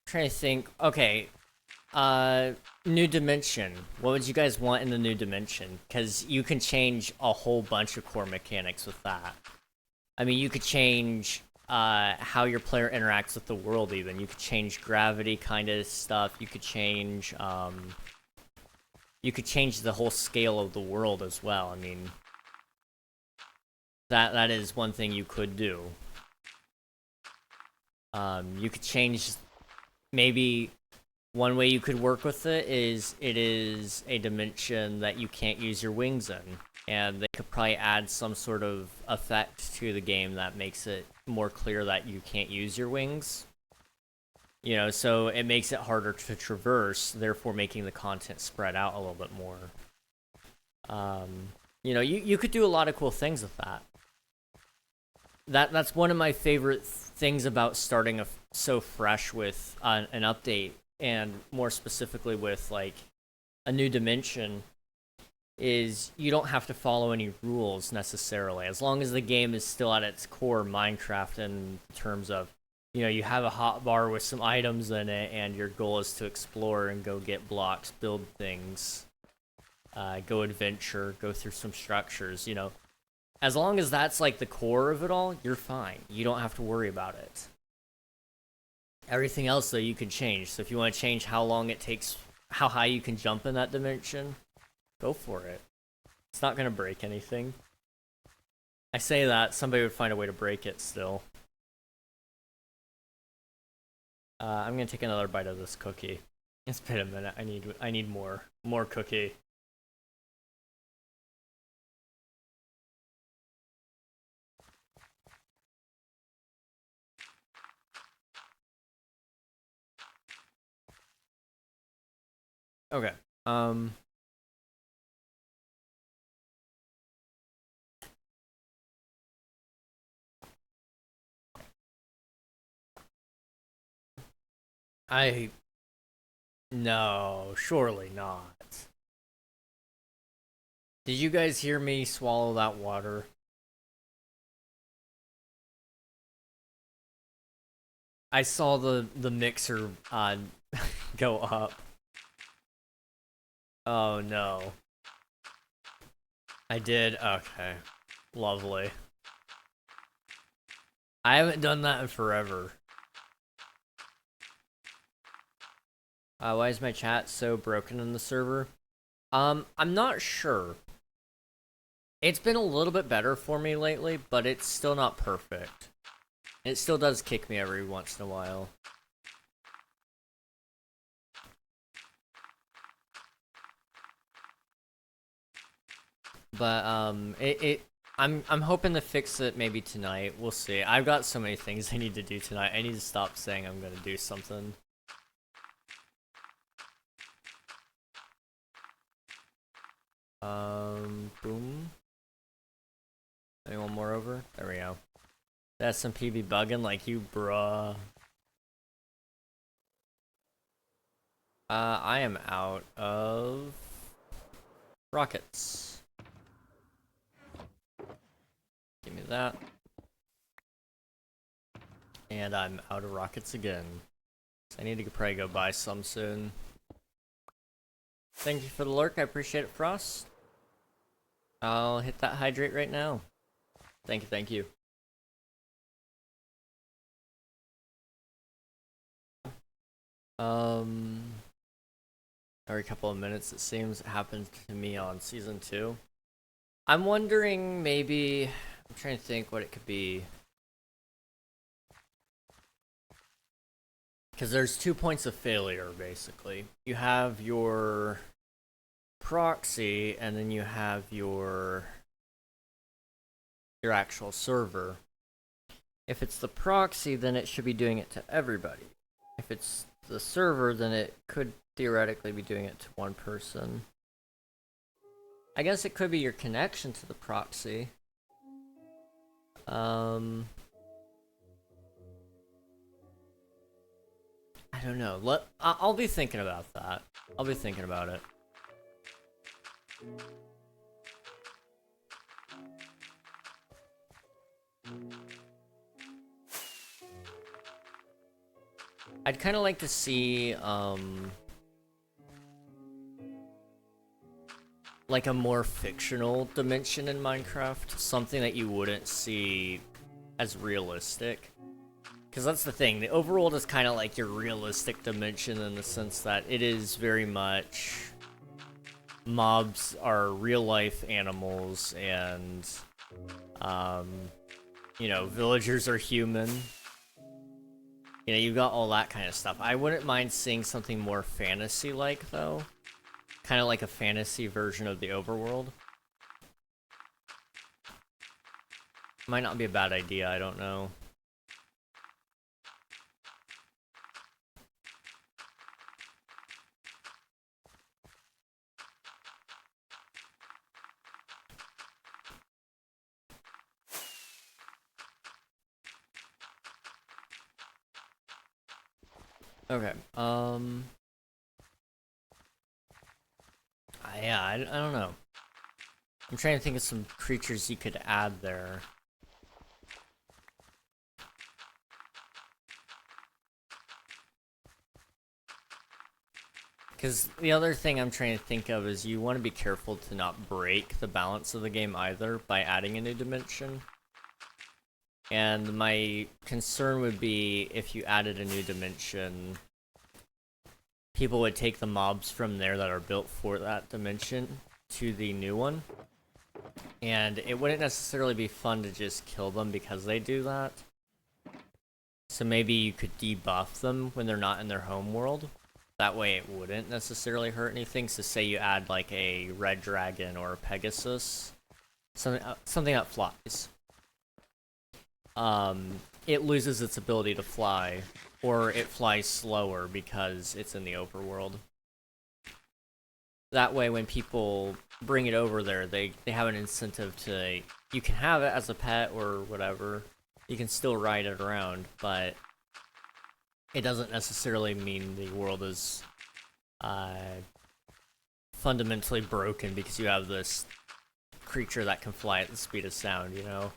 Trying to think. Okay, new dimension. What would you guys want in the new dimension? Because you can change a whole bunch of core mechanics with that. I mean, you could change how your player interacts with the world. Even you could change gravity kind of stuff. You could change the whole scale of the world as well. I mean, that is one thing you could do. You could change. Maybe one way you could work with it is a dimension that you can't use your wings in, and they could probably add some sort of effect to the game that makes it more clear that you can't use your wings. You know, so it makes it harder to traverse, therefore making the content spread out a little bit more. You know, you could do a lot of cool things with that. That's one of my favorite things about starting so fresh with an update, and more specifically with like a new dimension, is you don't have to follow any rules necessarily, as long as the game is still at its core Minecraft in terms of, you know, you have a hotbar with some items in it and your goal is to explore and go get blocks, build things, go adventure, go through some structures, you know. As long as that's like the core of it all, you're fine. You don't have to worry about it. Everything else, though, you can change. So if you want to change how long it takes, how high you can jump in that dimension, go for it. It's not going to break anything. I say that, somebody would find a way to break it still. I'm going to take another bite of this cookie. It's been a minute. I need more cookie. Okay. No, surely not. Did you guys hear me swallow that water? I saw the mixer go up. Oh no. I did? Okay. Lovely. I haven't done that in forever. Why is my chat so broken in the server? I'm not sure. It's been a little bit better for me lately, but it's still not perfect. It still does kick me every once in a while. But I'm hoping to fix it maybe tonight. We'll see. I've got so many things I need to do tonight. I need to stop saying I'm gonna do something. Boom. Anyone more over? There we go. The SMP be bugging like you, bruh. I am out of rockets. Give me that. And I'm out of rockets again. So I need to probably go buy some soon. Thank you for the lurk, I appreciate it, Frost. I'll hit that hydrate right now. Thank you, thank you. Every couple of minutes it seems it happens to me on season 2. I'm wondering maybe, I'm trying to think what it could be. Because there's 2 points of failure, basically. You have your proxy, and then you have your actual server. If it's the proxy, then it should be doing it to everybody. If it's the server, then it could theoretically be doing it to one person. I guess it could be your connection to the proxy. I don't know. I'll be thinking about that. I'll be thinking about it. I'd kind of like to see, like a more fictional dimension in Minecraft. Something that you wouldn't see as realistic. Because that's the thing, the overworld is kind of like your realistic dimension in the sense that it is very much... mobs are real-life animals, and, you know, villagers are human. You know, you've got all that kind of stuff. I wouldn't mind seeing something more fantasy-like, though. Kind of like a fantasy version of the overworld. Might not be a bad idea, I don't know. Okay, yeah, I don't know. I'm trying to think of some creatures you could add there. Because the other thing I'm trying to think of is you want to be careful to not break the balance of the game either by adding a new dimension. And my concern would be if you added a new dimension, people would take the mobs from there that are built for that dimension to the new one. And it wouldn't necessarily be fun to just kill them because they do that. So maybe you could debuff them when they're not in their home world. That way it wouldn't necessarily hurt anything. So say you add like a red dragon or a Pegasus, something that flies. It loses its ability to fly, or it flies slower because it's in the overworld. That way when people bring it over there, they have an incentive to... You can have it as a pet or whatever. You can still ride it around, but it doesn't necessarily mean the world is fundamentally broken because you have this creature that can fly at the speed of sound, you know?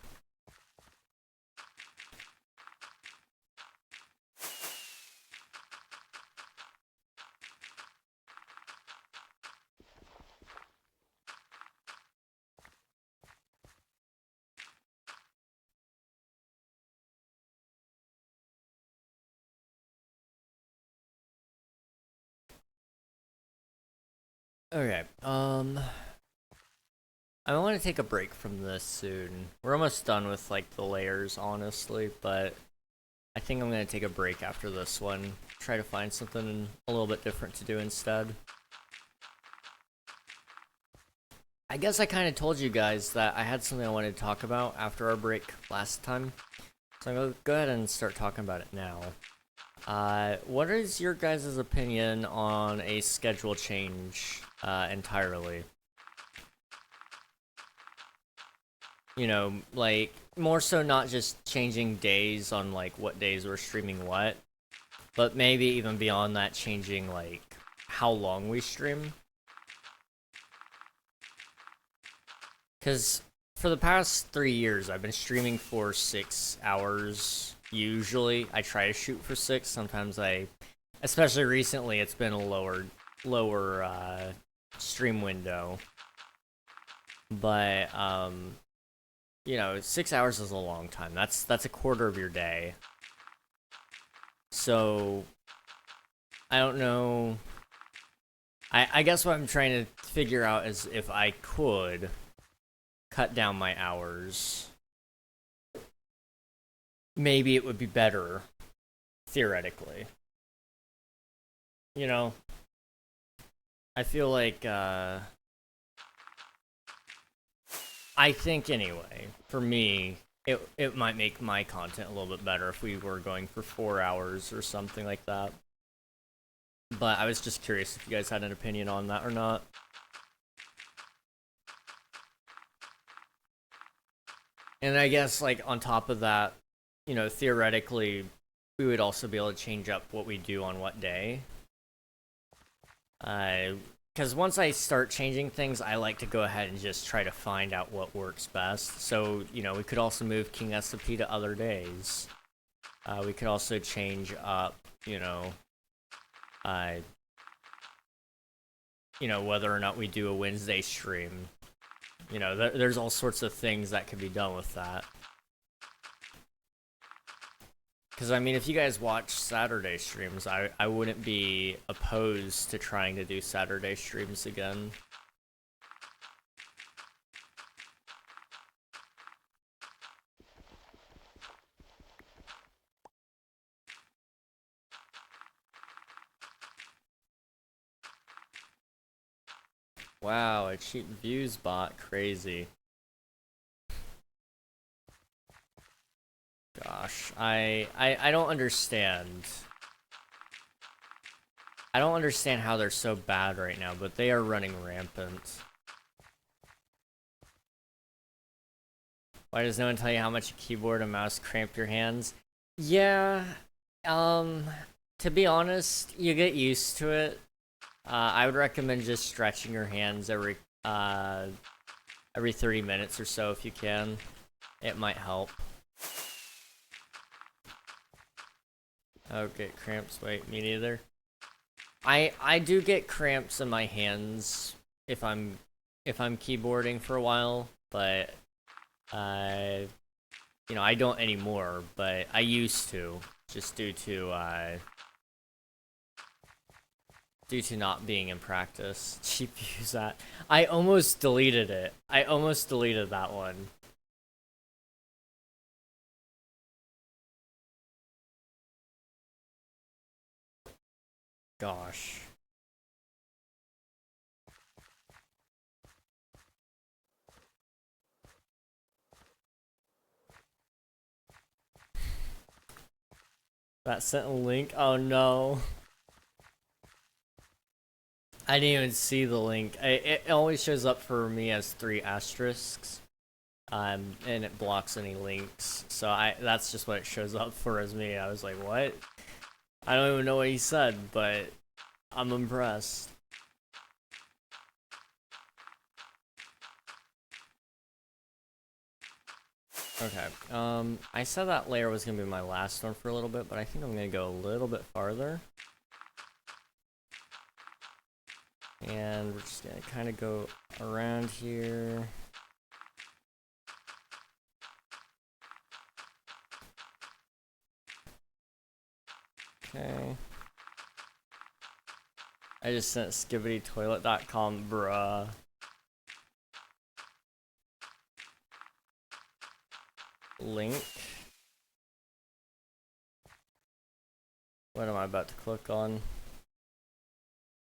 Okay, I want to take a break from this soon. We're almost done with, like, the layers, honestly, but I think I'm gonna take a break after this one. Try to find something a little bit different to do instead. I guess I kind of told you guys that I had something I wanted to talk about after our break last time. So I'm gonna go ahead and start talking about it now. What is your guys' opinion on a schedule change entirely? You know, like, more so not just changing days on, like, what days we're streaming what, but maybe even beyond that, changing, like, how long we stream. Because for the past 3 years, I've been streaming for 6 hours, usually. I try to shoot for 6, sometimes especially recently, it's been a lower stream window. But, you know, 6 hours is a long time. That's a quarter of your day. So, I don't know. I guess what I'm trying to figure out is if I could cut down my hours, maybe it would be better, theoretically. You know, I feel like, I think anyway, for me, it might make my content a little bit better if we were going for 4 hours or something like that. But I was just curious if you guys had an opinion on that or not. And I guess, like, on top of that, you know, theoretically, we would also be able to change up what we do on what day. Because once I start changing things, I like to go ahead and just try to find out what works best. So, you know, we could also move King SMP to other days. We could also change up, you know, whether or not we do a Wednesday stream. You know, there's all sorts of things that could be done with that. Because, I mean, if you guys watch Saturday streams, I wouldn't be opposed to trying to do Saturday streams again. Wow, a cheap views bot, crazy. Gosh, I don't understand. I don't understand how they're so bad right now, but they are running rampant. Why does no one tell you how much a keyboard and mouse cramp your hands? Yeah, to be honest, you get used to it. I would recommend just stretching your hands every 30 minutes or so if you can. It might help. Oh, get cramps. Wait, me neither. I do get cramps in my hands if I'm keyboarding for a while, but you know, I don't anymore, but I used to, just due to not being in practice. Cheap use that. I almost deleted it. I almost deleted that one. Gosh. That sent a link? Oh no. I didn't even see the link. It always shows up for me as 3 asterisks. And it blocks any links. So that's just what it shows up for as me. I was like, what? I don't even know what he said, but I'm impressed. Okay, I said that layer was gonna be my last one for a little bit, but I think I'm gonna go a little bit farther. And we're just gonna kind of go around here. Okay. I just sent skibbitytoilet.com, bruh. Link. What am I about to click on?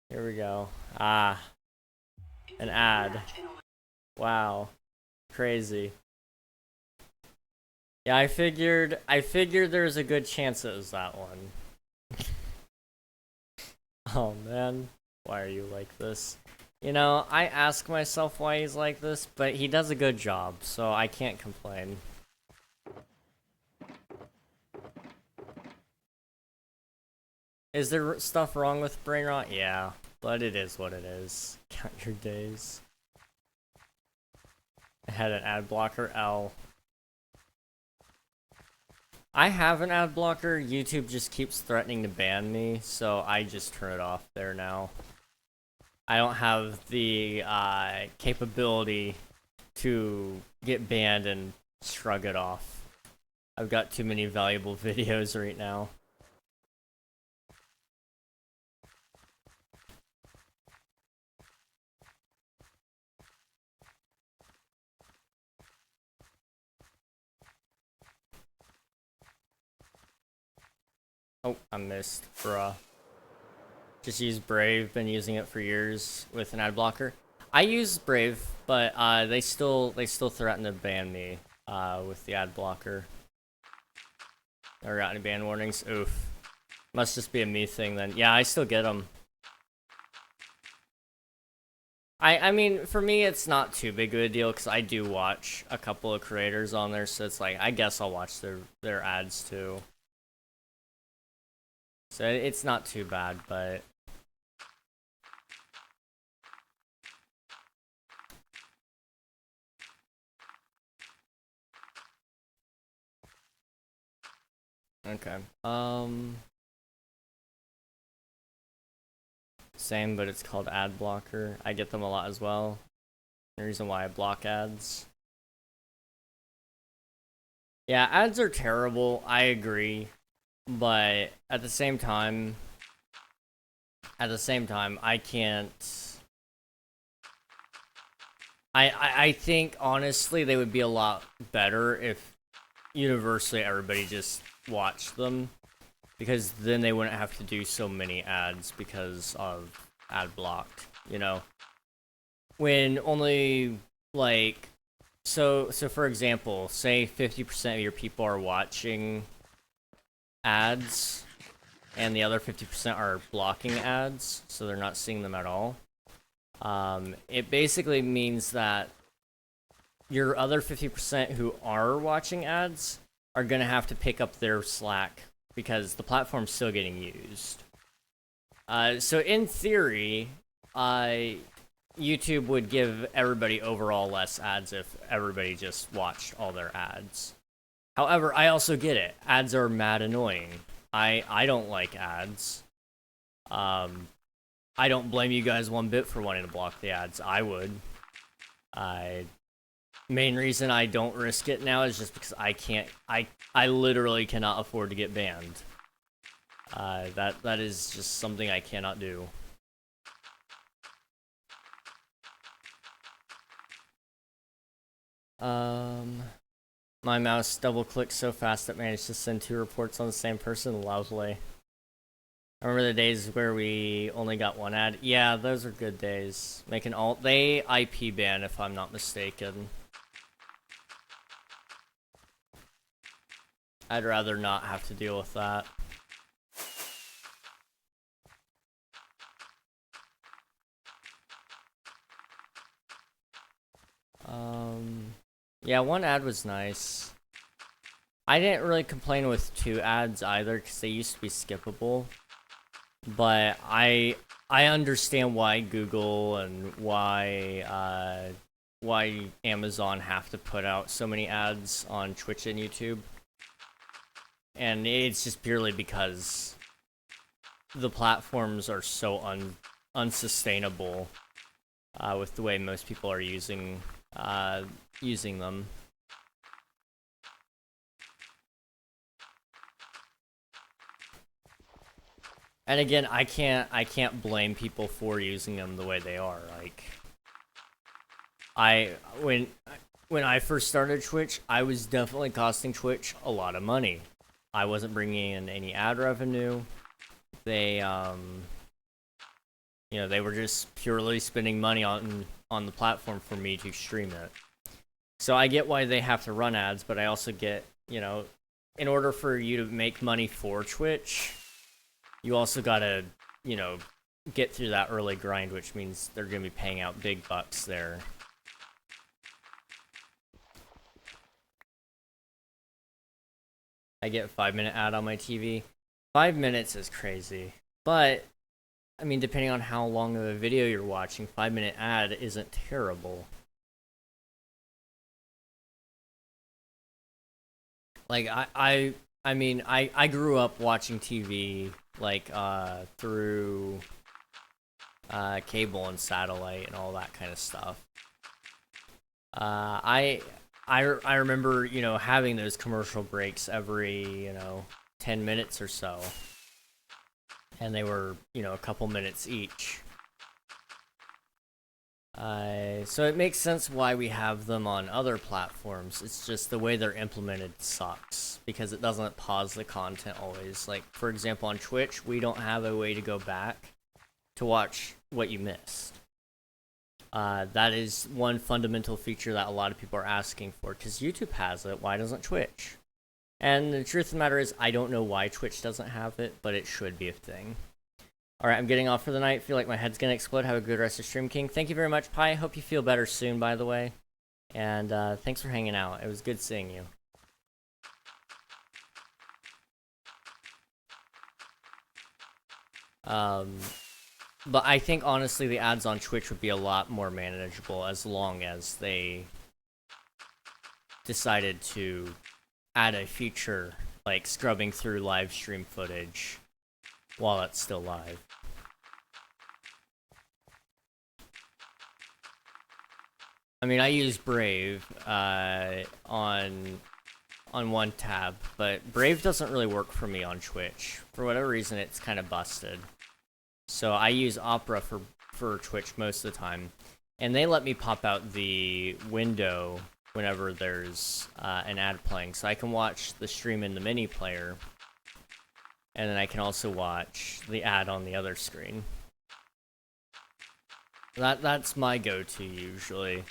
Here we go. Ah. An ad. Wow. Crazy. Yeah, I figured there's a good chance it was that one. Oh man, why are you like this? You know, I ask myself why he's like this, but he does a good job, so I can't complain. Is there stuff wrong with brain rot? Yeah, but it is what it is. Count your days. I had an ad blocker, L. I have an ad blocker, YouTube just keeps threatening to ban me, so I just turn it off there now. I don't have the capability to get banned and shrug it off. I've got too many valuable videos right now. Oh, I missed, bruh. Just use Brave, been using it for years with an ad blocker. I use Brave, but they still threaten to ban me with the ad blocker. Never got any ban warnings. Oof. Must just be a me thing then. Yeah, I still get them. I mean, for me, it's not too big of a deal because I do watch a couple of creators on there, so it's like I guess I'll watch their ads too. So it's not too bad, but okay. Same, but it's called ad blocker. I get them a lot as well. The reason why I block ads. Yeah, ads are terrible. I agree, but at the same time, I can't. I think honestly they would be a lot better if universally everybody just watched them, because then they wouldn't have to do so many ads because of ad blocked, you know? When only like so for example, say 50% of your people are watching ads and the other 50% are blocking ads, so they're not seeing them at all. It basically means that your other 50% who are watching ads are going to have to pick up their slack because the platform's still getting used. So in theory, YouTube would give everybody overall less ads if everybody just watched all their ads. However, I also get it. Ads are mad annoying. I don't like ads. I don't blame you guys one bit for wanting to block the ads. I would. Main reason I don't risk it now is just because I can't. I literally cannot afford to get banned. That is just something I cannot do. My mouse double clicks so fast it managed to send 2 reports on the same person. Lovely. I remember the days where we only got 1 ad. Yeah, those are good days. Make an alt. They IP ban if I'm not mistaken. I'd rather not have to deal with that. Yeah, 1 ad was nice. I didn't really complain with 2 ads either because they used to be skippable. But I understand why Google and why Amazon have to put out so many ads on Twitch and YouTube. And it's just purely because the platforms are so unsustainable with the way most people are using them. And again, I can't blame people for using them the way they are. Like, when I first started Twitch, I was definitely costing Twitch a lot of money. I wasn't bringing in any ad revenue. They they were just purely spending money on the platform for me to stream it. So I get why they have to run ads, but I also get, in order for you to make money for Twitch, you also gotta, get through that early grind, which means they're gonna be paying out big bucks there. I get a 5-minute ad on my TV. 5 minutes is crazy. But, I mean, depending on how long of a video you're watching, 5-minute ad isn't terrible. Like, I mean, I grew up watching TV, like, through cable and satellite and all that kind of stuff. I remember, having those commercial breaks every, 10 minutes or so. And they were, a couple minutes each. So it makes sense why we have them on other platforms. It's just the way they're implemented sucks, because it doesn't pause the content always. Like, for example, on Twitch, we don't have a way to go back to watch what you missed. That is one fundamental feature that a lot of people are asking for, because YouTube has it. Why doesn't Twitch? And the truth of the matter is, I don't know why Twitch doesn't have it, but it should be a thing. Alright, I'm getting off for the night. Feel like my head's gonna explode. Have a good rest of Stream King. Thank you very much, Pi. Hope you feel better soon, by the way. And thanks for hanging out. It was good seeing you. But I think, honestly, the ads on Twitch would be a lot more manageable as long as they decided to add a feature like scrubbing through live stream footage while it's still live. I mean, I use Brave on one tab, but Brave doesn't really work for me on Twitch. For whatever reason, it's kind of busted. So I use Opera for Twitch most of the time, and they let me pop out the window whenever there's an ad playing, so I can watch the stream in the mini player, and then I can also watch the ad on the other screen. That's my go-to usually.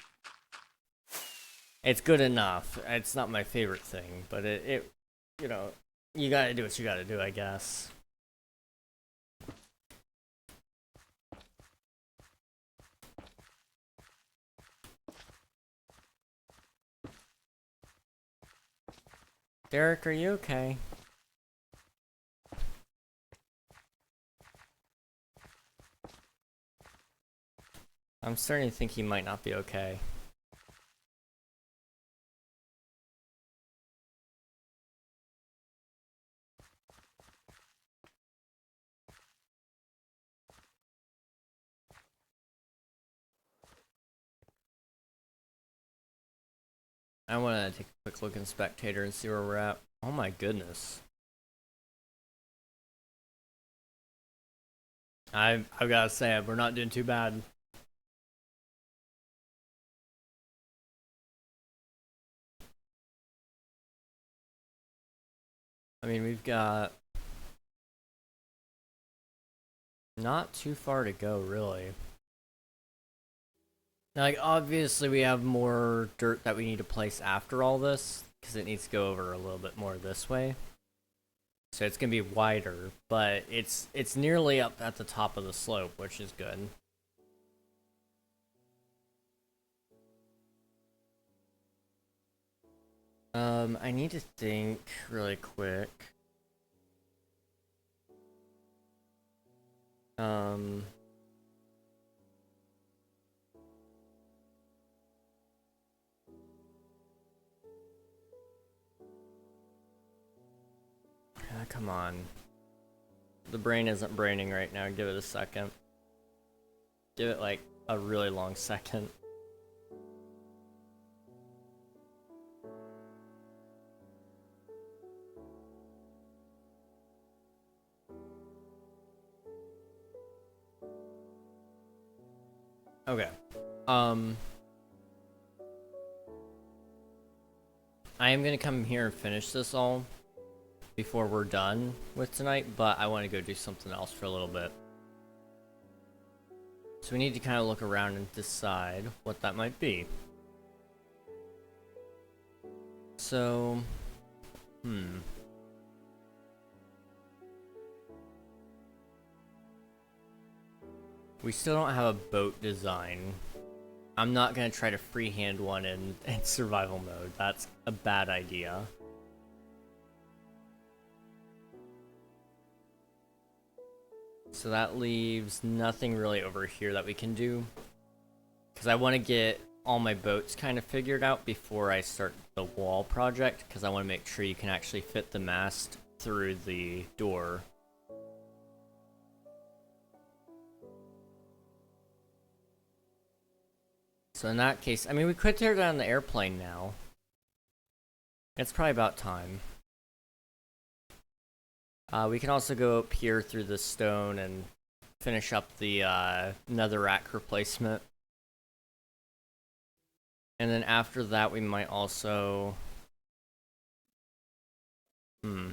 It's good enough. It's not my favorite thing, but it you know, you gotta do what you gotta do, I guess. Derek, are you okay? I'm starting to think he might not be okay. I want to take a quick look in Spectator and see where we're at. Oh my goodness. I've gotta say, we're not doing too bad. I mean, we've got not too far to go, really. Like, obviously we have more dirt that we need to place after all this, because it needs to go over a little bit more this way. So it's gonna be wider, but it's nearly up at the top of the slope, which is good. I need to think really quick. Come on. The brain isn't braining right now. Give it a second. Give it like a really long second. Okay. I am gonna come here and finish this all before we're done with tonight, but I want to go do something else for a little bit. So we need to kind of look around and decide what that might be. So, we still don't have a boat design. I'm not gonna try to freehand one in survival mode. That's a bad idea. So that leaves nothing really over here that we can do. Because I want to get all my boats kind of figured out before I start the wall project. Because I want to make sure you can actually fit the mast through the door. So in that case, I mean, we could tear down the airplane now. It's probably about time. We can also go up here through the stone and finish up the netherrack replacement. And then after that, we might also... I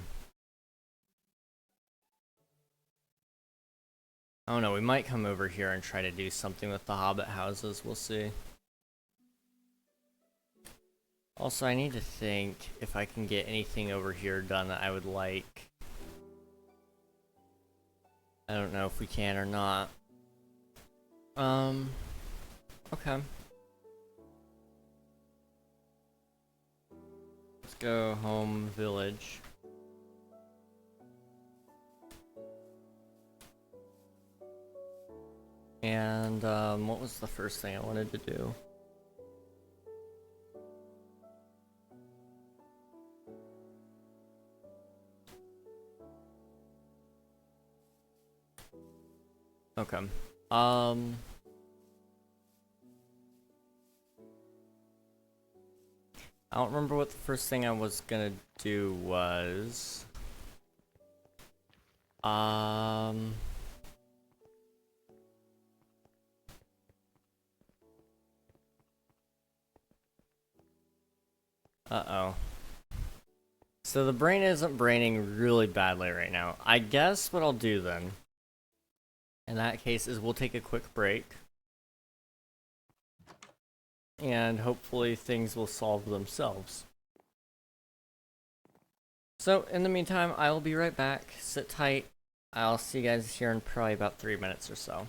don't know, we might come over here and try to do something with the hobbit houses. We'll see. Also, I need to think if I can get anything over here done that I would like. I don't know if we can or not. Okay. Let's go home village. And, what was the first thing I wanted to do? Okay. I don't remember what the first thing I was gonna do was. Uh-oh. So the brain isn't braining really badly right now. I guess what I'll do then, in that case, is we'll take a quick break. And hopefully things will solve themselves. So, in the meantime, I will be right back. Sit tight. I'll see you guys here in probably about 3 minutes or so.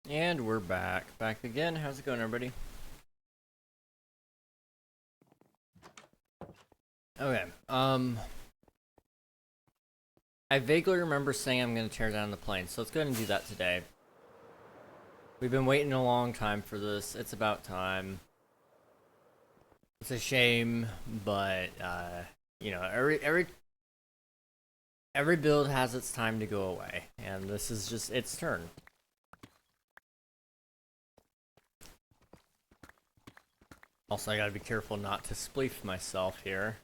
And we're back. Back again. How's it going, everybody? Okay, I vaguely remember saying I'm gonna tear down the plane, so let's go ahead and do that today. We've been waiting a long time for this. It's about time. It's a shame, but you know, every build has its time to go away, and this is just its turn. Also, I gotta be careful not to spleef myself here.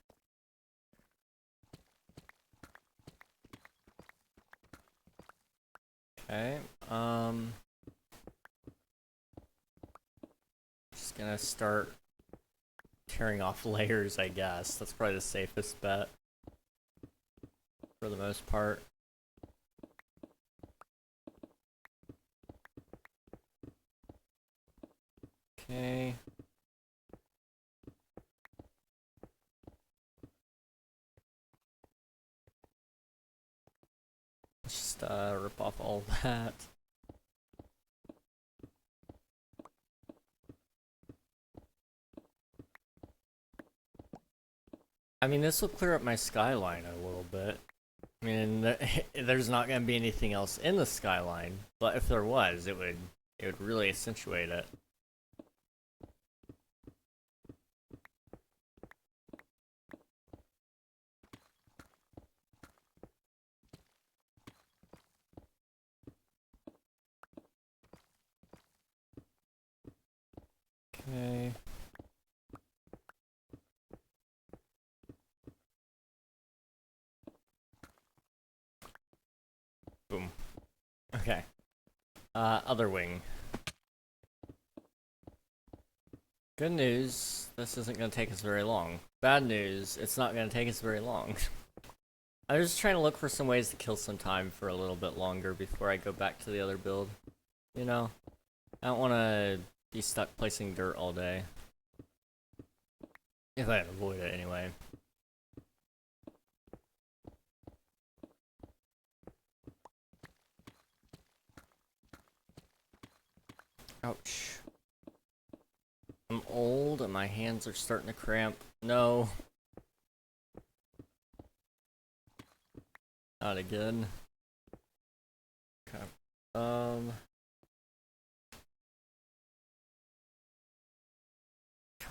Okay, just gonna start tearing off layers, I guess. That's probably the safest bet. For the most part. Okay. Let's just rip off all that. I mean, this will clear up my skyline a little bit. I mean, there's not going to be anything else in the skyline, but if there was, it would really accentuate it. Okay. Boom. Okay. Other wing. Good news, this isn't going to take us very long. Bad news, it's not going to take us very long. I'm just trying to look for some ways to kill some time for a little bit longer before I go back to the other build. You know? I don't want to be stuck placing dirt all day. If I can avoid it anyway. Ouch. I'm old and my hands are starting to cramp. No. Not again. Okay. Come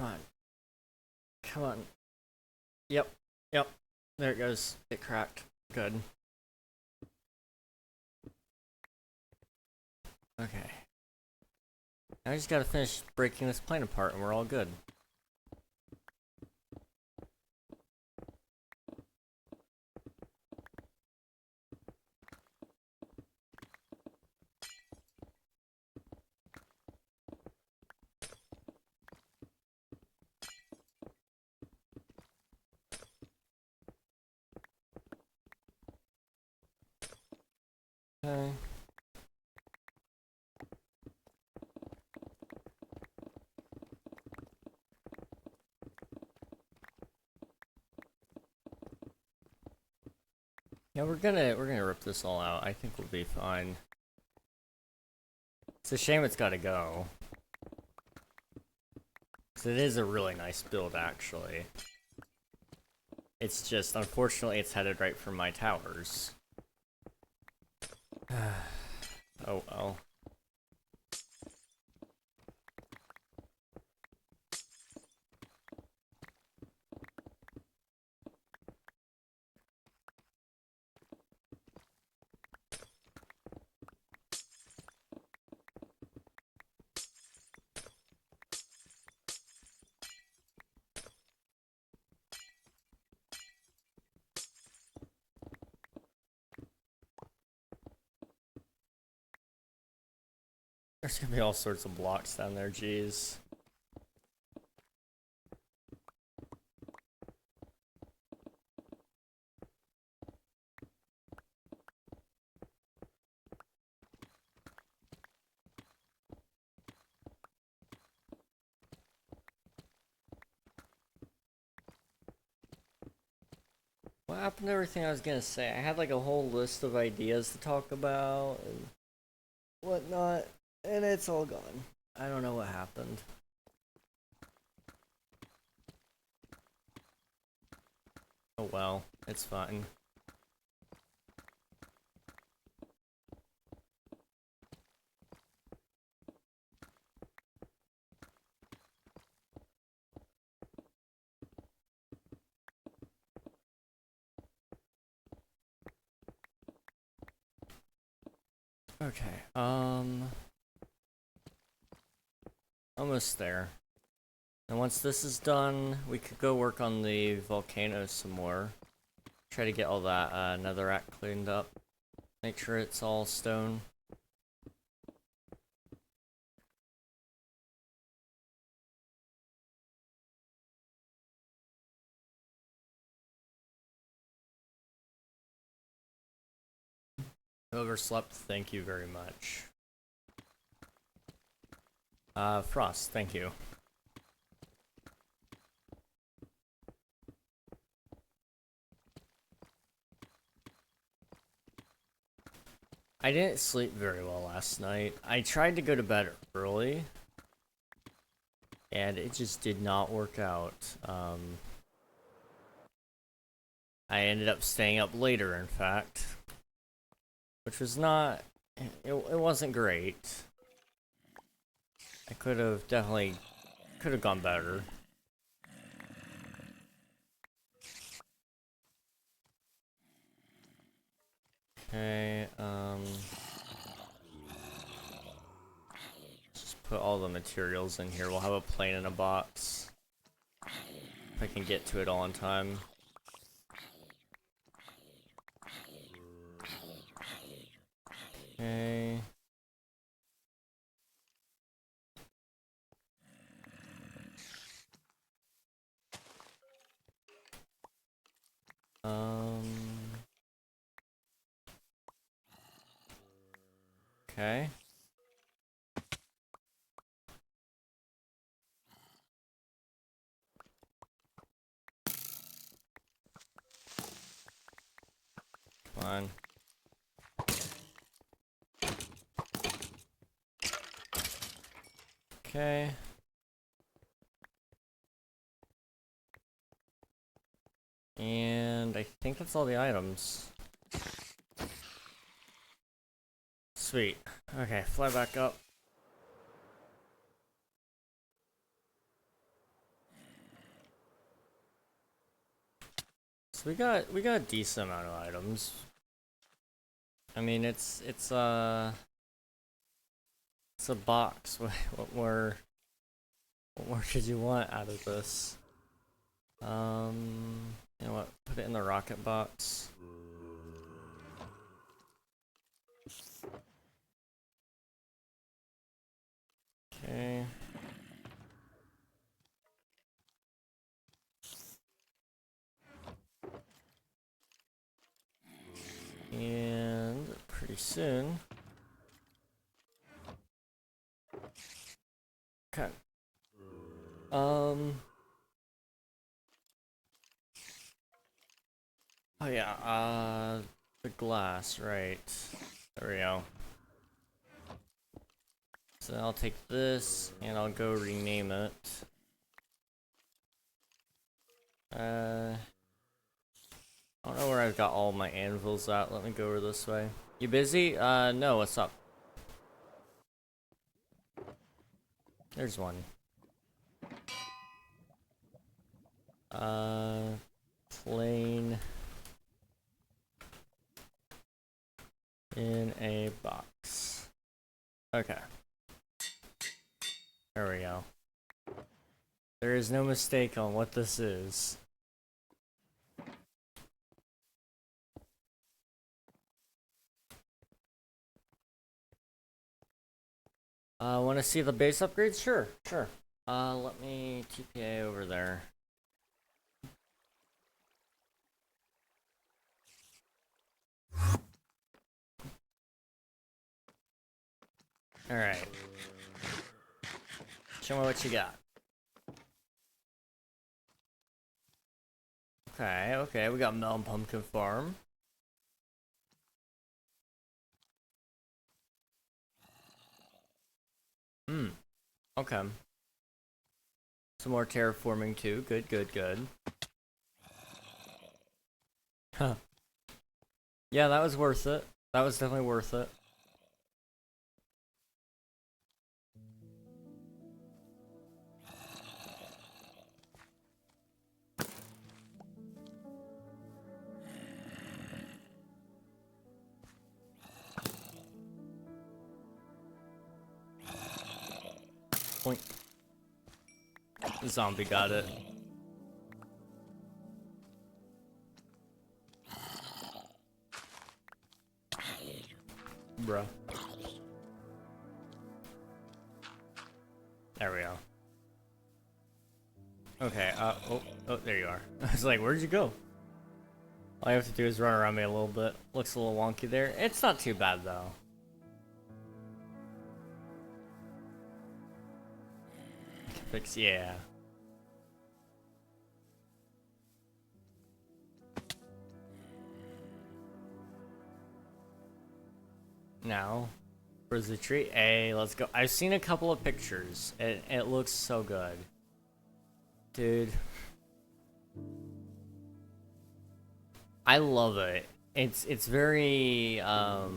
on. Come on. Yep. Yep. There it goes. It cracked. Good. Okay. Now I just gotta finish breaking this plane apart and we're all good. Okay. Yeah, we're gonna rip this all out. I think we'll be fine. It's a shame it's gotta go. 'Cause it is a really nice build, actually. It's just, unfortunately, it's headed right for my towers. Oh well. There's gonna be all sorts of blocks down there, jeez. What happened to everything I was gonna say? I had like a whole list of ideas to talk about and whatnot, and it's all gone. I don't know what happened. Oh well, it's fine. Okay, almost there. And once this is done, we could go work on the volcano some more. Try to get all that netherrack cleaned up. Make sure it's all stone. Whoever slept, thank you very much. Frost, thank you. I didn't sleep very well last night. I tried to go to bed early, and it just did not work out. I ended up staying up later, in fact, which was not, it wasn't great. I could have gone better. Okay, just put all the materials in here. We'll have a plane in a box. If I can get to it all in time. Okay. Okay. Come on. Okay. And I think that's all the items. Sweet. Okay, fly back up. So we got a decent amount of items. I mean, it's a box. What more could you want out of this? You know what? Put it in the rocket box. Okay. And pretty soon. Okay. Oh yeah, the glass, right. There we go. So I'll take this, and I'll go rename it. I don't know where I've got all my anvils at. Let me go over this way. You busy? No, what's up? There's one. Plane in a box. Okay. There we go. There is no mistake on what this is. Want to see the base upgrades? Sure, sure. Let me TPA over there. Alright. Show me what you got. Okay, okay, we got Melon Pumpkin Farm. Okay. Some more terraforming too. Good, good, good. Yeah, that was worth it. That was definitely worth it. Point. The zombie got it. Bruh. There we go. Okay, oh, there you are. I was like, where'd you go? All you have to do is run around me a little bit. Looks a little wonky there. It's not too bad, though. Fix, yeah. Now, where's the tree? Hey, let's go. I've seen a couple of pictures. It looks so good. Dude. I love it. It's very, oh,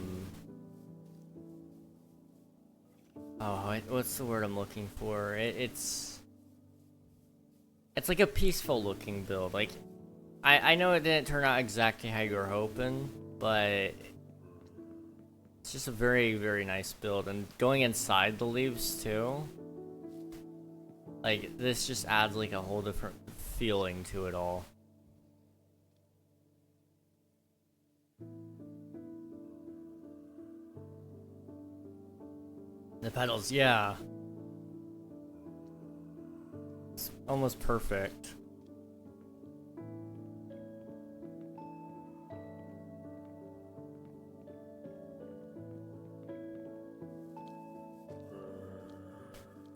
what's the word I'm looking for? It's like a peaceful looking build. Like, I know it didn't turn out exactly how you were hoping, but it's just a very, very nice build. And going inside the leaves too, like, this just adds like a whole different feeling to it all. The petals, yeah. It's almost perfect.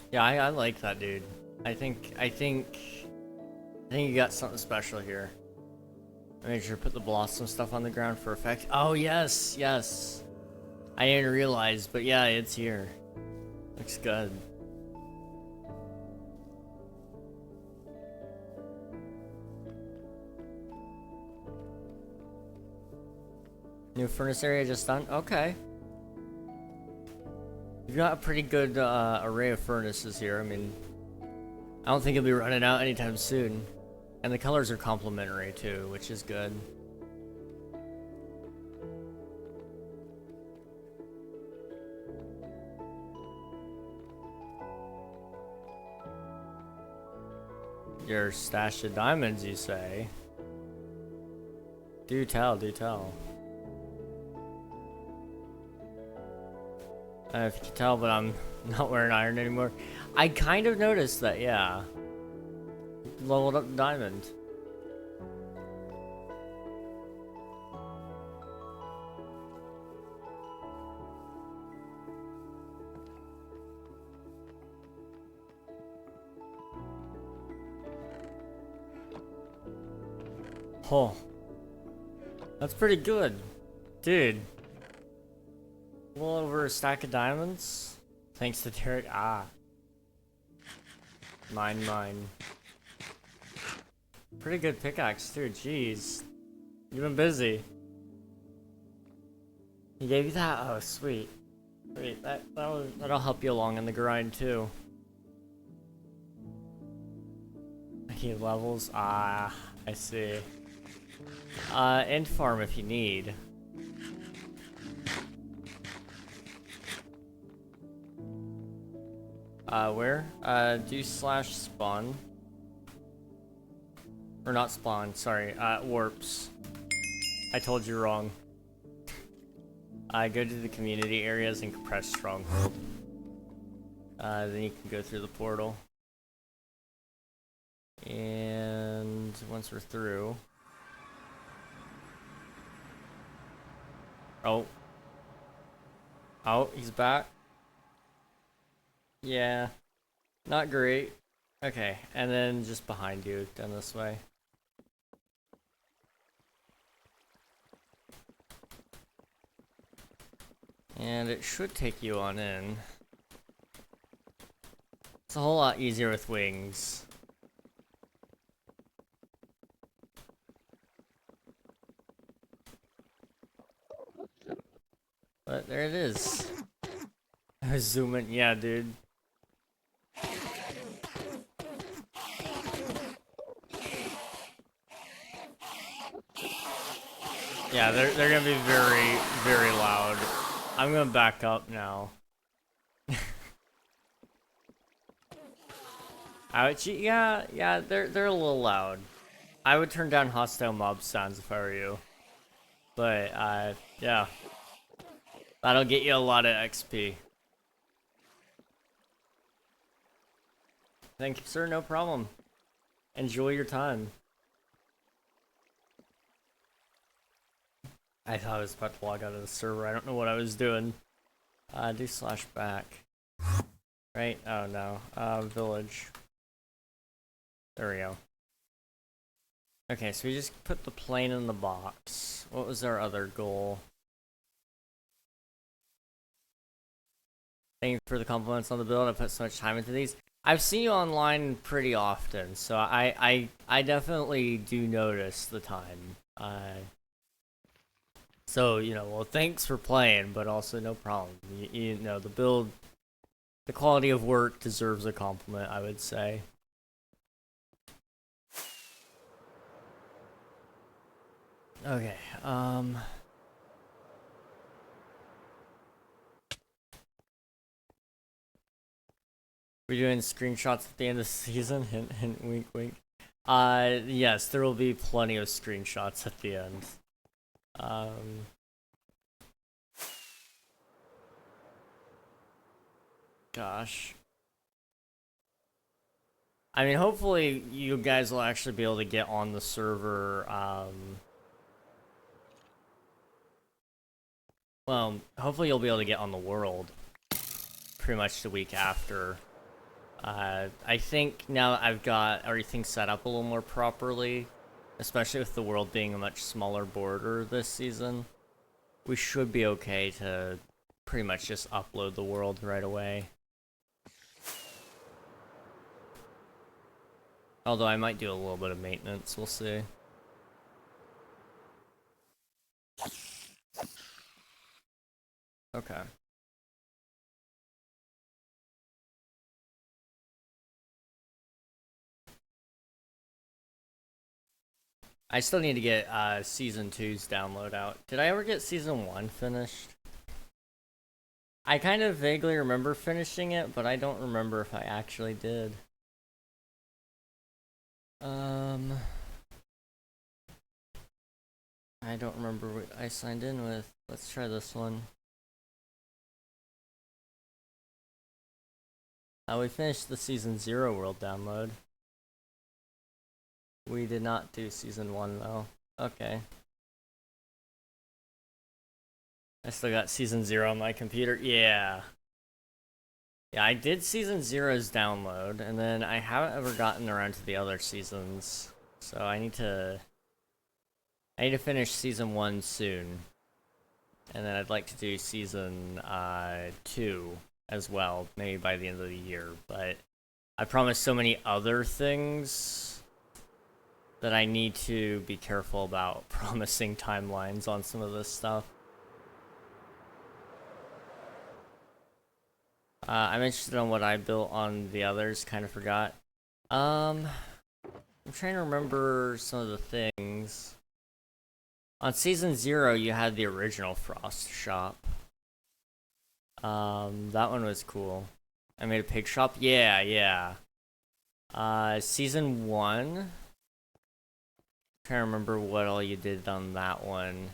Yeah, I like that, dude. I think you got something special here. I made sure to put the blossom stuff on the ground for effect. Oh yes, yes. I didn't realize, but yeah, it's here. Looks good. New furnace area just done? Okay. You've got a pretty good array of furnaces here. I mean, I don't think you'll be running out anytime soon. And the colors are complementary too, which is good. Your stash of diamonds, you say? Do tell, do tell. If you can tell, but I'm not wearing iron anymore. I kind of noticed that, yeah. Leveled up diamond. Oh. That's pretty good. Dude. Well over a stack of diamonds. Thanks to Derek. Ah. Mine. Pretty good pickaxe too, jeez. You've been busy. He gave you that? Oh, sweet. Sweet, that'll help you along in the grind too. He levels? Ah, I see. End farm if you need. Where? Do slash spawn. Or not spawn, sorry, warps. I told you wrong. Go to the community areas and press stronghold. Then you can go through the portal. And once we're through... Oh. Oh, he's back. Yeah. Not great. Okay, and then just behind you, down this way. And it should take you on in. It's a whole lot easier with wings. there it is. I was zooming, yeah, dude. Yeah, they're gonna be very, very loud. I'm gonna back up now. Yeah, they're a little loud. I would turn down hostile mob sounds if I were you. But yeah. That'll get you a lot of XP. Thank you, sir, no problem. Enjoy your time. I thought I was about to log out of the server. I don't know what I was doing. Do /back. Right? Oh no. Village. There we go. Okay, so we just put the plane in the box. What was our other goal? Thank you for the compliments on the build. I put so much time into these. I've seen you online pretty often, so I definitely do notice the time. So, you know, well, thanks for playing, but also no problem. You know, the build, the quality of work deserves a compliment, I would say. Okay, we're doing screenshots at the end of the season, hint, hint, wink, wink. Yes, there will be plenty of screenshots at the end. Gosh. I mean, hopefully you guys will actually be able to get on the server, well, hopefully you'll be able to get on the world pretty much the week after. I think now that I've got everything set up a little more properly, especially with the world being a much smaller border this season, we should be okay to pretty much just upload the world right away. Although I might do a little bit of maintenance, we'll see. Okay. I still need to get Season 2's download out. Did I ever get Season 1 finished? I kind of vaguely remember finishing it, but I don't remember if I actually did. I don't remember what I signed in with. Let's try this one. We finished the Season 0 world download. We did not do Season 1 though. Okay. I still got Season 0 on my computer. Yeah. Yeah, I did Season 0's download, and then I haven't ever gotten around to the other seasons. So I need to finish Season 1 soon. And then I'd like to do Season 2 as well, maybe by the end of the year. But I promised so many other things that I need to be careful about promising timelines on some of this stuff. I'm interested on what I built on the others, kind of forgot. I'm trying to remember some of the things. On Season 0, you had the original Frost shop. That one was cool. I made a pig shop? Yeah, yeah. Season 1. I'm trying to remember what all you did on that one.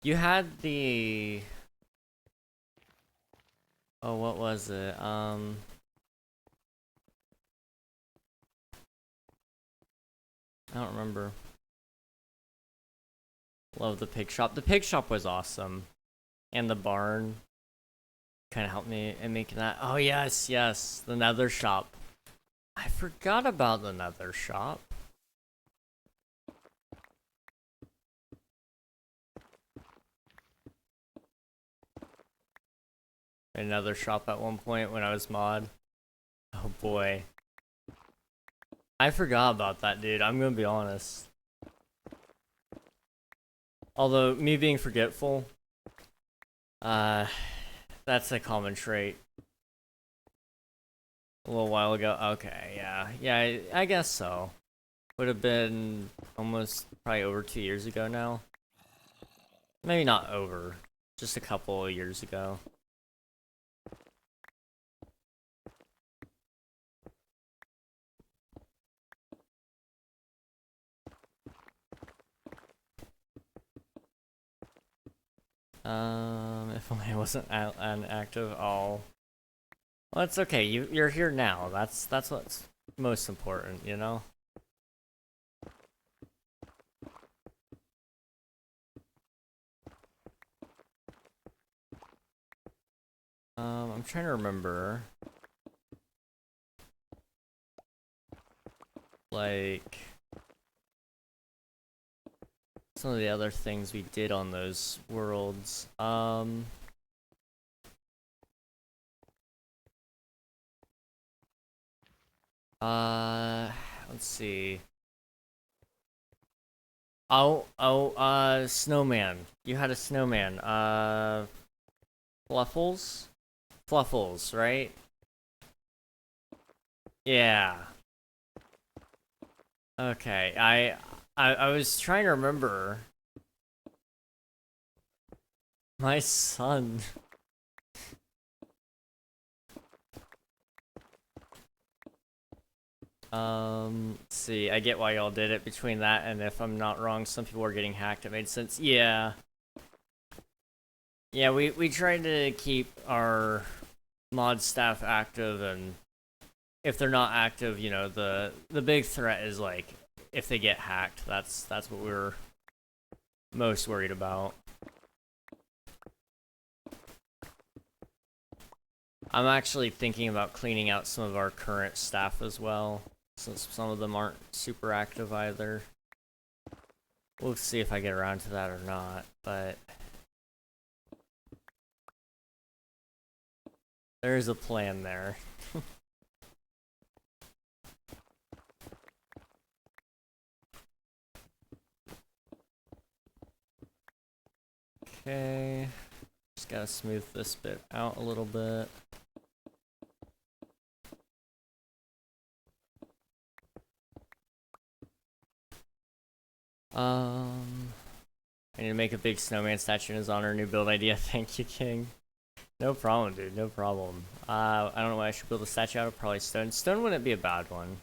You had the... Oh, what was it? I don't remember. Love the pig shop. The pig shop was awesome. And the barn kind of helped me in making that. Oh, yes, yes. The nether shop. I forgot about the nether shop. Another shop at one point when I was mod. Oh boy. I forgot about that, dude. I'm gonna be honest. Although, me being forgetful, Uh, that's a common trait. A little while ago. Okay, yeah. Yeah, I guess so. Would have been almost probably over 2 years ago now. Maybe not over. Just a couple of years ago. If only I wasn't inactive. Oh, well, it's okay. You're here now. That's what's most important, you know. I'm trying to remember. Like some of the other things we did on those worlds. Let's see. Snowman. You had a snowman. Fluffles? Fluffles, right? Yeah. Okay, I was trying to remember. My son. Let's see. I get why y'all did it between that and if I'm not wrong, some people were getting hacked. It made sense. Yeah. Yeah, we tried to keep our mod staff active, and if they're not active, you know, the big threat is like if they get hacked. That's what we're most worried about. I'm actually thinking about cleaning out some of our current staff as well, since some of them aren't super active either. We'll see if I get around to that or not, but there is a plan there. Okay, just gotta smooth this bit out a little bit. I need to make a big snowman statue in his honor. New build idea. Thank you, King. No problem, dude. No problem. I don't know why I should build a statue out of. Probably stone. Stone wouldn't be a bad one.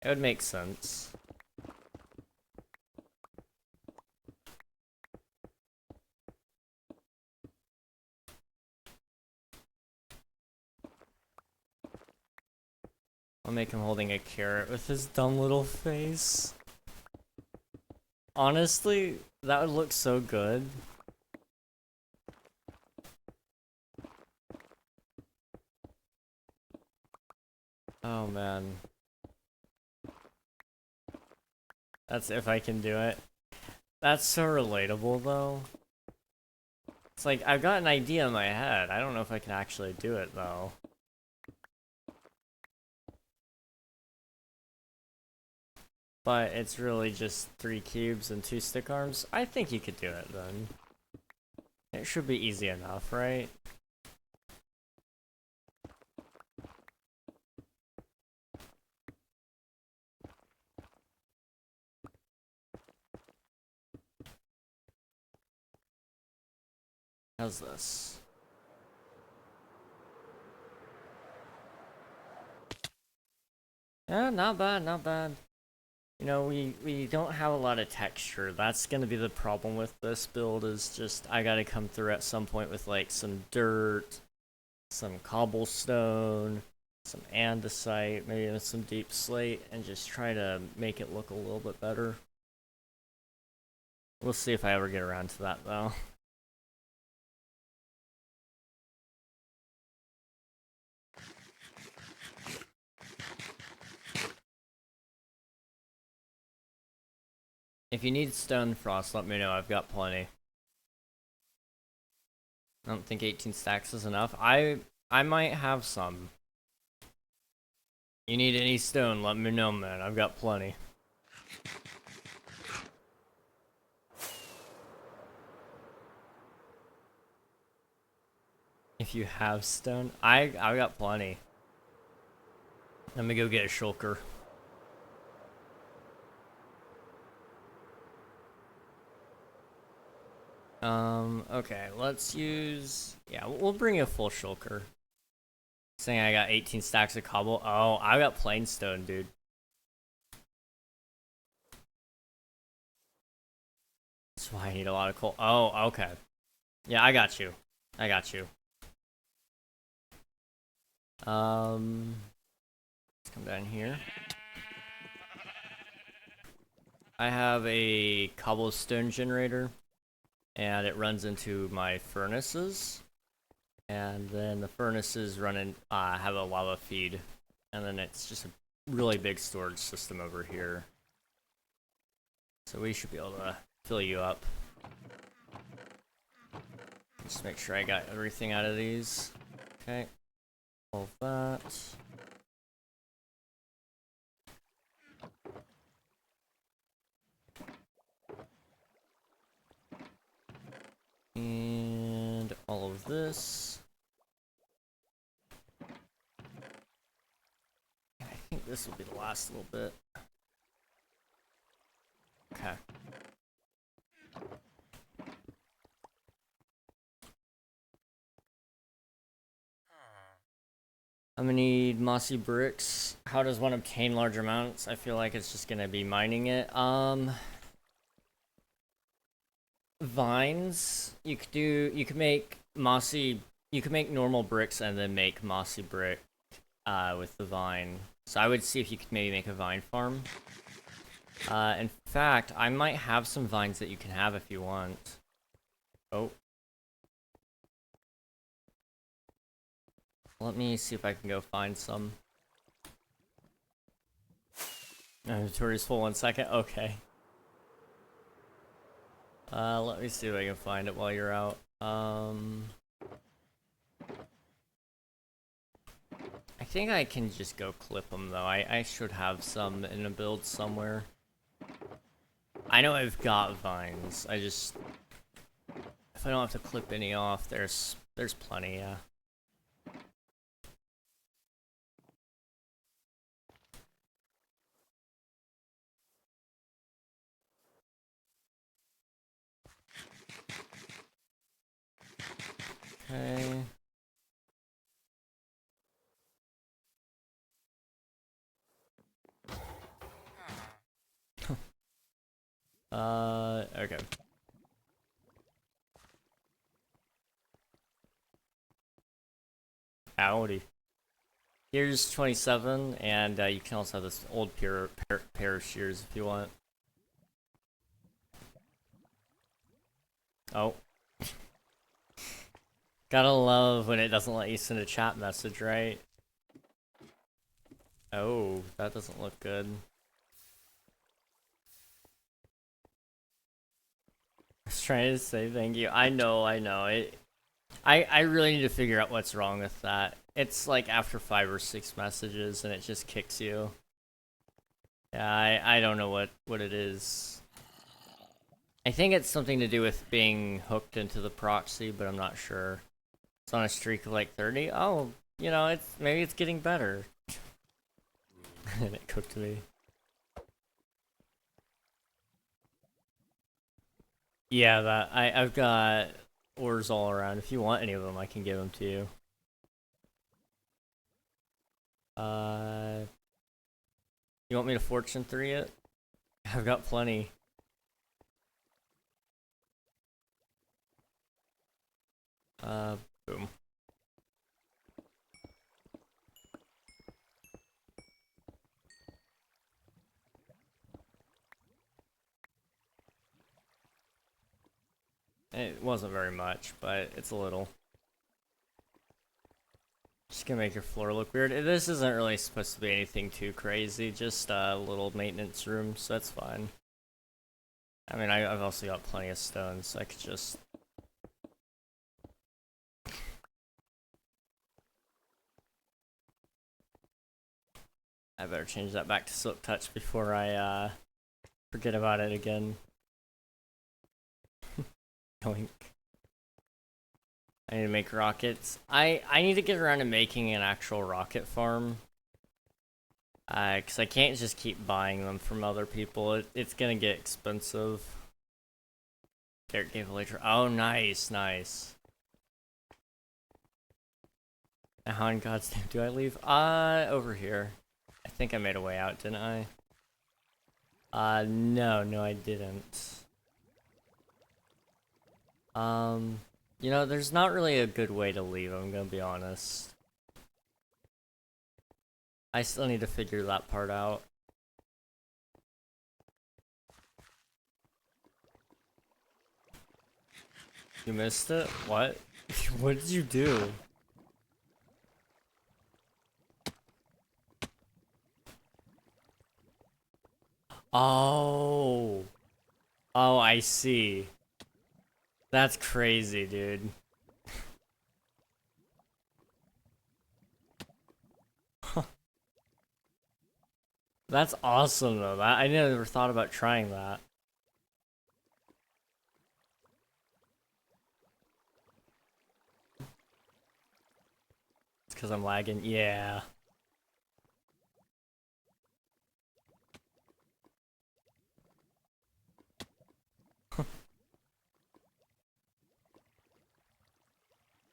It would make sense. I'll make him holding a carrot with his dumb little face. Honestly, that would look so good. Oh man. That's if I can do it. That's so relatable though. It's like, I've got an idea in my head. I don't know if I can actually do it though. But it's really just 3 cubes and 2 stick arms. I think you could do it then. It should be easy enough, right? How's this? Yeah, not bad, not bad. You know, we don't have a lot of texture. That's gonna be the problem with this build, is just I gotta come through at some point with like some dirt, some cobblestone, some andesite, maybe even some deep slate, and just try to make it look a little bit better. We'll see if I ever get around to that though. If you need stone frost, let me know. I've got plenty. I don't think 18 stacks is enough. I might have some. You need any stone, let me know, man. I've got plenty. if you have stone. I got plenty. Let me go get a shulker. Okay, let's use... Yeah, we'll bring a full shulker. Saying I got 18 stacks of cobble. Oh, I got plain stone, dude. That's why I need a lot of coal. Oh, okay. Yeah, I got you. I got you. Let's come down here. I have a cobblestone generator, and it runs into my furnaces. And then the furnaces have a lava feed, and then it's just a really big storage system over here. So we should be able to fill you up. Just make sure I got everything out of these. Okay. All of that. And all of this. I think this will be the last little bit. Okay. I'm gonna need mossy bricks. How does one obtain large amounts? I feel like it's just gonna be mining it. Vines. You could make normal bricks and then make mossy brick with the vine. So I would see if you could maybe make a vine farm. In fact, I might have some vines that you can have if you want. Oh. Let me see if I can go find some. Inventory is full, 1 second. Okay. Let me see if I can find it while you're out. I think I can just go clip them though. I should have some in a build somewhere. I know I've got vines. If I don't have to clip any off, there's plenty, yeah. Okay. Okay. Howdy. Here's 27, and you can also have this old pair of shears if you want. Oh. Gotta love when it doesn't let you send a chat message, right? Oh, that doesn't look good. I was trying to say thank you. I know. I really need to figure out what's wrong with that. It's like after 5 or 6 messages and it just kicks you. Yeah, I don't know what it is. I think it's something to do with being hooked into the proxy, but I'm not sure. It's on a streak of like 30. Oh, you know, maybe it's getting better. And it cooked me. Yeah, I've got ores all around. If you want any of them, I can give them to you. You want me to fortune 3 it? I've got plenty. Boom. It wasn't very much, but it's a little. Just gonna make your floor look weird. This isn't really supposed to be anything too crazy, just a little maintenance room, so that's fine. I mean, I've also got plenty of stones, so I could just... I better change that back to Silk Touch before I forget about it again. Yoink. I need to make rockets. I need to get around to making an actual rocket farm. Because I can't just keep buying them from other people. It's gonna get expensive. Carrot gave a later. Oh, nice, nice. Now how in God's name do I leave? Over here. I think I made a way out, didn't I? No, I didn't. You know, there's not really a good way to leave, I'm gonna be honest. I still need to figure that part out. You missed it? What? What did you do? Oh. Oh, I see. That's crazy, dude. That's awesome, though. I never thought about trying that. It's because I'm lagging. Yeah.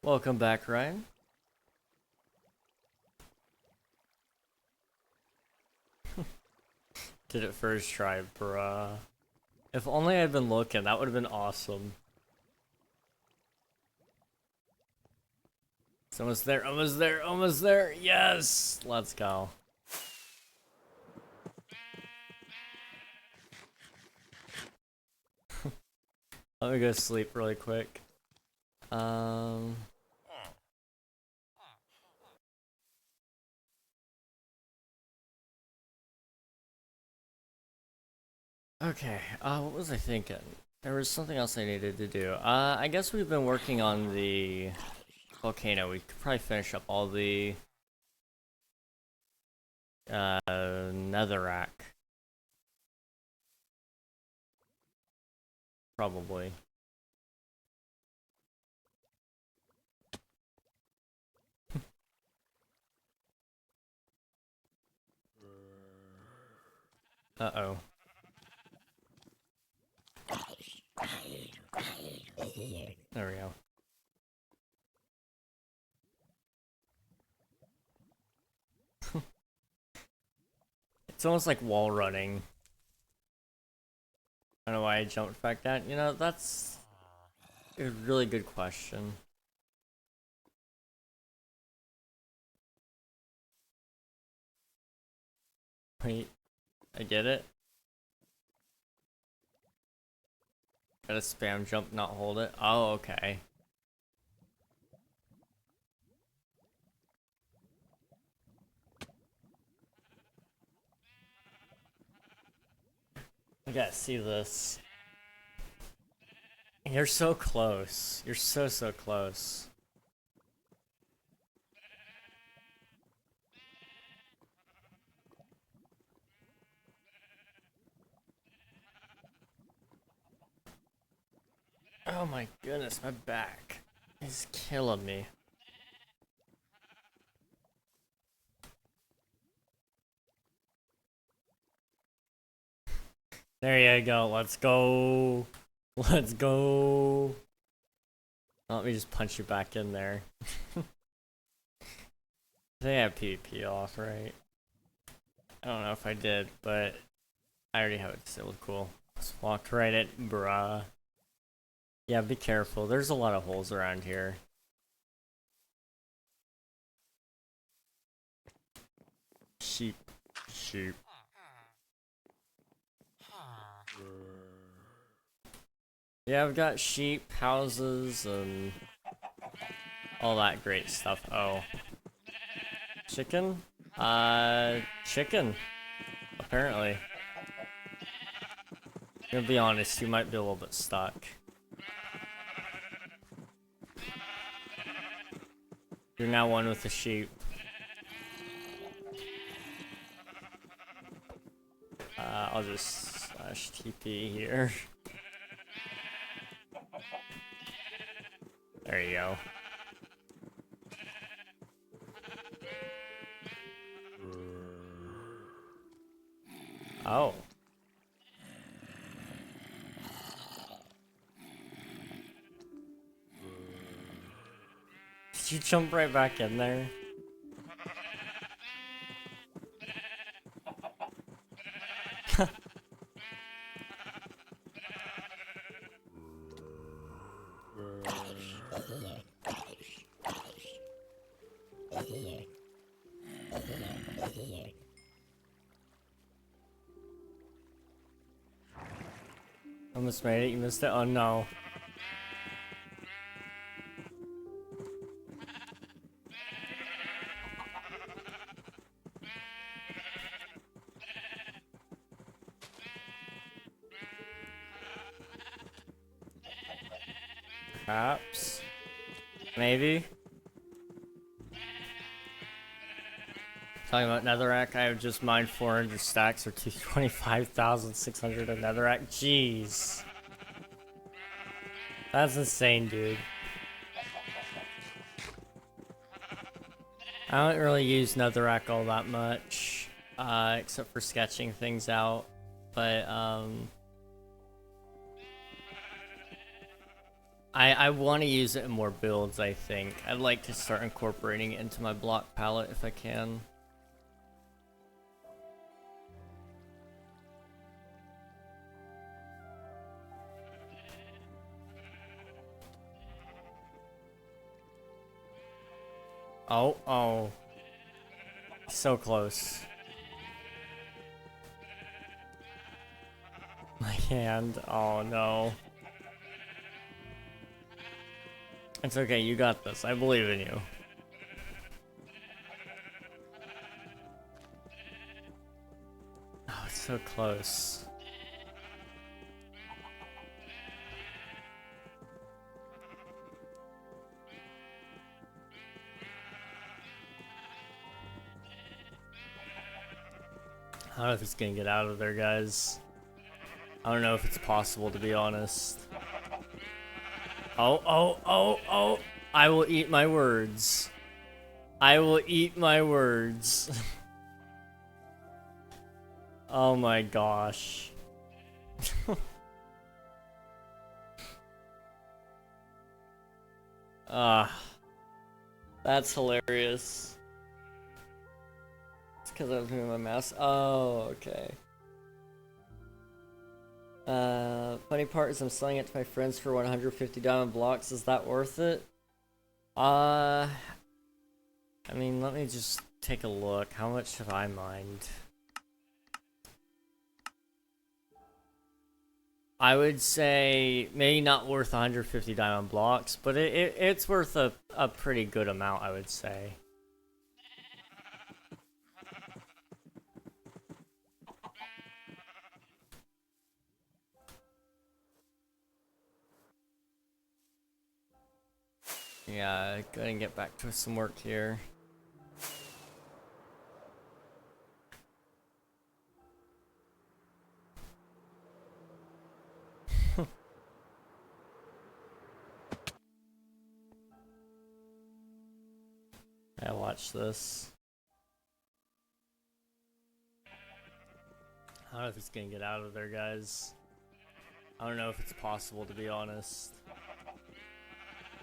Welcome back, Ryan. Did it first try, bruh. If only I'd been looking, that would have been awesome. It's almost there, almost there, almost there. Yes! Let's go. Let me go sleep really quick. Okay, what was I thinking? There was something else I needed to do. I guess we've been working on the volcano. We could probably finish up all the netherrack. Probably. Uh-oh. There we go. It's almost like wall running. I don't know why I jumped back down. You know, that's a really good question. Wait, I get it. Gotta spam jump, not hold it. Oh, okay. I gotta see this. You're so close. You're so close. Oh my goodness, my back is killing me. There you go. Let's go. Let's go. Let me just punch you back in there. I think I have PvP off, right? I don't know if I did, but I already have it disabled. Cool. Just walked right at bruh. Yeah, be careful. There's a lot of holes around here. Sheep. Sheep. Yeah, I've got sheep, houses, and all that great stuff. Oh. Chicken? Chicken. Apparently. I'm gonna be honest, you might be a little bit stuck. You're now one with the sheep. I'll just slash TP here. There you go. Oh. Did you jump right back in there? Almost made it, you missed it? Oh no. Perhaps. Maybe. Talking about netherrack, I have just mined 400 stacks or 225,600 of netherrack. Jeez. That's insane, dude. I don't really use netherrack all that much, except for sketching things out, but, I want to use it in more builds, I think. I'd like to start incorporating it into my block palette if I can. Oh. So close. My hand. Oh no. It's okay, you got this. I believe in you. Oh, it's so close. I don't know if it's gonna get out of there, guys. I don't know if it's possible, to be honest. Oh. I will eat my words. I will eat my words. Oh my gosh. That's hilarious. It's because I was moving my mouse. Oh, okay. Funny part is I'm selling it to my friends for 150 diamond blocks. Is that worth it? I mean, let me just take a look. How much have I mined? I would say maybe not worth 150 diamond blocks, but it's worth a pretty good amount, I would say. Yeah, go ahead and get back to some work here. I watch this. I don't know if it's gonna get out of there, guys. I don't know if it's possible, to be honest.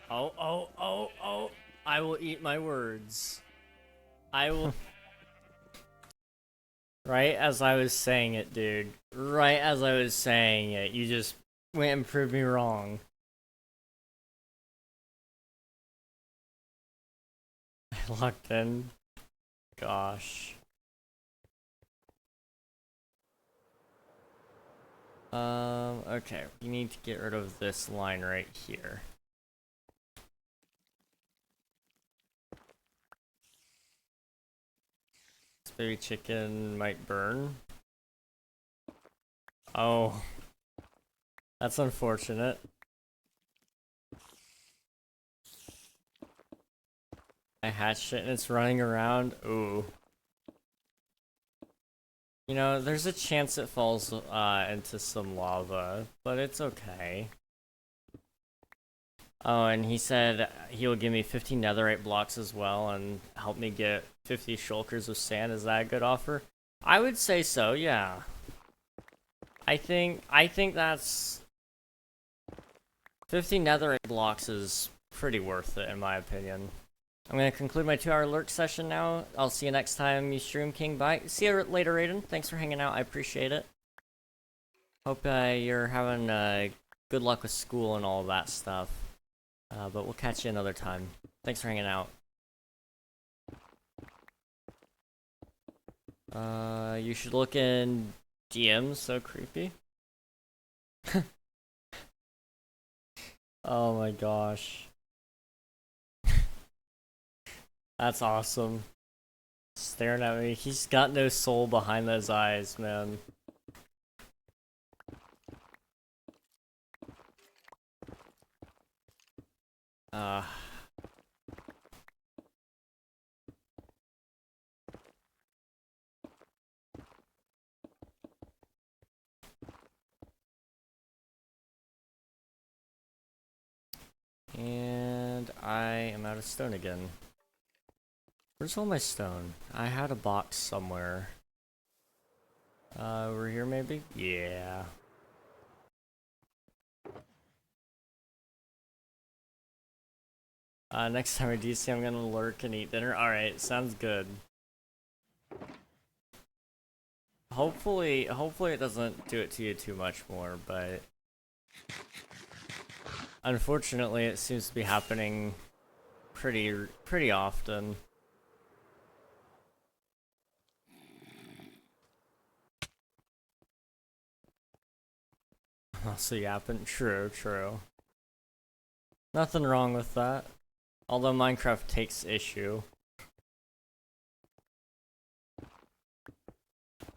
Oh. I will eat my words. I will. Right as I was saying it, dude. Right as I was saying it, you just went and proved me wrong. I locked in. Gosh. Okay, we need to get rid of this line right here. This baby chicken might burn. Oh. That's unfortunate. I hatched it and it's running around. Ooh. You know, there's a chance it falls into some lava, but it's okay. Oh, and he said he'll give me 50 netherite blocks as well and help me get 50 shulkers of sand. Is that a good offer? I would say so, yeah. I think that's 50 netherite blocks is pretty worth it in my opinion. I'm gonna conclude my 2-hour lurk session now. I'll see you next time you stream, King. Bye. See you later, Raiden. Thanks for hanging out. I appreciate it. Hope you're having good luck with school and all of that stuff. But we'll catch you another time. Thanks for hanging out. You should look in DMs. So creepy. Oh my gosh. That's awesome. Staring at me. He's got no soul behind those eyes, man. And I am out of stone again. Where's all my stone? I had a box somewhere. Over here maybe? Yeah. Next time I DC, I'm gonna lurk and eat dinner. Alright, sounds good. Hopefully it doesn't do it to you too much more, but unfortunately it seems to be happening pretty often. Also yapping. True. Nothing wrong with that. Although Minecraft takes issue.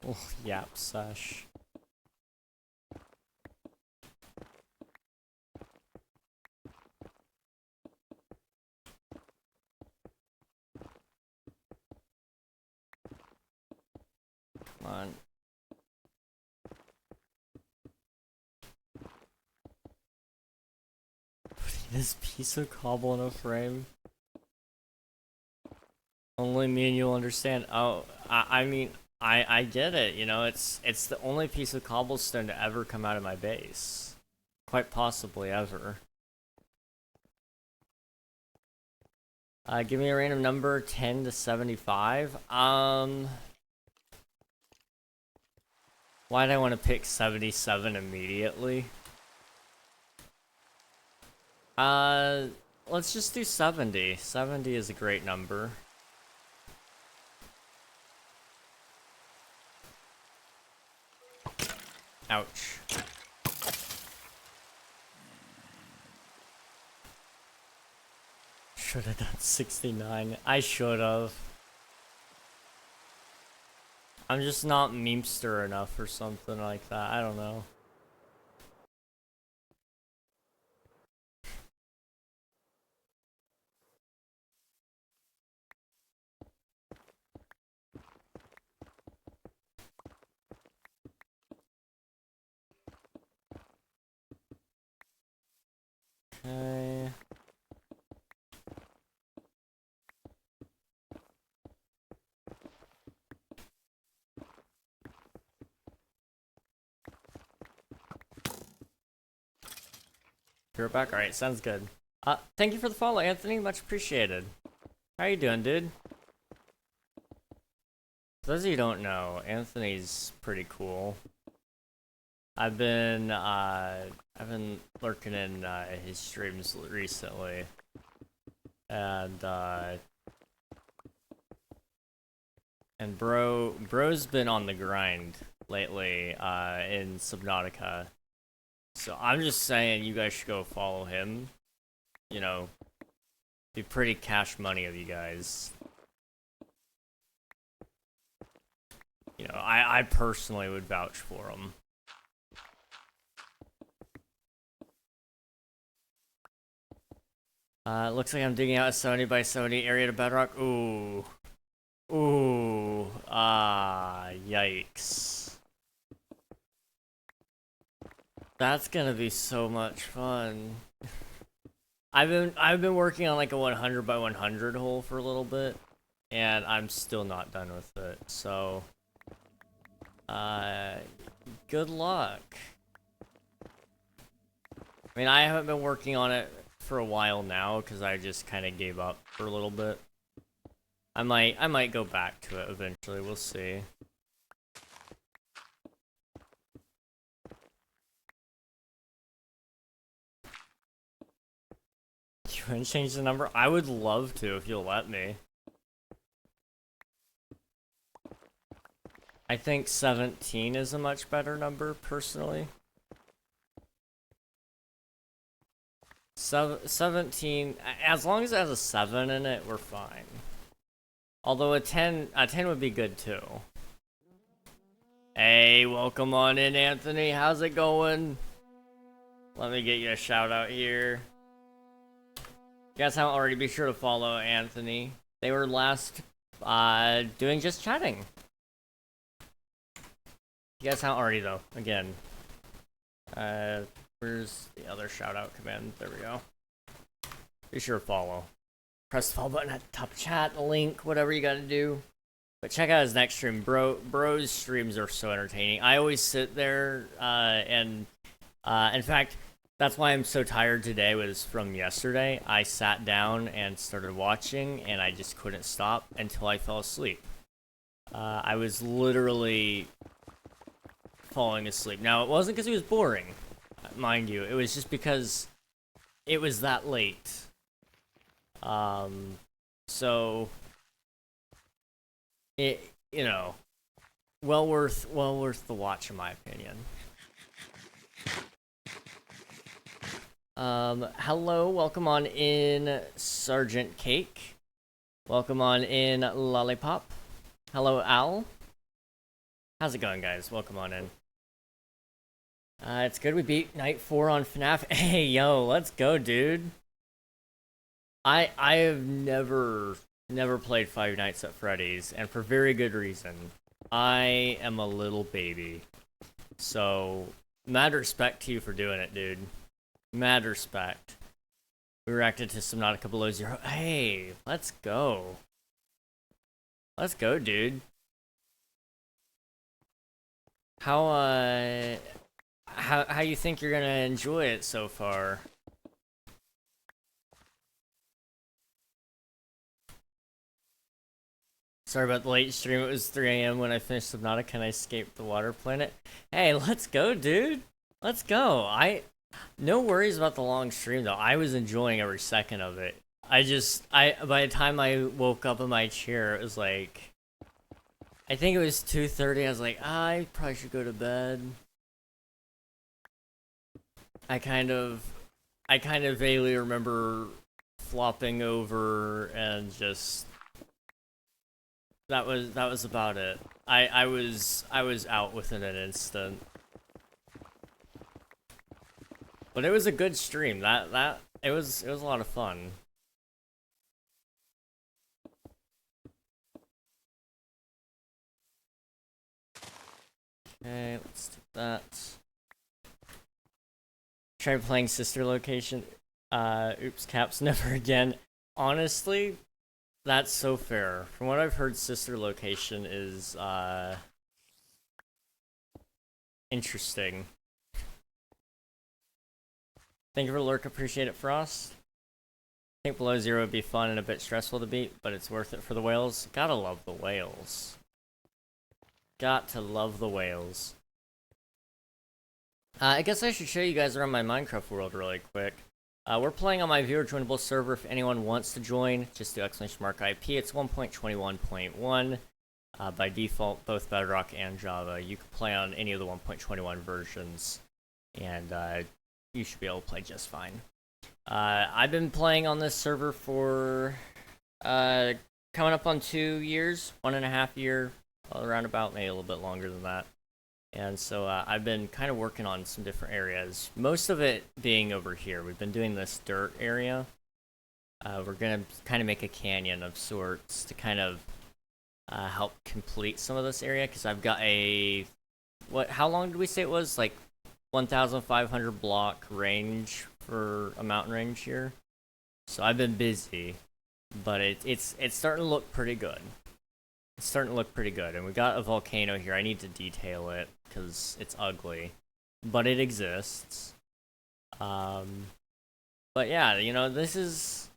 Oh, yap sesh. Come on. This piece of cobble in a frame. Only me and you'll understand. Oh, I mean, I get it, you know, it's the only piece of cobblestone to ever come out of my base. Quite possibly ever. Give me a random number, 10 to 75. Why'd I want to pick 77 immediately? Let's just do 70. 70 is a great number. Ouch. Should have done 69. I should have. I'm just not memester enough or something like that. I don't know. Okay. You're back? Alright, sounds good. Thank you for the follow, Anthony. Much appreciated. How you doing, dude? For those of you who don't know, Anthony's pretty cool. I've been lurking in his streams recently, and bro's been on the grind lately in Subnautica. So I'm just saying you guys should go follow him. You know, be pretty cash money of you guys. You know, I personally would vouch for him. Looks like I'm digging out a 70 by 70 area to bedrock. Ooh. Ooh. Yikes. That's gonna be so much fun. I've been working on like a 100 by 100 hole for a little bit, and I'm still not done with it. So, good luck. I mean, I haven't been working on it for a while now because I just kind of gave up for a little bit. I might go back to it eventually. We'll see. You want to change the number? I would love to if you'll let me. I think 17 is a much better number, personally. 17, as long as it has a 7 in it, we're fine. Although a 10 would be good too. Hey, welcome on in, Anthony. How's it going? Let me get you a shout out here. You guys haven't already, be sure to follow Anthony. They were last doing just chatting. You guys haven't already though. Again. Where's the other shout out command? There we go. Be sure to follow. Press the follow button at the top of chat, link, whatever you gotta do. But check out his next stream. Bro's streams are so entertaining. I always sit there and in fact, that's why I'm so tired today was from yesterday. I sat down and started watching and I just couldn't stop until I fell asleep. I was literally falling asleep. Now, it wasn't because it was boring, mind you. It was just because it was that late. So it, you know, well worth the watch in my opinion. Hello, welcome on in Sergeant Cake. Welcome on in Lollipop. Hello, Al. How's it going, guys? Welcome on in. It's good we beat Night 4 on FNAF. Hey, yo, let's go, dude. I have never played Five Nights at Freddy's, and for very good reason. I am a little baby. So, mad respect to you for doing it, dude. Mad respect. We reacted to Subnautica Below Zero. Hey, let's go. Let's go, dude. How you think you're gonna enjoy it so far? Sorry about the late stream. It was 3 AM when I finished Subnautica and I escaped the water planet. Hey, let's go, dude. Let's go. No worries about the long stream though. I was enjoying every second of it. By the time I woke up in my chair, it was like, I think it was 2:30. I was like, I probably should go to bed. I kind of vaguely remember flopping over and just that was about it. I was out within an instant. But it was a good stream. It was a lot of fun. Okay, let's do that. Try playing Sister Location. Oops, caps, never again. Honestly, that's so fair. From what I've heard, Sister Location is interesting. Thank you for the lurk, appreciate it, Frost. I think Below Zero would be fun and a bit stressful to beat, but it's worth it for the whales. Gotta love the whales. Got to love the whales. I guess I should show you guys around my Minecraft world really quick. We're playing on my viewer joinable server. If anyone wants to join, just do !IP. It's 1.21.1. By default, both Bedrock and Java. You can play on any of the 1.21 versions, and you should be able to play just fine. I've been playing on this server for coming up on 2 years, 1.5 year, around about, maybe a little bit longer than that. And so I've been kind of working on some different areas, most of it being over here. We've been doing this dirt area. We're going to kind of make a canyon of sorts to kind of help complete some of this area, because I've got how long did we say it was? Like 1,500 block range for a mountain range here. So I've been busy, but it's starting to look pretty good. It's starting to look pretty good. And we got a volcano here. I need to detail it because it's ugly. But it exists. But yeah, you know, this is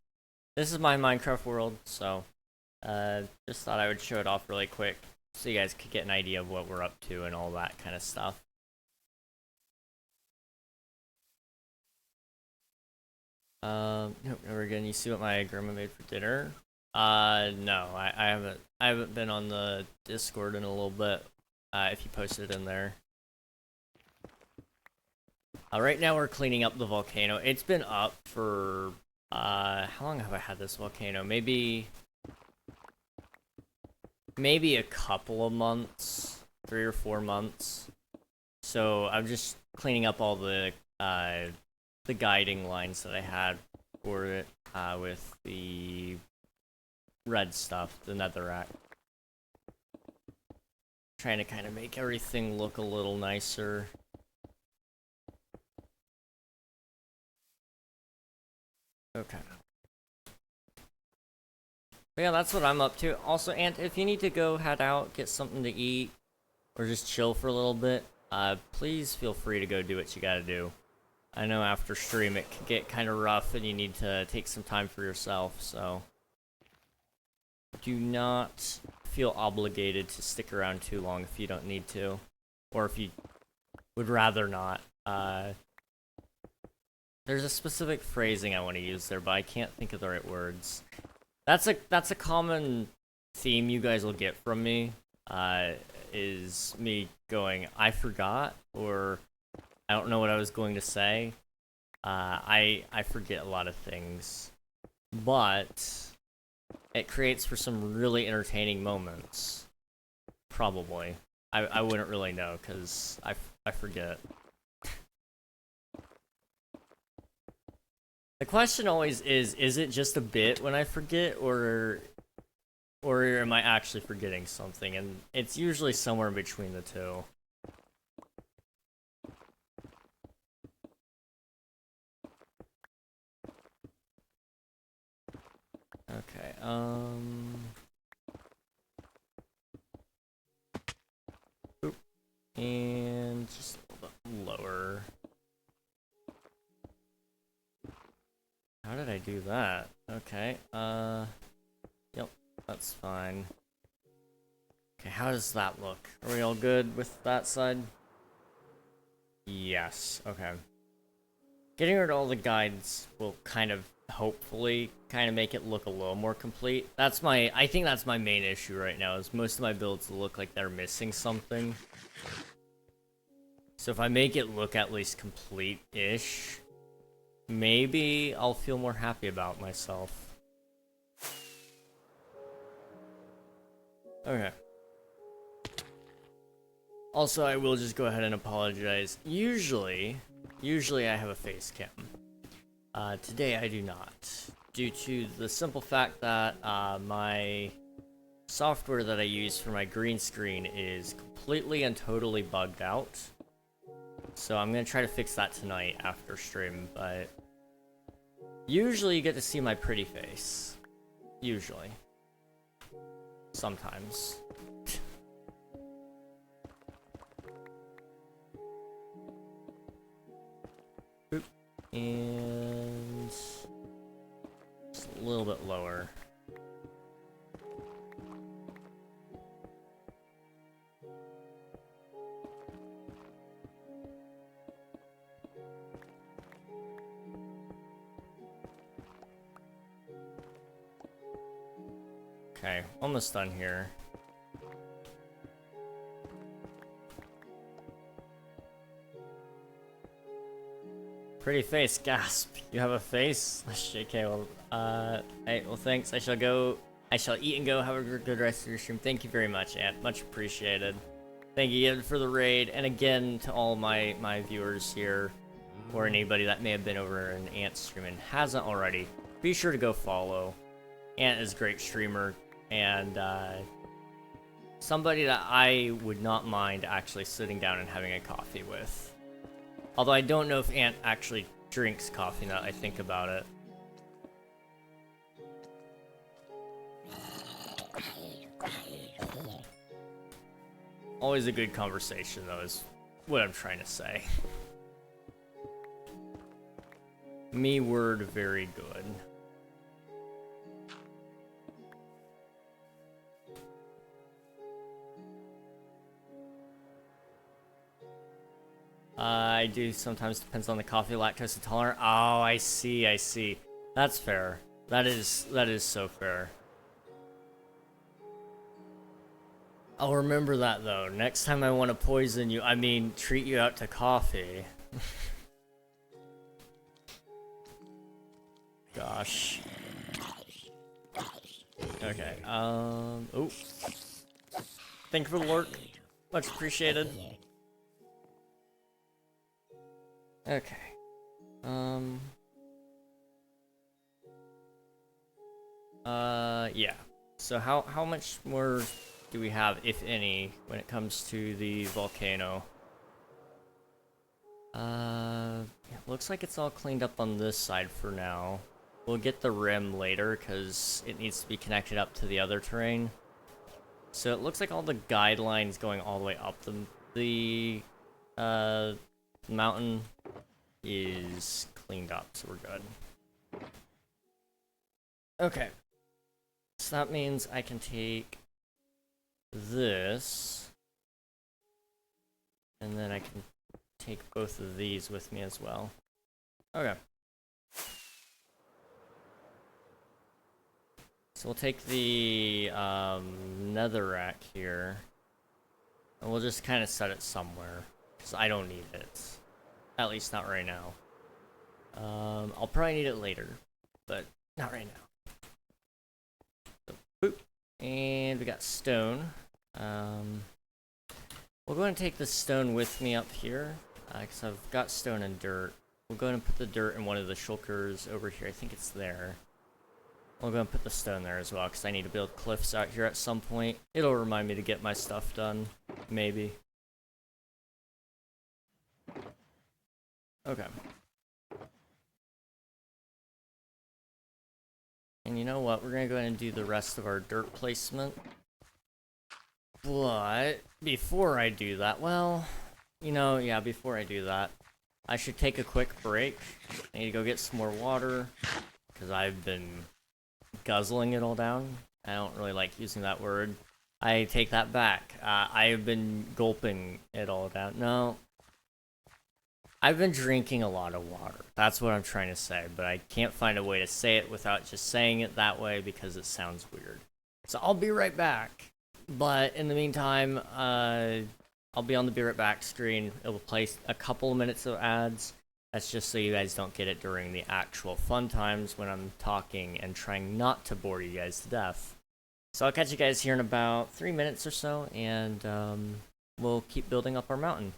my Minecraft world, so just thought I would show it off really quick so you guys could get an idea of what we're up to and all that kind of stuff. Never again. You see what my grandma made for dinner? No, I haven't been on the Discord in a little bit. If you posted it in there. Right now we're cleaning up the volcano. It's been up for how long have I had this volcano? Maybe a couple of months, 3 or 4 months. So I'm just cleaning up all the guiding lines that I had for it with the red stuff, the netherrack. Trying to kind of make everything look a little nicer. Okay. But yeah, that's what I'm up to. Also, Ant, if you need to go head out, get something to eat, or just chill for a little bit, please feel free to go do what you gotta do. I know after stream it can get kind of rough and you need to take some time for yourself, so do not feel obligated to stick around too long if you don't need to, or if you would rather not. There's a specific phrasing I want to use there, but I can't think of the right words. That's a common theme you guys will get from me, is me going, I forgot, or I don't know what I was going to say. I forget a lot of things, but it creates for some really entertaining moments. Probably. I wouldn't really know, because I forget. The question always is it just a bit when I forget, or am I actually forgetting something? And it's usually somewhere in between the two. Okay, Oop. And just a little bit lower. How did I do that? Okay, yep, that's fine. Okay, how does that look? Are we all good with that side? Yes, okay. Getting rid of all the guides will kind of, hopefully, kind of make it look a little more complete. I think that's my main issue right now, is most of my builds look like they're missing something. So if I make it look at least complete-ish, maybe I'll feel more happy about myself. Okay. Also, I will just go ahead and apologize. Usually I have a face cam. Today I do not. Due to the simple fact that my software that I use for my green screen is completely and totally bugged out. So I'm gonna try to fix that tonight after stream, but usually you get to see my pretty face. Usually. Sometimes. Oop. And just a little bit lower. Okay, almost done here. Pretty face, gasp. You have a face? JK, well, hey, well thanks. I shall eat and go. Have a good rest of your stream. Thank you very much, Ant. Much appreciated. Thank you again for the raid, and again to all my viewers here, or anybody that may have been over in Ant's stream and hasn't already. Be sure to go follow. Ant is a great streamer, and somebody that I would not mind actually sitting down and having a coffee with. Although I don't know if Ant actually drinks coffee now that I think about it. Always a good conversation, though, is what I'm trying to say. Me word very good. I do sometimes, depends on the coffee, lactose intolerant. Oh, I see, I see. That's fair. That is so fair. I'll remember that though. Next time I want to poison you, I mean, treat you out to coffee. Gosh. Okay, oh. Thank you for the lurk. Much appreciated. Okay. Yeah. So how much more do we have, if any, when it comes to the volcano? It looks like it's all cleaned up on this side for now. We'll get the rim later, because it needs to be connected up to the other terrain. So it looks like all the guidelines going all the way up the mountain is cleaned up, so we're good. Okay. So that means I can take this, and then I can take both of these with me as well. Okay. So we'll take the netherrack here, and we'll just kind of set it somewhere, because I don't need it. At least not right now. I'll probably need it later, but not right now. So, boop. And we got stone. We'll go ahead and take the stone with me up here, because I've got stone and dirt. We'll go ahead and put the dirt in one of the shulkers over here. I think it's there. We'll go and put the stone there as well, because I need to build cliffs out here at some point. It'll remind me to get my stuff done, maybe. Okay. And you know what? We're gonna go ahead and do the rest of our dirt placement. But before I do that, well, you know, yeah, before I do that, I should take a quick break. I need to go get some more water, because I've been guzzling it all down. I don't really like using that word. I take that back. I have been gulping it all down. No. I've been drinking a lot of water. That's what I'm trying to say, but I can't find a way to say it without just saying it that way because it sounds weird. So I'll be right back. But in the meantime, I'll be on the be right back screen. It will play a couple of minutes of ads. That's just so you guys don't get it during the actual fun times when I'm talking and trying not to bore you guys to death. So I'll catch you guys here in about 3 minutes or so, and we'll keep building up our mountain.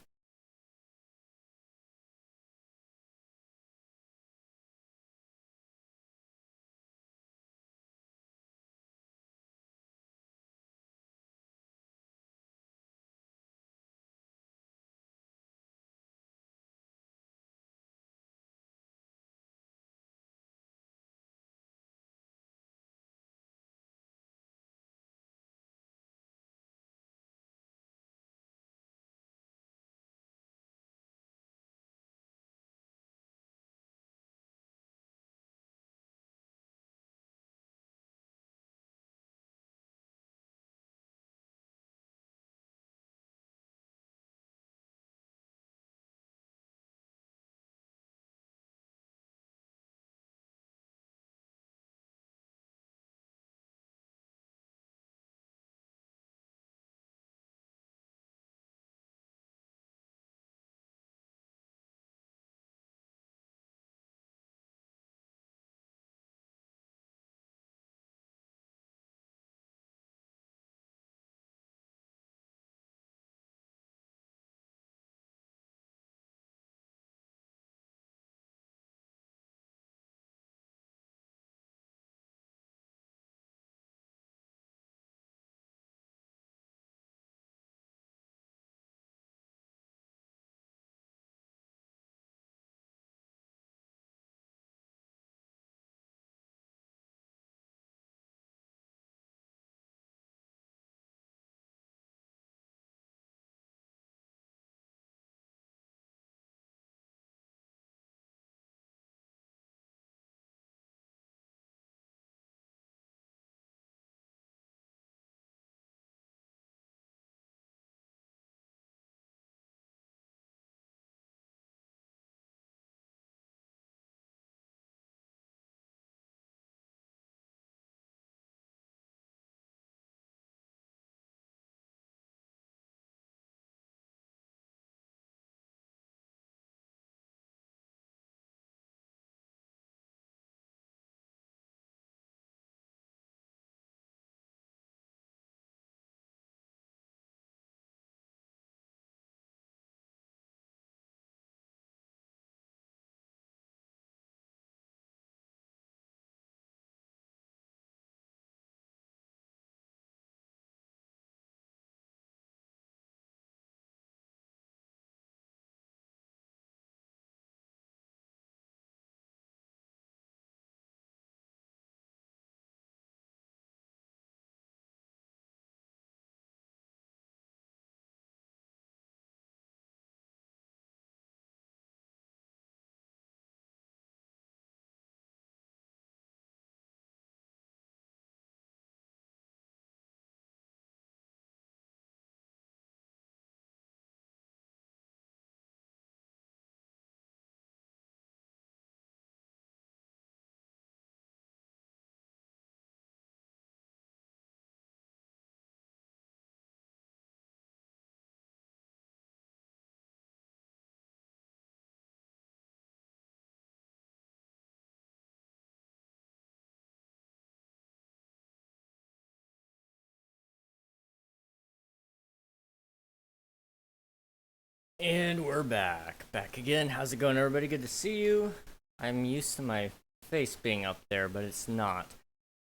And we're back. Back again. How's it going, everybody? Good to see you. I'm used to my face being up there, but it's not.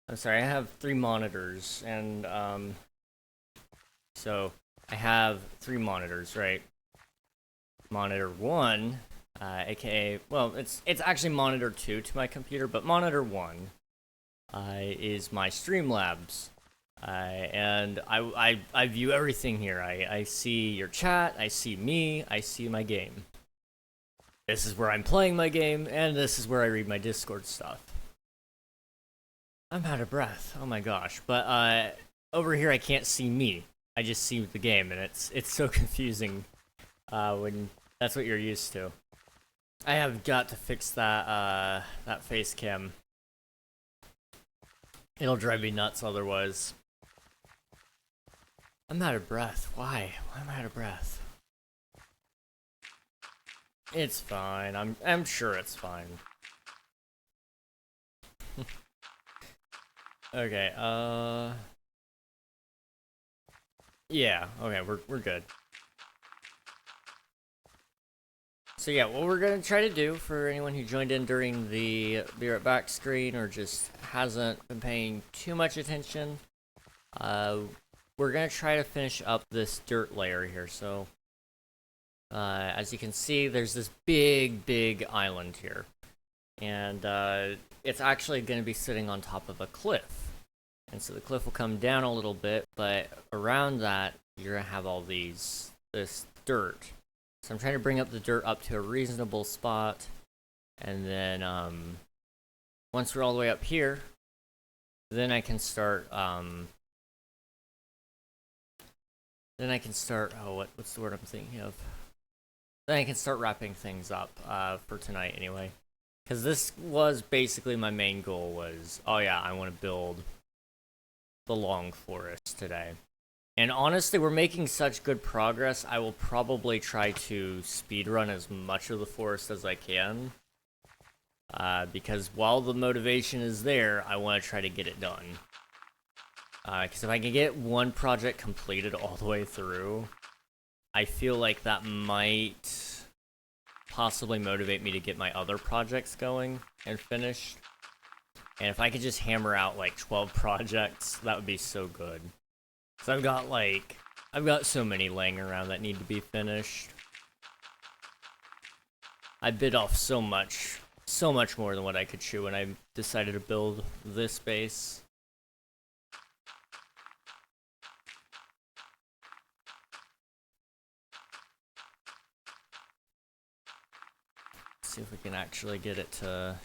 I'm sorry, I have 3 monitors, and, so I have 3 monitors, right? Monitor 1, aka, well, it's actually monitor 2 to my computer, but monitor 1, is my Streamlabs. And I view everything here. I see your chat, I see me, I see my game. This is where I'm playing my game, and this is where I read my Discord stuff. I'm out of breath, oh my gosh. But over here I can't see me. I just see the game, and it's so confusing when that's what you're used to. I have got to fix that that face cam. It'll drive me nuts otherwise. I'm out of breath. Why? Why am I out of breath? It's fine. I'm sure it's fine. Okay, yeah, okay, we're good. So yeah, what we're gonna try to do for anyone who joined in during the Be Right Back screen or just hasn't been paying too much attention, we're gonna try to finish up this dirt layer here. So, as you can see, there's this big island here. And it's actually gonna be sitting on top of a cliff. And so the cliff will come down a little bit, but around that, you're gonna have all this dirt. So I'm trying to bring up the dirt up to a reasonable spot, and then once we're all the way up here, then I can start oh, what's the word I'm thinking of? Then I can start wrapping things up for tonight anyway. Because this was basically my main goal was, oh yeah, I want to build the Long Forest today. And honestly, we're making such good progress, I will probably try to speedrun as much of the forest as I can. Because while the motivation is there, I want to try to get it done. Because if I can get one project completed all the way through, I feel like that might possibly motivate me to get my other projects going and finished. And if I could just hammer out like 12 projects, that would be so good. So I've got so many laying around that need to be finished. I bit off so much more than what I could chew when I decided to build this base. Let's see if we can actually get it to...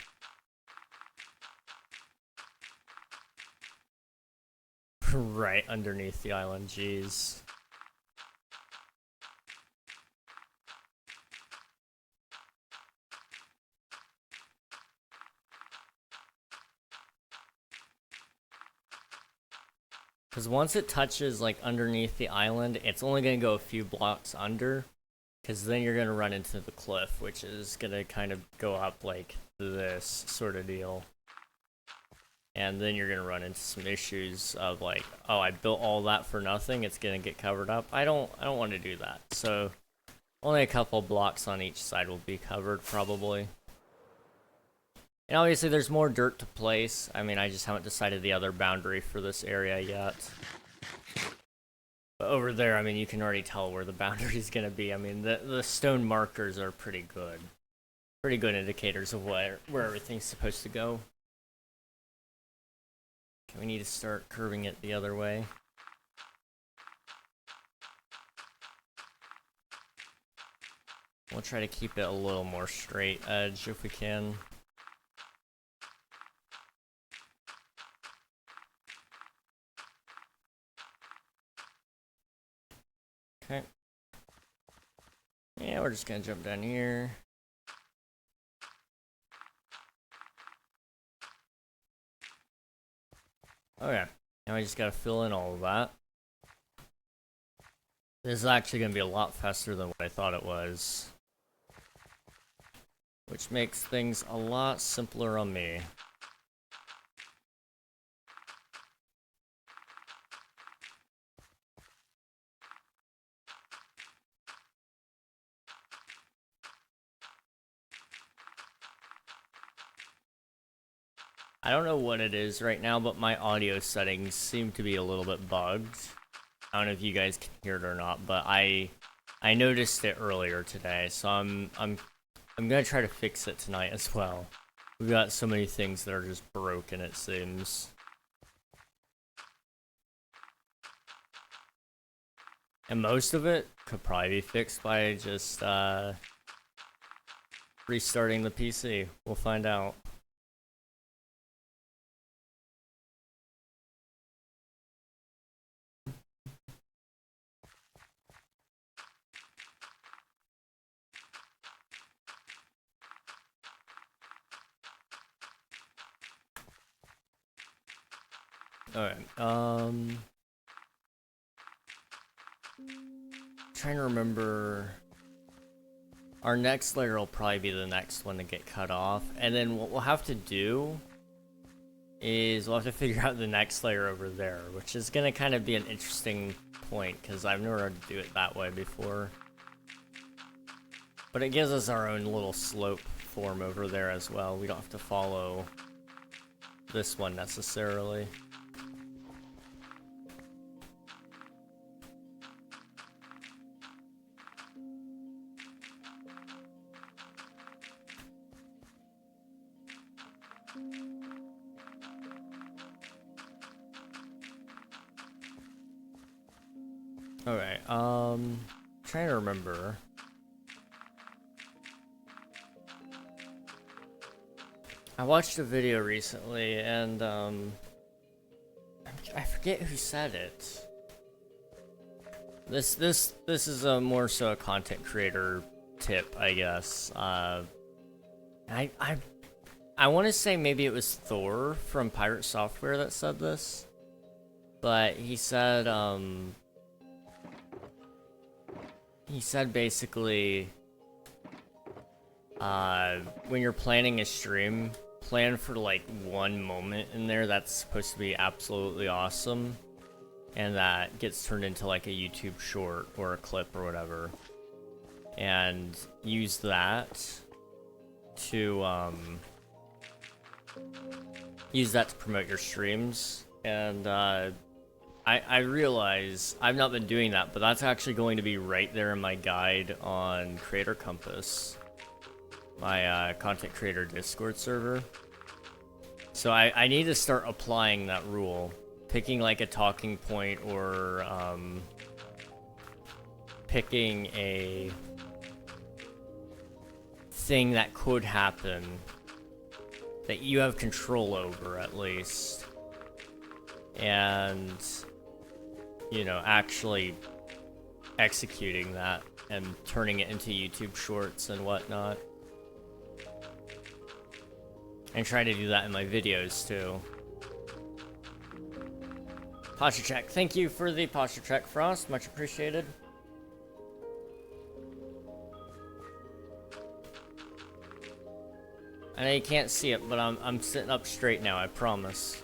right underneath the island, jeez. Because once it touches, like, underneath the island, it's only going to go a few blocks under. Because then you're going to run into the cliff, which is going to kind of go up like this sort of deal. And then you're going to run into some issues of like, oh, I built all that for nothing, it's going to get covered up. I don't want to do that. So only a couple blocks on each side will be covered, probably. And obviously there's more dirt to place. I mean, I just haven't decided the other boundary for this area yet. But over there, I mean, you can already tell where the boundary is going to be. I mean, the stone markers are pretty good. Pretty good indicators of where everything's supposed to go. Okay, we need to start curving it the other way. We'll try to keep it a little more straight edge if we can. Okay. Yeah, we're just gonna jump down here. Okay. Now we just gotta fill in all of that. This is actually gonna be a lot faster than what I thought it was. Which makes things a lot simpler on me. I don't know what it is right now, but my audio settings seem to be a little bit bugged. I don't know if you guys can hear it or not, but I noticed it earlier today, so I'm gonna try to fix it tonight as well. We've got so many things that are just broken, it seems. And most of it could probably be fixed by just restarting the PC. We'll find out. Alright, trying to remember. Our next layer will probably be the next one to get cut off, and then what we'll have to do is we'll have to figure out the next layer over there, which is gonna kind of be an interesting point, because I've never had to do it that way before. But it gives us our own little slope form over there as well. We don't have to follow this one necessarily. Alright, trying to remember. I watched a video recently, and, I forget who said it. This is a more so a content creator tip, I guess. I want to say maybe it was Thor from Pirate Software that said this, but he said basically, when you're planning a stream, plan for like one moment in there that's supposed to be absolutely awesome, and that gets turned into like a YouTube short or a clip or whatever, and use that to promote your streams. And I realize I've not been doing that, but that's actually going to be right there in my guide on Creator Compass, my content creator Discord server. So I need to start applying that rule, picking like a talking point, or picking a thing that could happen that you have control over at least, and you know, actually executing that and turning it into YouTube shorts and whatnot. And trying to do that in my videos too. Posture check. Thank you for the posture check, Frost. Much appreciated. I know you can't see it, but I'm sitting up straight now, I promise.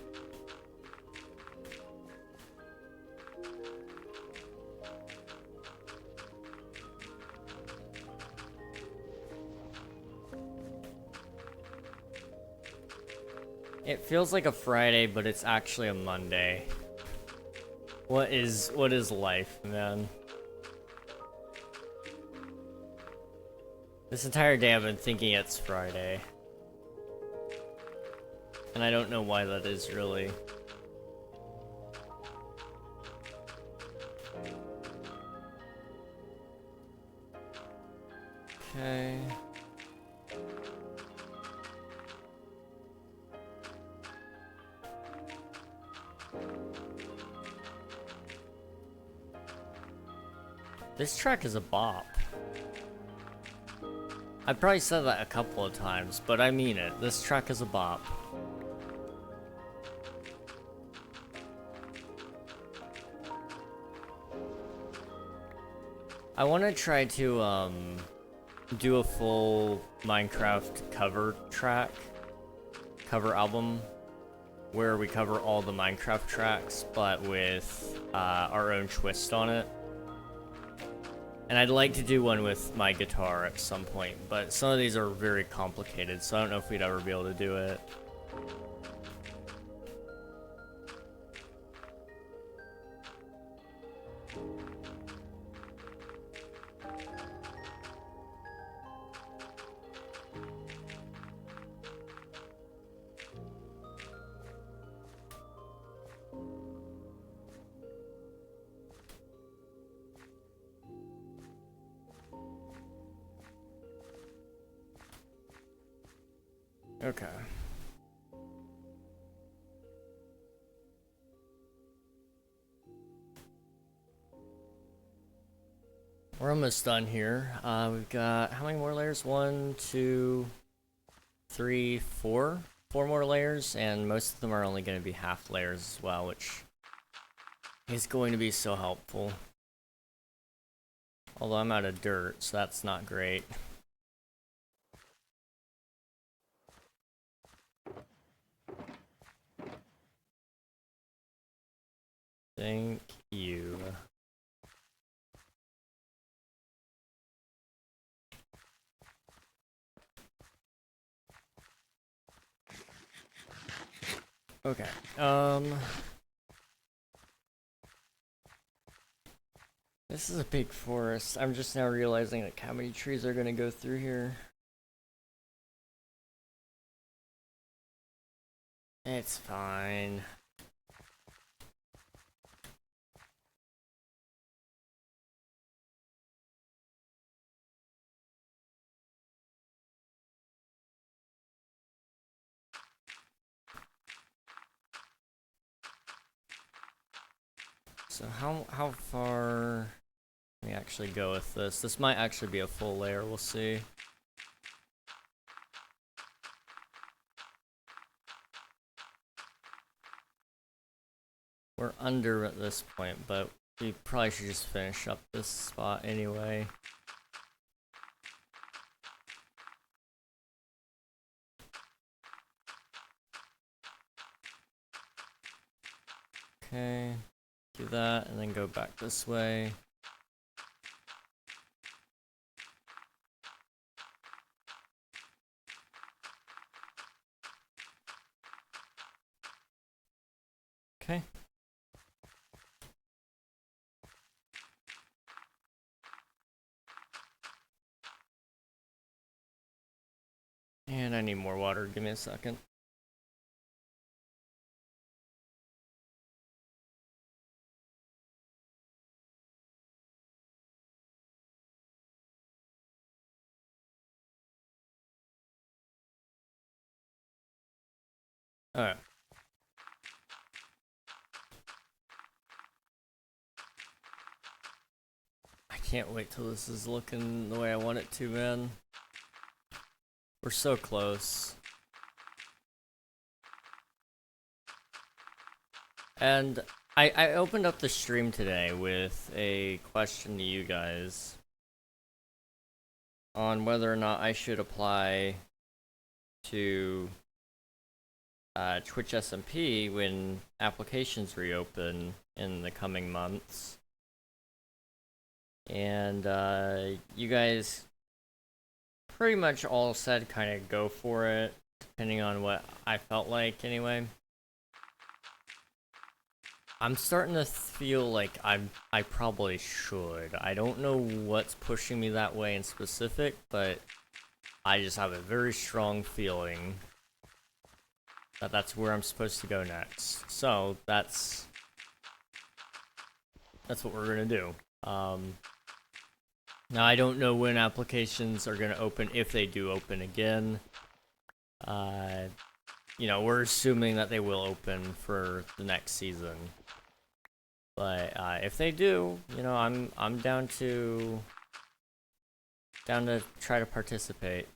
It feels like a Friday, but it's actually a Monday. What is life, man? This entire day I've been thinking it's Friday. And I don't know why that is, really. Okay. This track is a bop. I probably said that a couple of times, but I mean it. This track is a bop. I want to try to do a full Minecraft cover album, where we cover all the Minecraft tracks, but with our own twist on it. And I'd like to do one with my guitar at some point, but some of these are very complicated, so I don't know if we'd ever be able to do it. Okay. We're almost done here. We've got how many more layers? 1, 2, 3, 4. 4 more layers, and most of them are only going to be half layers as well, which is going to be so helpful. Although I'm out of dirt, so that's not great. Thank you. Okay, this is a big forest. I'm just now realizing like how many trees are gonna go through here. It's fine. So how far can we actually go with this? This might actually be a full layer, we'll see. We're under at this point, but we probably should just finish up this spot anyway. Okay, do that and then go back this way. Okay. And I need more water, give me a second. Alright. I can't wait till this is looking the way I want it to, man. We're so close. And I opened up the stream today with a question to you guys on whether or not I should apply to Twitch SMP when applications reopen in the coming months. And you guys pretty much all said kind of go for it, depending on what I felt like anyway. I'm starting to feel like I probably should. I don't know what's pushing me that way in specific, but I just have a very strong feeling that that's where I'm supposed to go next. So that's what we're gonna do. Now I don't know when applications are gonna open, if they do open again. You know, we're assuming that they will open for the next season. But if they do, you know, I'm down to try to participate.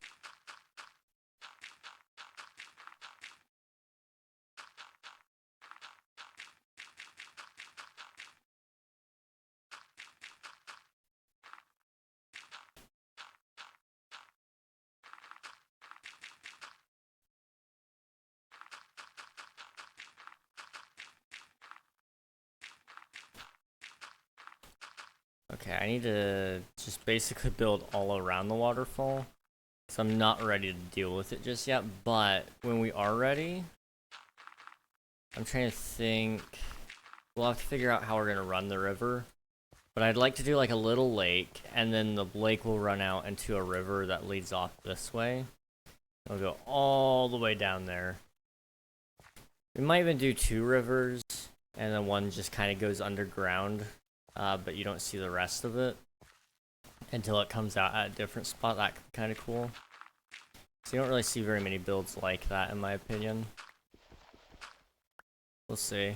Okay, I need to just basically build all around the waterfall. So I'm not ready to deal with it just yet, but when we are ready, I'm trying to think. We'll have to figure out how we're gonna run the river. But I'd like to do like a little lake, and then the lake will run out into a river that leads off this way. It'll go all the way down there. We might even do 2 rivers, and then one just kind of goes underground, but you don't see the rest of it until it comes out at a different spot. That could be kind of cool. So you don't really see very many builds like that, in my opinion. We'll see.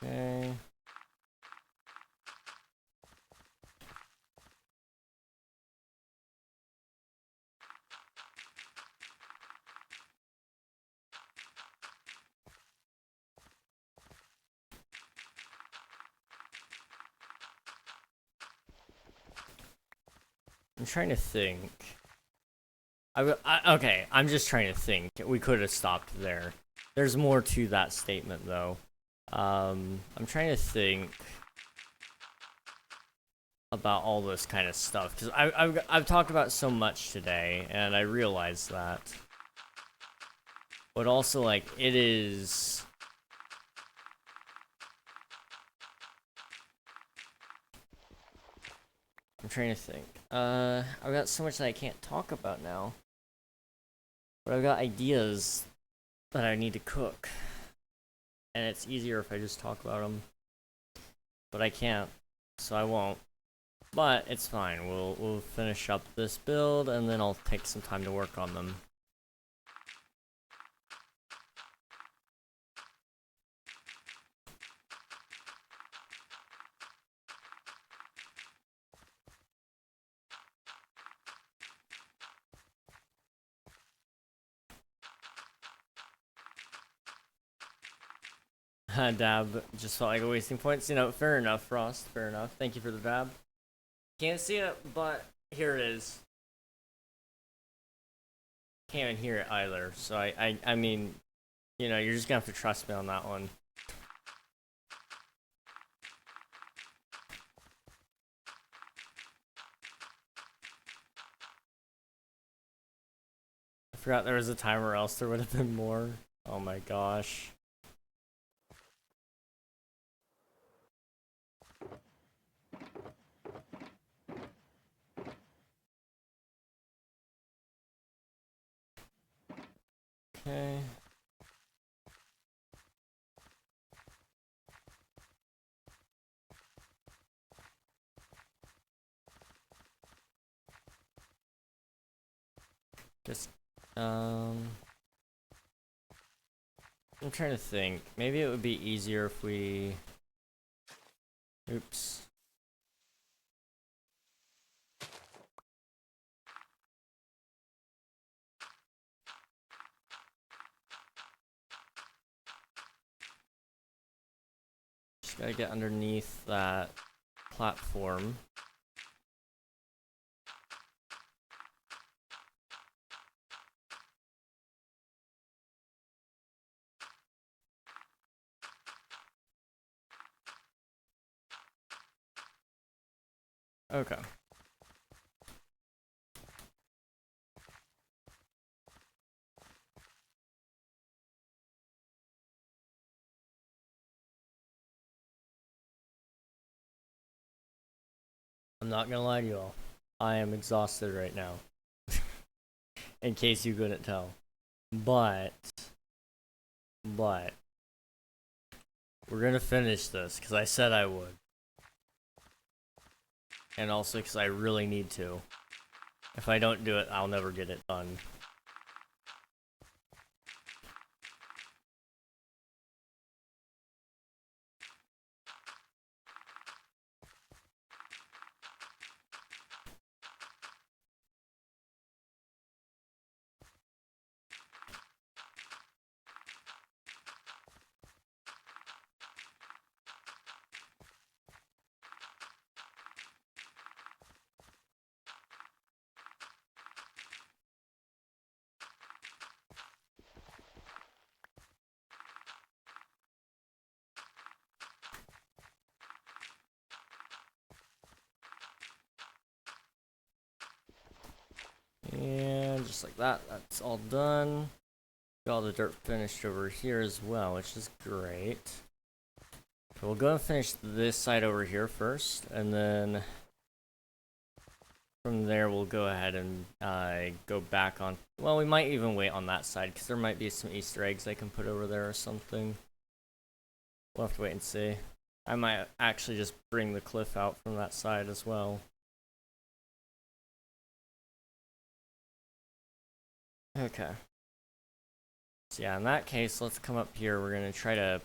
Okay. I'm trying to think. Okay, I'm just trying to think. We could have stopped there. There's more to that statement, though. I'm trying to think about all this kind of stuff, because I've talked about so much today, and I realize that. But also, like, it is... I'm trying to think. I've got so much that I can't talk about now. But I've got ideas that I need to cook. And it's easier if I just talk about them. But I can't, so I won't. But it's fine. We'll finish up this build, and then I'll take some time to work on them. Dab just felt like a wasting points. You know, fair enough, Frost. Fair enough. Thank you for the dab. Can't see it, but here it is. Can't even hear it either. So I mean, you know, you're just gonna have to trust me on that one. I forgot there was a time or else there would have been more. Oh my gosh. Okay. Just, I'm trying to think. Maybe it would be easier if we... Oops. Just gotta get underneath that platform. Okay. I'm not gonna lie to you all. I am exhausted right now. In case you couldn't tell. But we're gonna finish this, because I said I would. And also because I really need to. If I don't do it, I'll never get it done. And just like that, that's all done. Got all the dirt finished over here as well, which is great. So we'll go and finish this side over here first, and then from there, we'll go ahead and go back on. Well, we might even wait on that side because there might be some Easter eggs I can put over there or something. We'll have to wait and see. I might actually just bring the cliff out from that side as well. Okay. So yeah, in that case, let's come up here. We're gonna try to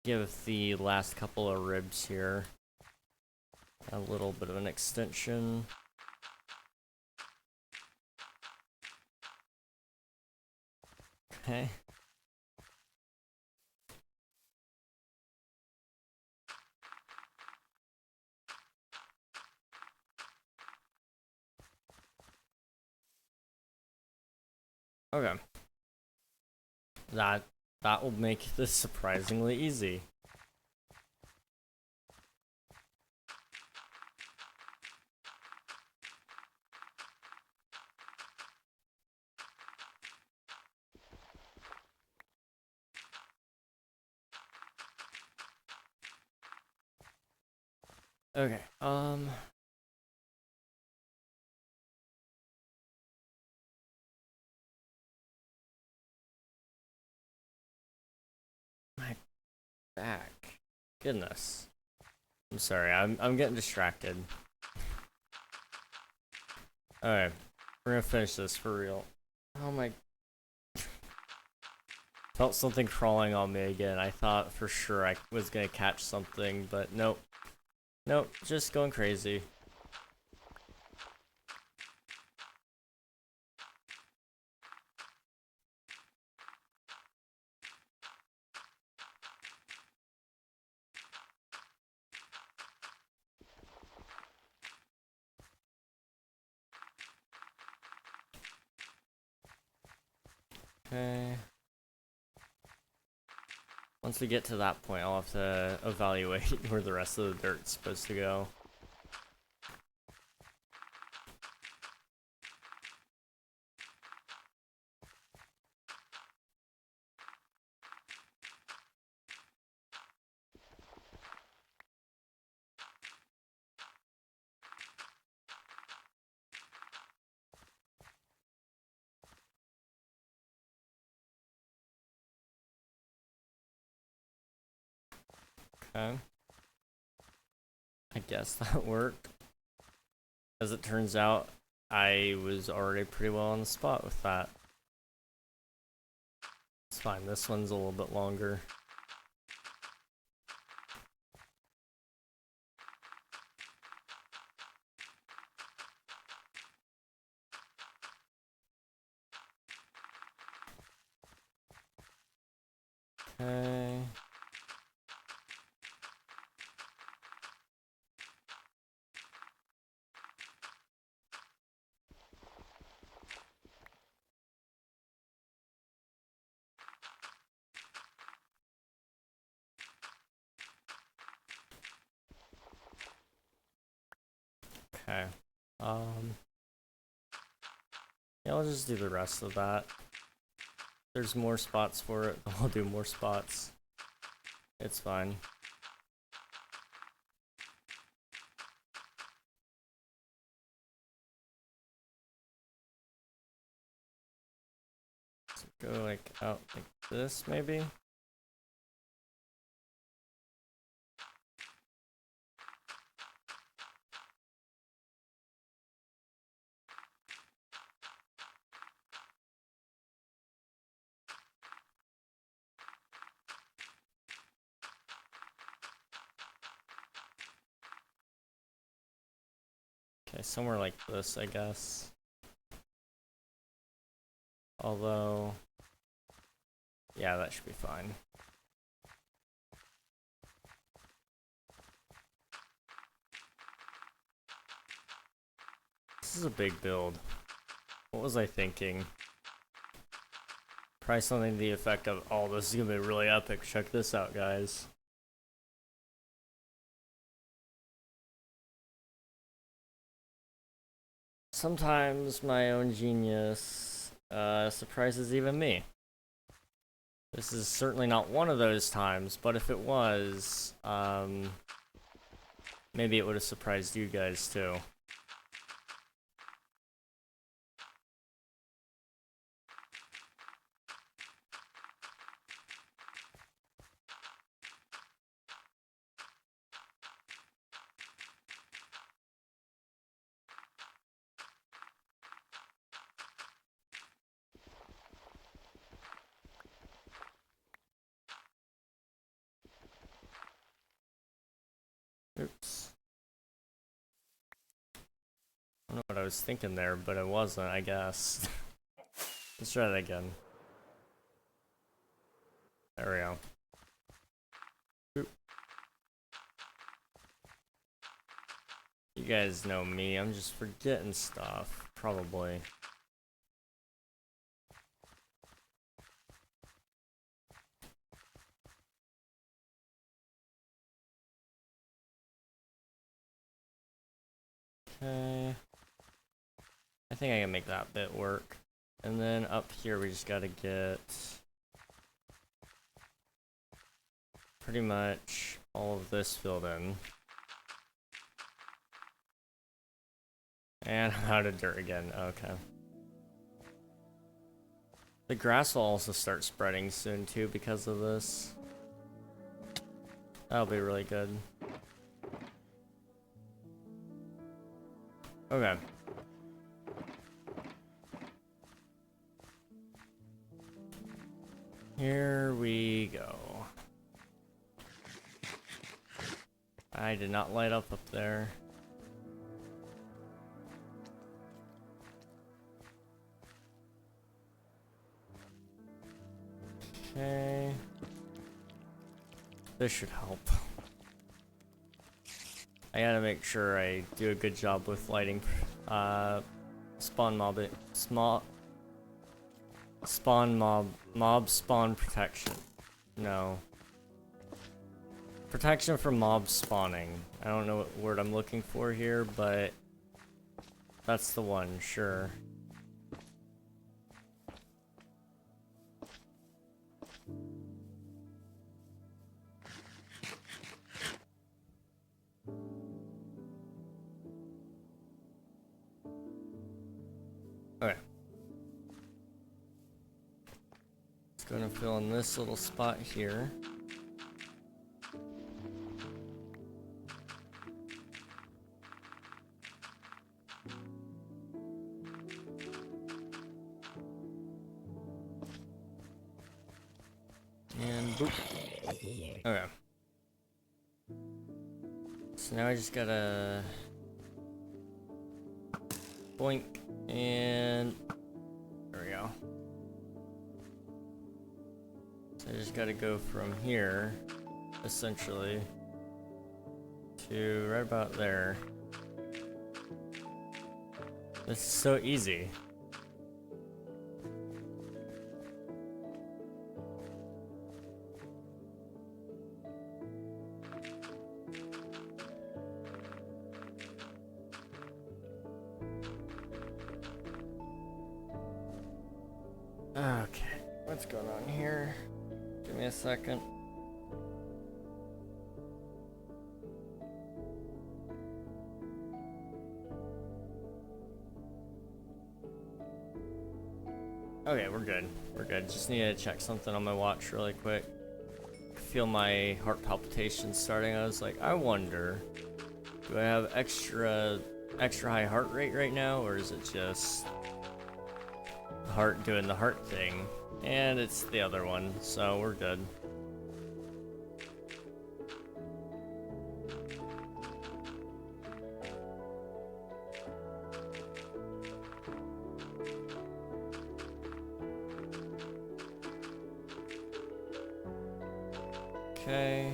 give the last couple of ribs here a little bit of an extension. Okay. Okay. That will make this surprisingly easy. Okay, my back. Goodness. I'm sorry, I'm getting distracted. Alright, we're gonna finish this for real. Oh my... Felt something crawling on me again. I thought for sure I was gonna catch something, but nope. Nope, just going crazy. Okay. Once we get to that point, I'll have to evaluate where the rest of the dirt's supposed to go. Okay. I guess that worked. As it turns out, I was already pretty well on the spot with that. It's fine, this one's a little bit longer. Okay. Okay. Yeah, I'll just do the rest of that. There's more spots for it. I'll do more spots. It's fine. So go like out like this, maybe? Okay, somewhere like this, I guess. Although, yeah, that should be fine. This is a big build. What was I thinking? Probably something to the effect of, oh, this is gonna be really epic. Check this out, guys. Sometimes my own genius surprises even me. This is certainly not one of those times, but if it was, maybe it would have surprised you guys too. was thinking there, but it wasn't, I guess. Let's try that again. There we go. Oop. You guys know me, I'm just forgetting stuff, probably. Okay. I think I can make that bit work. And then up here we just gotta get pretty much all of this filled in. And I'm out of dirt again. Okay. The grass will also start spreading soon too because of this. That'll be really good. Okay. Here we go. I did not light up there. Okay. This should help. I gotta make sure I do a good job with lighting. Spawn mob spawn protection. No. Protection from mob spawning. I don't know what word I'm looking for here, but that's the one, sure. Okay. Just gonna fill in this little spot here. And boop. Okay. So now I just gotta boink, and there we go. So I just gotta go from here, essentially, to right about there. This is so easy. Okay, what's going on here? Give me a second. Okay, we're good. We're good. Just need to check something on my watch really quick. Feel my heart palpitations starting. I was like, I wonder, do I have extra high heart rate right now, or is it just heart doing the heart thing? And it's the other one, so we're good. Okay.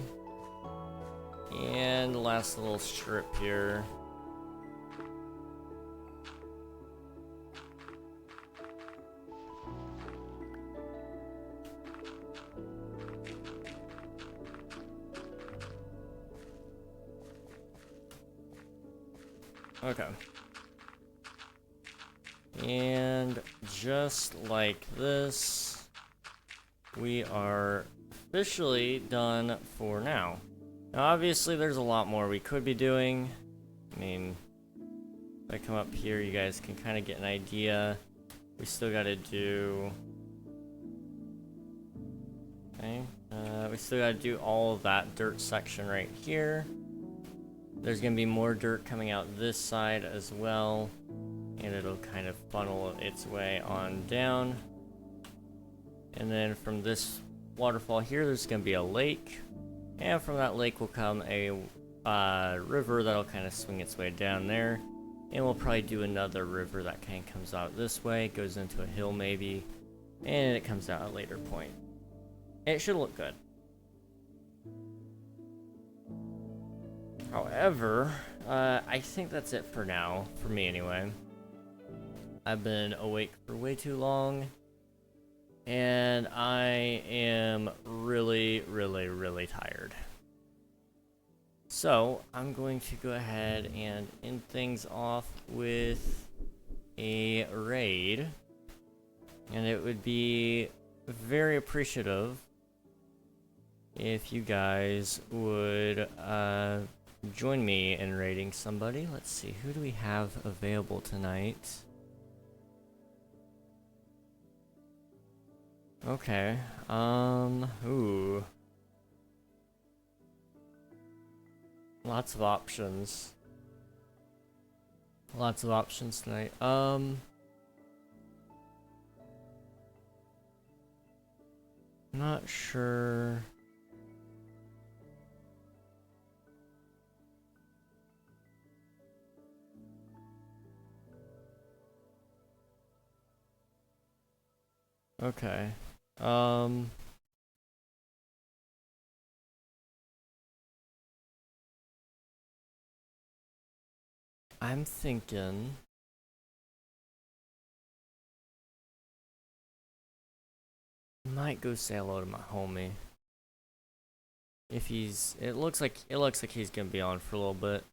And the last little strip here. Okay. And just like this, we are officially done for now. Now obviously there's a lot more we could be doing. I mean, if I come up here, you guys can kind of get an idea. We still got to do... Okay. We still got to do all of that dirt section right here. There's going to be more dirt coming out this side as well, and it'll kind of funnel its way on down. And then from this waterfall here, there's going to be a lake, and from that lake will come a river that'll kind of swing its way down there. And we'll probably do another river that kind of comes out this way, goes into a hill maybe, and it comes out at a later point. And it should look good. However, I think that's it for now, for me anyway. I've been awake for way too long, and I am really, really, really tired. So, I'm going to go ahead and end things off with a raid. And it would be very appreciative if you guys would join me in raiding somebody. Let's see, who do we have available tonight? Okay, ooh. Lots of options. Lots of options tonight. Not sure. Okay. I'm thinking I might go say hello to my homie. If he's, it looks like he's gonna be on for a little bit.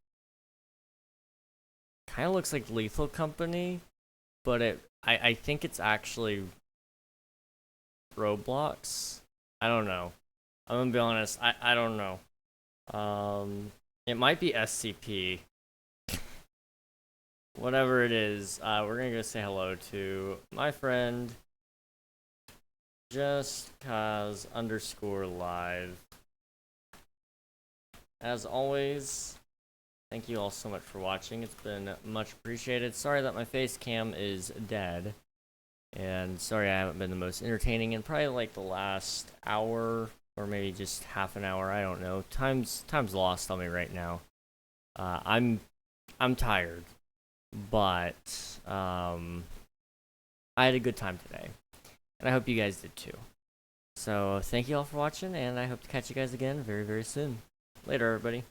Kind of looks like Lethal Company, but I think it's actually Roblox. I don't know. I'm gonna be honest. I don't know. It might be SCP. Whatever it is, we're gonna go say hello to my friend just cause _live. As always, thank you all so much for watching. It's been much appreciated. Sorry that my face cam is dead. And sorry I haven't been the most entertaining in probably like the last hour or maybe just half an hour. I don't know. Time's lost on me right now. I'm tired, but I had a good time today, and I hope you guys did too. So thank you all for watching, and I hope to catch you guys again very, very soon. Later, everybody.